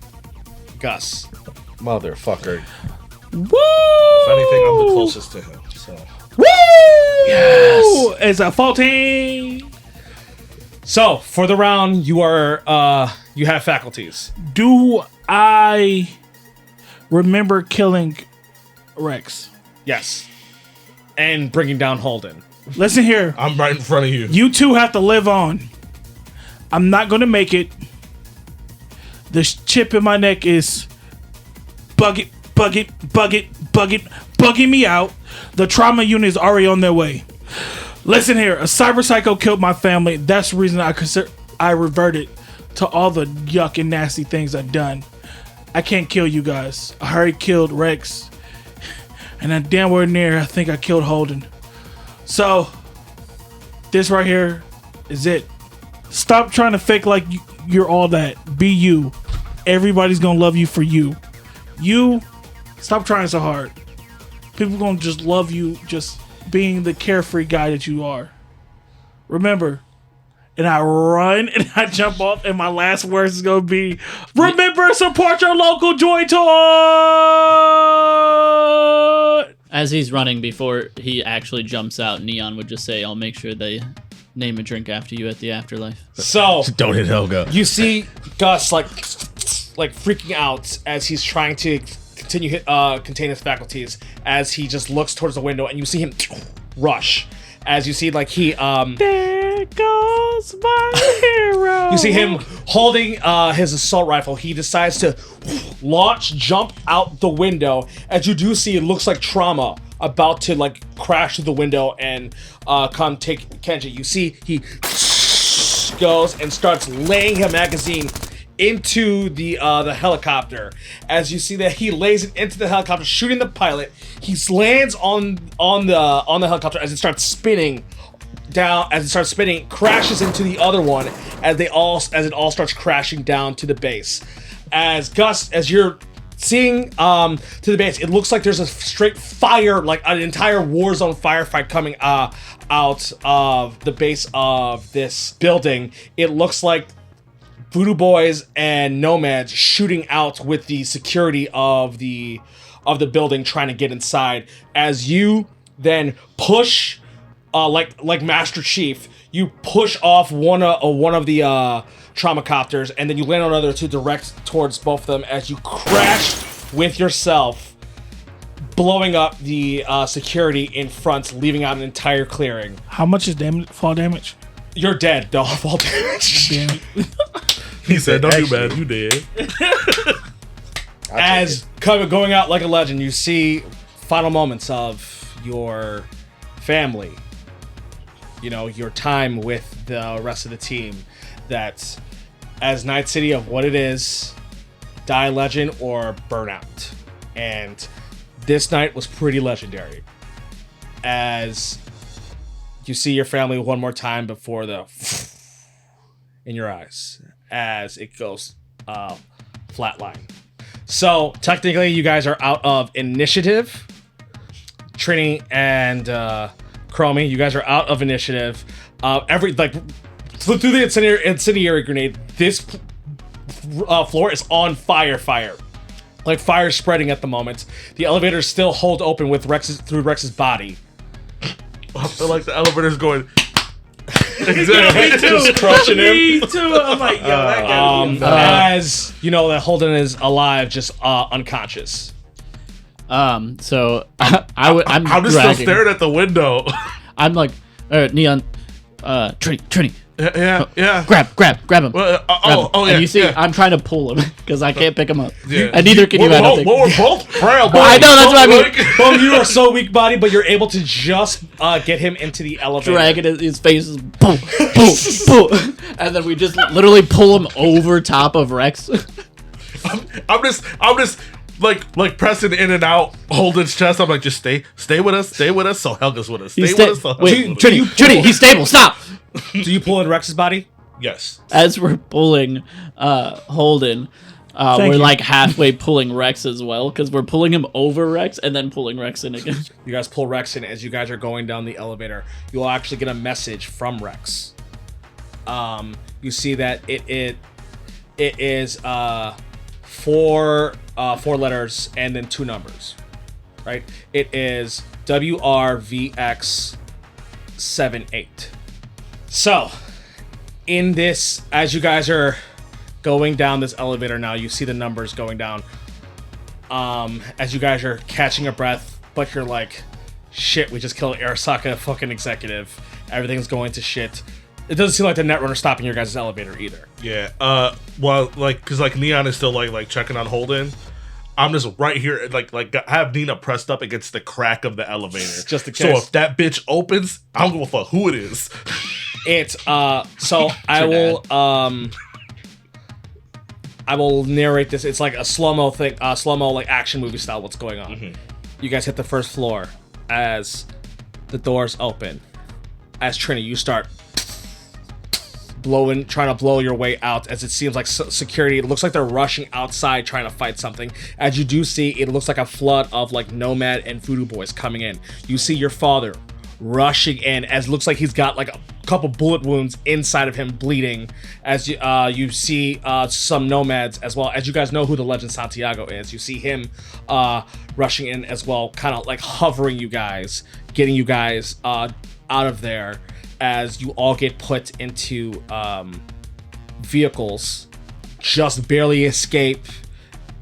Gus. Motherfucker. Woo! If anything, I'm the closest to him. So Woo! Yes! It's a 14. So for the round, you have faculties. Do I remember killing Rex? Yes. And bringing down Holden. Listen here. I'm right in front of you. You two have to live on. I'm not going to make it. This chip in my neck is bugging me out. The trauma unit is already on their way. Listen here. A cyber psycho killed my family. That's the reason I reverted to all the yuck and nasty things I've done. I can't kill you guys. I already killed Rex. And I damn near, I think I killed Holden. So, this right here is it. Stop trying to fake like you're all that. Be you. Everybody's gonna love you for you. You, stop trying so hard. People gonna just love you just being the carefree guy that you are. Remember, and I run and I jump off, and my last words is gonna be, remember, support your local Joy Toy! As he's running, before he actually jumps out, Neon would just say, I'll make sure they name a drink after you at the afterlife. So Don't hit Helga. you see Gus like freaking out as he's trying to continue contain his faculties as he just looks towards the window, and you see him rush. As you see, like he There goes my hero. you see him holding his assault rifle. He decides to jump out the window. As you do see, it looks like Trauma about to like crash through the window and come take Kenji. You see he goes and starts laying a magazine into the helicopter. As you see that he lays it into the helicopter, shooting the pilot. He lands on the helicopter as it starts spinning down. As it starts spinning, crashes into the other one as it all starts crashing down to the base. As Gus, as you're seeing to the base, it looks like there's a straight fire, like an entire war zone firefight coming out of the base of this building. It looks like Voodoo Boys and Nomads shooting out with the security of the building, trying to get inside. As you then push, like Master Chief, you push off one of the trauma copters, and then you land on another to direct towards both of them as you crash with yourself, blowing up the security in front, leaving out an entire clearing. How much is fall damage? You're dead, though. Fall damage. Damn it. He said, "Don't do Actually- bad. You did." As going out like a legend, you see final moments of your family. You know, your time with the rest of the team. That as Night City of what it is, die legend or burnout. And this night was pretty legendary. As you see your family one more time before the in your eyes as it goes flatline. So technically you guys are out of initiative. Trini and Chromie, you guys are out of initiative. Through the incendiary grenade, this floor is on fire. Like fire spreading at the moment. The elevators still hold open with Rex's body. I feel like the elevator's going. Me too. Just crushing him. Me too. I'm like, yo, that gotta be As you know that Holden is alive, just unconscious. So I'm I'm just still dragging. staring at the window. I'm like, Neon, Trini, Yeah. grab him. Well, Grab him. yeah. And you see, yeah. I'm trying to pull him because I can't pick him up. Yeah. And neither can you. I don't think. We're both frail. I know, that's what I mean. Both of you are so weak body, but you're able to just get him into the elevator. Dragging his face is boom, boom, boom, and then we just literally pull him over top of Rex. I'm just like pressing in and out, Holden's chest. I'm like, just stay with us, so Helga's with us. Stay with us, so Helga's Wait, with us. Trini, he's stable. Stop. Do you pull in Rex's body? Yes. As we're pulling Holden, we're you. like halfway pulling Rex as well because we're pulling him over Rex and then pulling Rex in again. You guys pull Rex in as you guys are going down the elevator. You'll actually get a message from Rex. You see that it is four letters and then 2 numbers. Right? It is WRVX78. So, in this, as you guys are going down this elevator now, you see the numbers going down. As you guys are catching a breath, but you're like, shit, we just killed Arasaka, fucking executive. Everything's going to shit. It doesn't seem like the Netrunner's stopping your guys' elevator either. Yeah. Well, like, cause like Neon is still like checking on Holden. I'm just right here, like I have Nina pressed up against the crack of the elevator, Just in so case. if that bitch opens, I don't give a fuck who it is. So I will I will narrate this. It's like a slow-mo thing, slow-mo like action movie style. What's going on? You guys hit the first floor as the doors open. As Trini, you start trying to blow your way out as it seems like security. It looks like they're rushing outside trying to fight something. As you do see, it looks like a flood of like Nomad and Voodoo Boys coming in. You see your father rushing in as it looks like he's got like a couple bullet wounds inside of him bleeding. As you see some Nomads as well. As you guys know who the Legend Santiago is, you see him rushing in as well, kind of like hovering you guys, getting you guys out of there. As you all get put into vehicles, just barely escape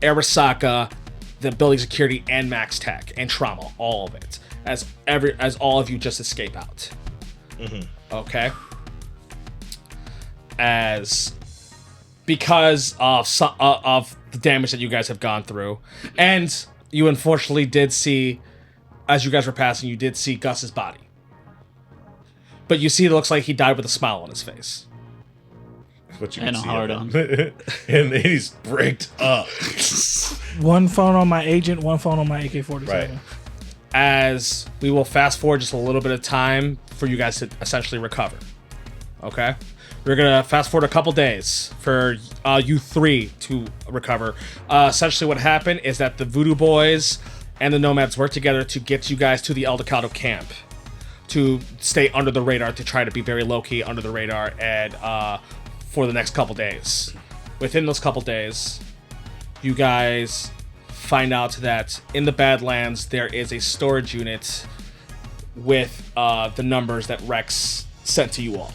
Arasaka, the building security, and Max Tech and Trauma, all of it. As all of you just escape out. Okay. Because of the damage that you guys have gone through, and you unfortunately did see, as you guys were passing, you did see Gus's body. But you see, it looks like he died with a smile on his face. What you And can a see hard of on. him. And he's bricked up. One phone on my agent, one phone on my AK-47. Right. As we will fast forward just a little bit of time for you guys to essentially recover. Okay? We're going to fast forward a couple days for you three to recover. Essentially what happened is that the Voodoo Boys and the Nomads worked together to get you guys to the El Decado camp. To stay under the radar, to try to be very low-key under the radar, and for the next couple days. Within those couple days, you guys find out that in the Badlands there is a storage unit with the numbers that Rex sent to you all.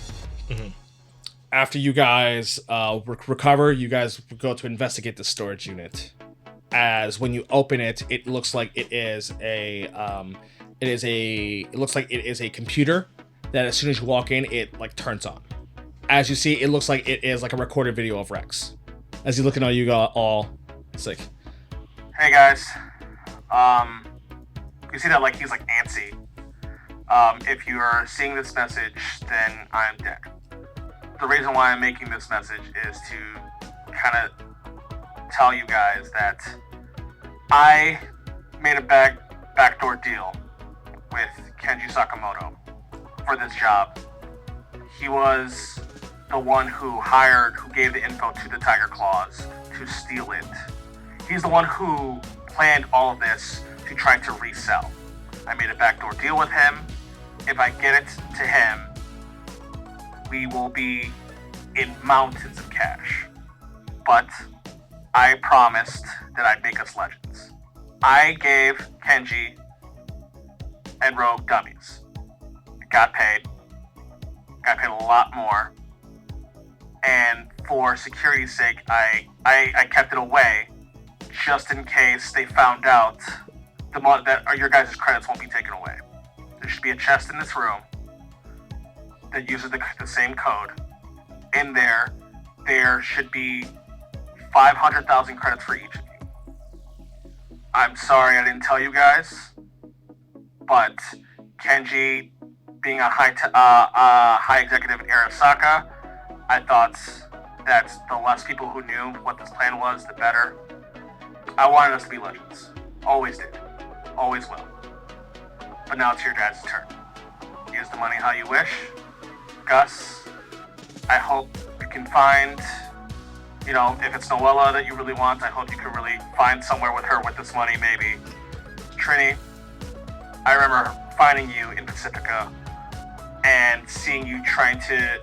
After you guys recover, you guys go to investigate the storage unit. As when you open it, it looks like it is it looks like it is a computer that as soon as you walk in, it like turns on. As you see, it looks like it is like a recorded video of Rex. As he's looking at you all, it's like, Hey guys, you see that like he's like antsy. If you are seeing this message, then I'm dead. The reason why I'm making this message is to kind of tell you guys that I made a backdoor deal with Kenji Sakamoto for this job. He was the one who gave the info to the Tiger Claws to steal it. He's the one who planned all of this to try to resell. I made a backdoor deal with him. If I get it to him, we will be in mountains of cash. But I promised that I'd make us legends. I gave Kenji and Rogue dummies. Got paid a lot more. And for security's sake, I kept it away just in case they found out that your guys' credits won't be taken away. There should be a chest in this room that uses the same code. In there should be 500,000 credits for each of you. I'm sorry I didn't tell you guys, but Kenji, being a high executive in Arasaka, I thought that the less people who knew what this plan was, the better. I wanted us to be legends. Always did. Always will. But now it's your guys' turn. Use the money how you wish. Gus, I hope you can find, if it's Noella that you really want, I hope you can really find somewhere with her with this money, maybe. Trini, I remember finding you in Pacifica and seeing you trying to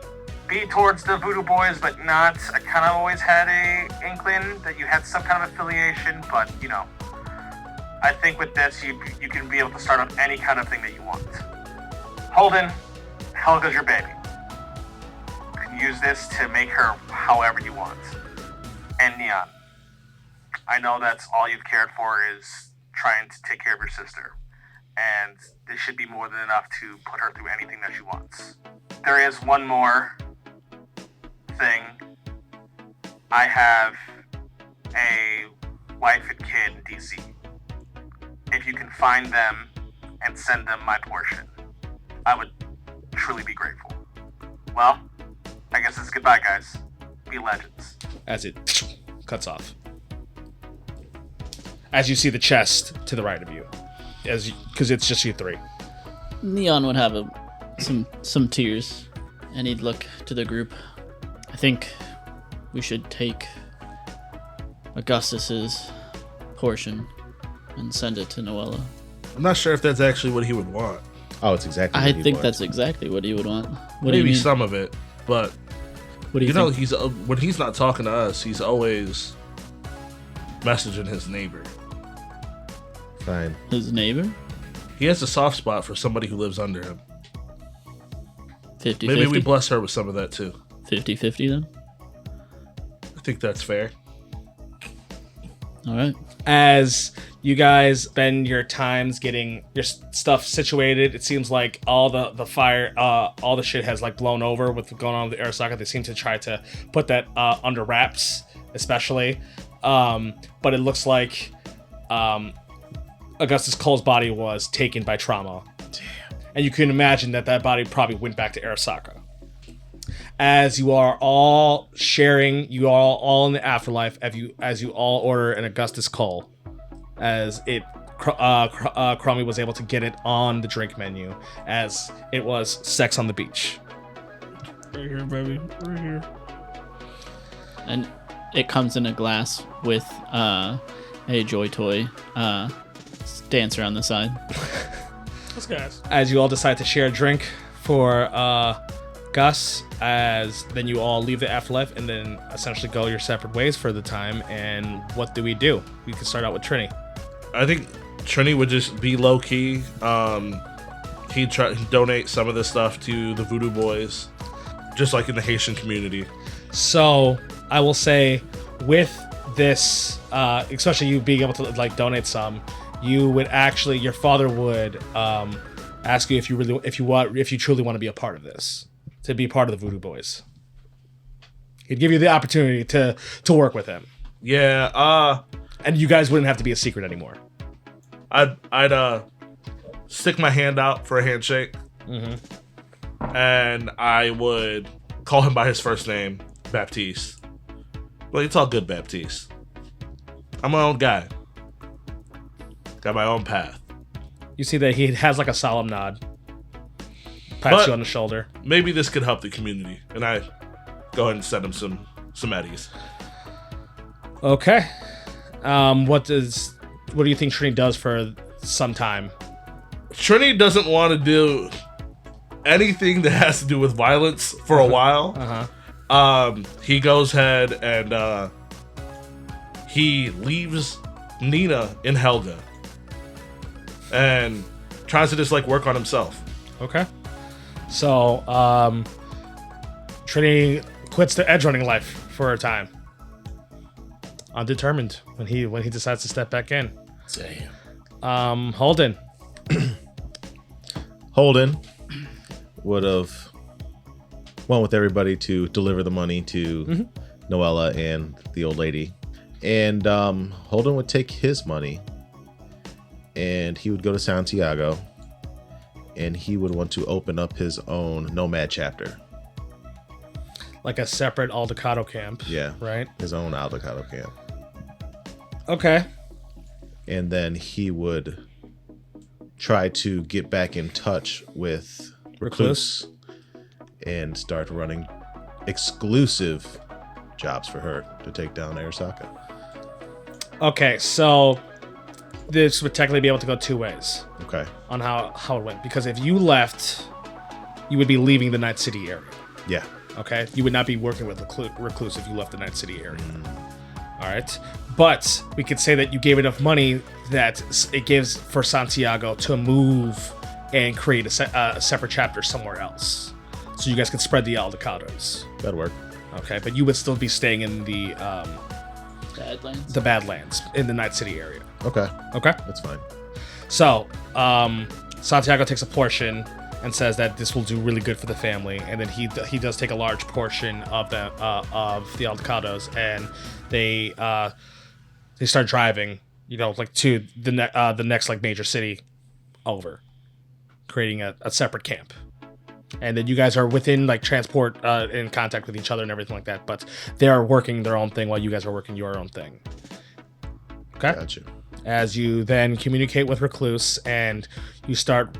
be towards the Voodoo Boys, but not. I kind of always had a inkling that you had some kind of affiliation, but, I think with this, you can be able to start up any kind of thing that you want. Holden, Helga's your baby. You can use this to make her however you want. And Neon, I know that's all you've cared for is trying to take care of your sister. And this should be more than enough to put her through anything that she wants. There is one more thing. I have a wife and kid in DC. If you can find them and send them my portion, I would truly be grateful. Well, I guess it's goodbye, guys. Be legends. as it cuts off. As you see the chest to the right of you, because it's just you three. Neon would have some tears, and he'd look to the group. I think we should take Augustus's portion and send it to Noella. I'm not sure if that's actually what he would want. Oh, it's exactly. I what he think wants. that's exactly what he would want. What do you Maybe mean? some of it, but What do you know, think? he's when he's not talking to us, he's always messaging his neighbor. Fine. His neighbor? He has a soft spot for somebody who lives under him. 50-50? Maybe we bless her with some of that too. 50-50 then? I think that's fair. All right. As you guys spend your times getting your stuff situated, it seems like all the fire, all the shit has like blown over with what's going on with the Arasaka. They seem to try to put that under wraps, especially. But it looks like Augustus Cole's body was taken by trauma. Damn. And you can imagine that body probably went back to Arasaka. As you are all sharing, you are all in the afterlife. As you all order an Augustus Cole, as it, Crummy was able to get it on the drink menu, as it was sex on the beach. Right here, baby. Right here. And it comes in a glass with a Joy Toy dancer on the side. Let's guys. As you all decide to share a drink for Gus, as then you all leave the afterlife and then essentially go your separate ways for the time. And what do? We can start out with Trini. I think Trini would just be low key. He'd donate some of this stuff to the Voodoo Boys, just like in the Haitian community. So I will say, with this, especially you being able to like donate some, you would actually, your father would ask you if you truly want to be a part of this, to be part of the Voodoo Boys. He'd give you the opportunity to work with him. Yeah. And you guys wouldn't have to be a secret anymore. I'd stick my hand out for a handshake, and I would call him by his first name, Baptiste. Well, it's all good, Baptiste. I'm my own guy. Got my own path. You see that he has like a solemn nod. Pats you on the shoulder. Maybe this could help the community, and I go ahead and send him some eddies. Okay. What do you think Trini does for some time? Trini doesn't want to do anything that has to do with violence for a while. He goes ahead and he leaves Nina in Helga and tries to just like work on himself. Okay. So, Trini quits the edge running life for a time. Undetermined when he decides to step back in. Damn. Holden. Holden would have went with everybody to deliver the money to Noella and the old lady. And Holden would take his money and he would go to Santiago and he would want to open up his own Nomad chapter. Like a separate Aldecado camp. Yeah. Right? His own Aldecado camp. Okay. And then he would try to get back in touch with Recluse and start running exclusive jobs for her to take down Arasaka. Okay, so this would technically be able to go two ways Okay. on how it went. Because if you left, you would be leaving the Night City area. Yeah. Okay? You would not be working with Recluse if you left the Night City area. All right? But we could say that you gave enough money that it gives for Santiago to move and create a separate chapter somewhere else. So you guys could spread the Aldecados. That'd work. Okay? But you would still be staying in the Badlands. Badlands in the Night City area. Okay. Okay? That's fine. So, Santiago takes a portion and says that this will do really good for the family, and then he does take a large portion of the Aldecados, and they start driving, like to the next like major city over, creating a separate camp. And then you guys are within like transport in contact with each other and everything like that. But they are working their own thing while you guys are working your own thing. Okay. Gotcha. As you then communicate with Recluse and you start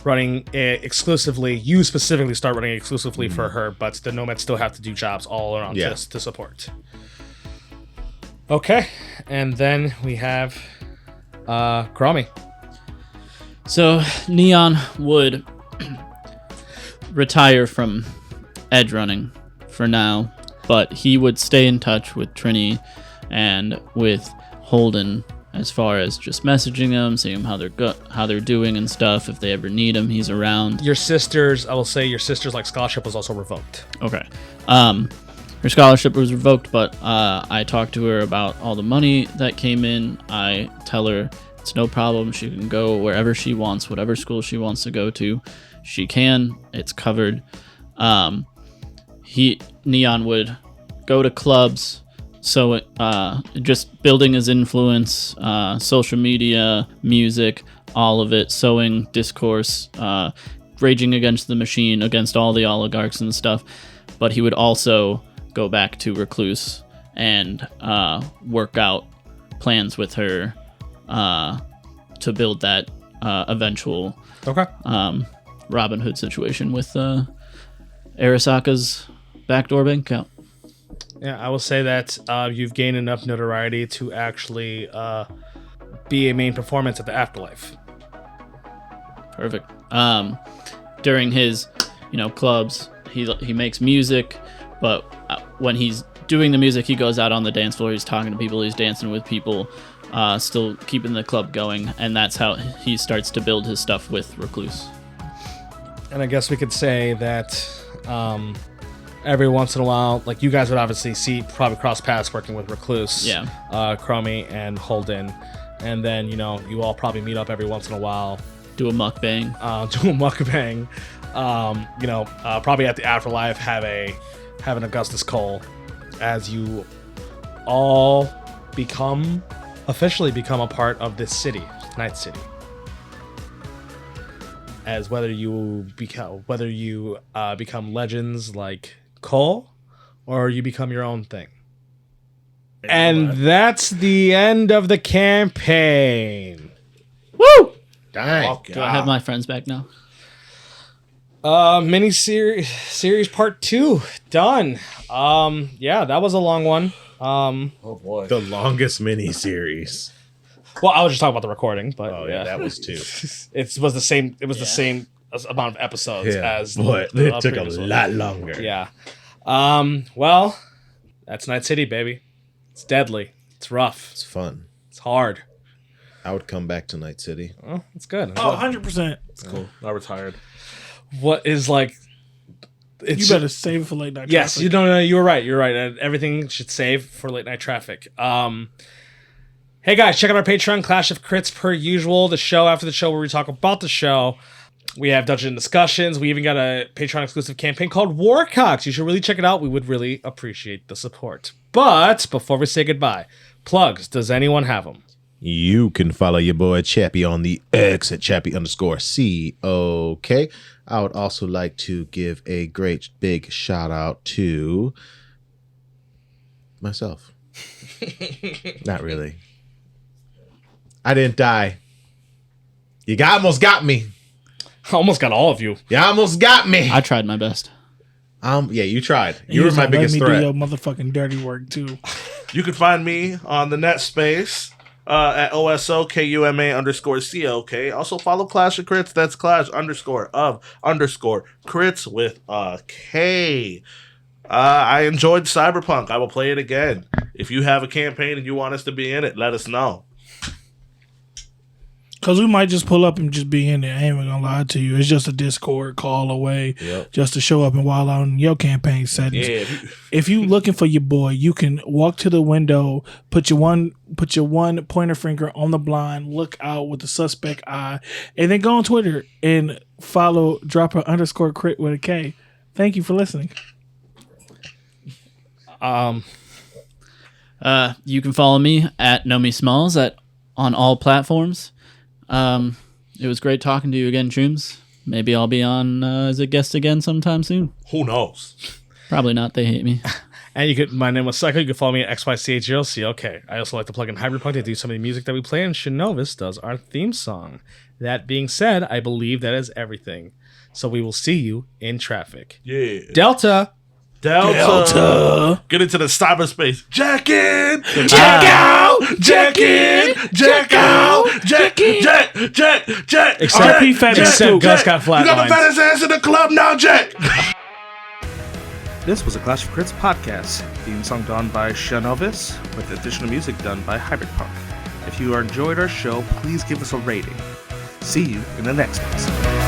running exclusively, you specifically start running exclusively for her, but the nomads still have to do jobs all around just to support. Okay. And then we have Chromie. So Neon would retire from edge running for now, but he would stay in touch with Trini and with Holden as far as just messaging them, seeing how they're doing and stuff. If they ever need him, he's around. Your sister's, I will say, your sister's like scholarship was also revoked. Okay. Her scholarship was revoked, but I talked to her about all the money that came in. I tell her it's no problem. She can go wherever she wants, whatever school she wants to go to. She can. It's covered. Neon would go to clubs. So just building his influence, social media, music, all of it, sowing discourse, raging against the machine, against all the oligarchs and stuff. But he would also go back to Recluse and work out plans with her to build that eventual Robin Hood situation with Arasaka's backdoor bank account. Yeah, I will say that you've gained enough notoriety to actually be a main performance at the Afterlife. Perfect. During his, clubs, he makes music, but when he's doing the music, he goes out on the dance floor. He's talking to people. He's dancing with people, still keeping the club going, and that's how he starts to build his stuff with Recluse. And I guess we could say that every once in a while, like you guys would obviously probably cross paths working with Recluse, Chromie, and Holden, and then you all probably meet up every once in a while, do a mukbang, probably at the Afterlife have an Augustus Cole, as you all officially become a part of this city, Night City. As whether you become legends like Cole, or you become your own thing. And that's the end of the campaign. Woo! Dang. Do I have my friends back now? Mini series part 2 done. That was a long one. Oh boy, The longest mini series. Well, I was just talking about the recording, but that was 2. It was the same. It was the same amount of episodes as. But the it took a previous one. lot longer. Yeah. Well, that's Night City, baby. It's deadly. It's rough. It's fun. It's hard. I would come back to Night City. Oh, it's good. Oh, 100%. it's cool. Not retired. What is like? You better save it for late night. Yes, traffic. no, you were right. You're right. Everything should save for late night traffic. Hey guys, check out our Patreon, Clash of Crits per usual. The show after the show where we talk about the show. We have dungeon discussions. We even got a Patreon exclusive campaign called Warcocks. You should really check it out. We would really appreciate the support. But before we say goodbye, plugs. Does anyone have them? You can follow your boy Chappie on the X at Chappie_COK. I would also like to give a great big shout out to myself. Not really. I didn't die. You almost got me. I almost got all of you. You almost got me. I tried my best. Yeah, you tried. And You were was my gonna let biggest me threat. do your motherfucking dirty work too. You can find me on the net space at OSOKUMA_COK. Also follow Clash of Crits. That's Clash_of_crits with a K. I enjoyed Cyberpunk. I will play it again. If you have a campaign and you want us to be in it, let us know. Because we might just pull up and just be in there. I ain't even gonna lie to you. It's just a Discord call away just to show up and while out in your campaign settings. Yeah. If you looking for your boy, you can walk to the window, put your one pointer finger on the blind, look out with the suspect eye, and then go on Twitter and follow dropper_crit with a K. Thank you for listening. You can follow me at Nomi Smalls on all platforms. It was great talking to you again, Chooms. Maybe I'll be on as a guest again sometime soon. Who knows? Probably not. They hate me. And my name was Psycho. You can follow me at XYCH0CLK. I also like to plug in Cyberpunk to do some of the music that we play, and Shinovis does our theme song. That being said, I believe that is everything. So we will see you in traffic. Yeah. Delta. Get into the cyberspace. Jack in. Jack out. Jack in. Jack out. Jack. Except Gus got flat You got the lines. fattest ass in the club now, Jack. This was a Clash of Crits podcast. Theme song done by Shinovis, with additional music done by Cyberpunk. If you enjoyed our show, please give us a rating. See you in the next episode.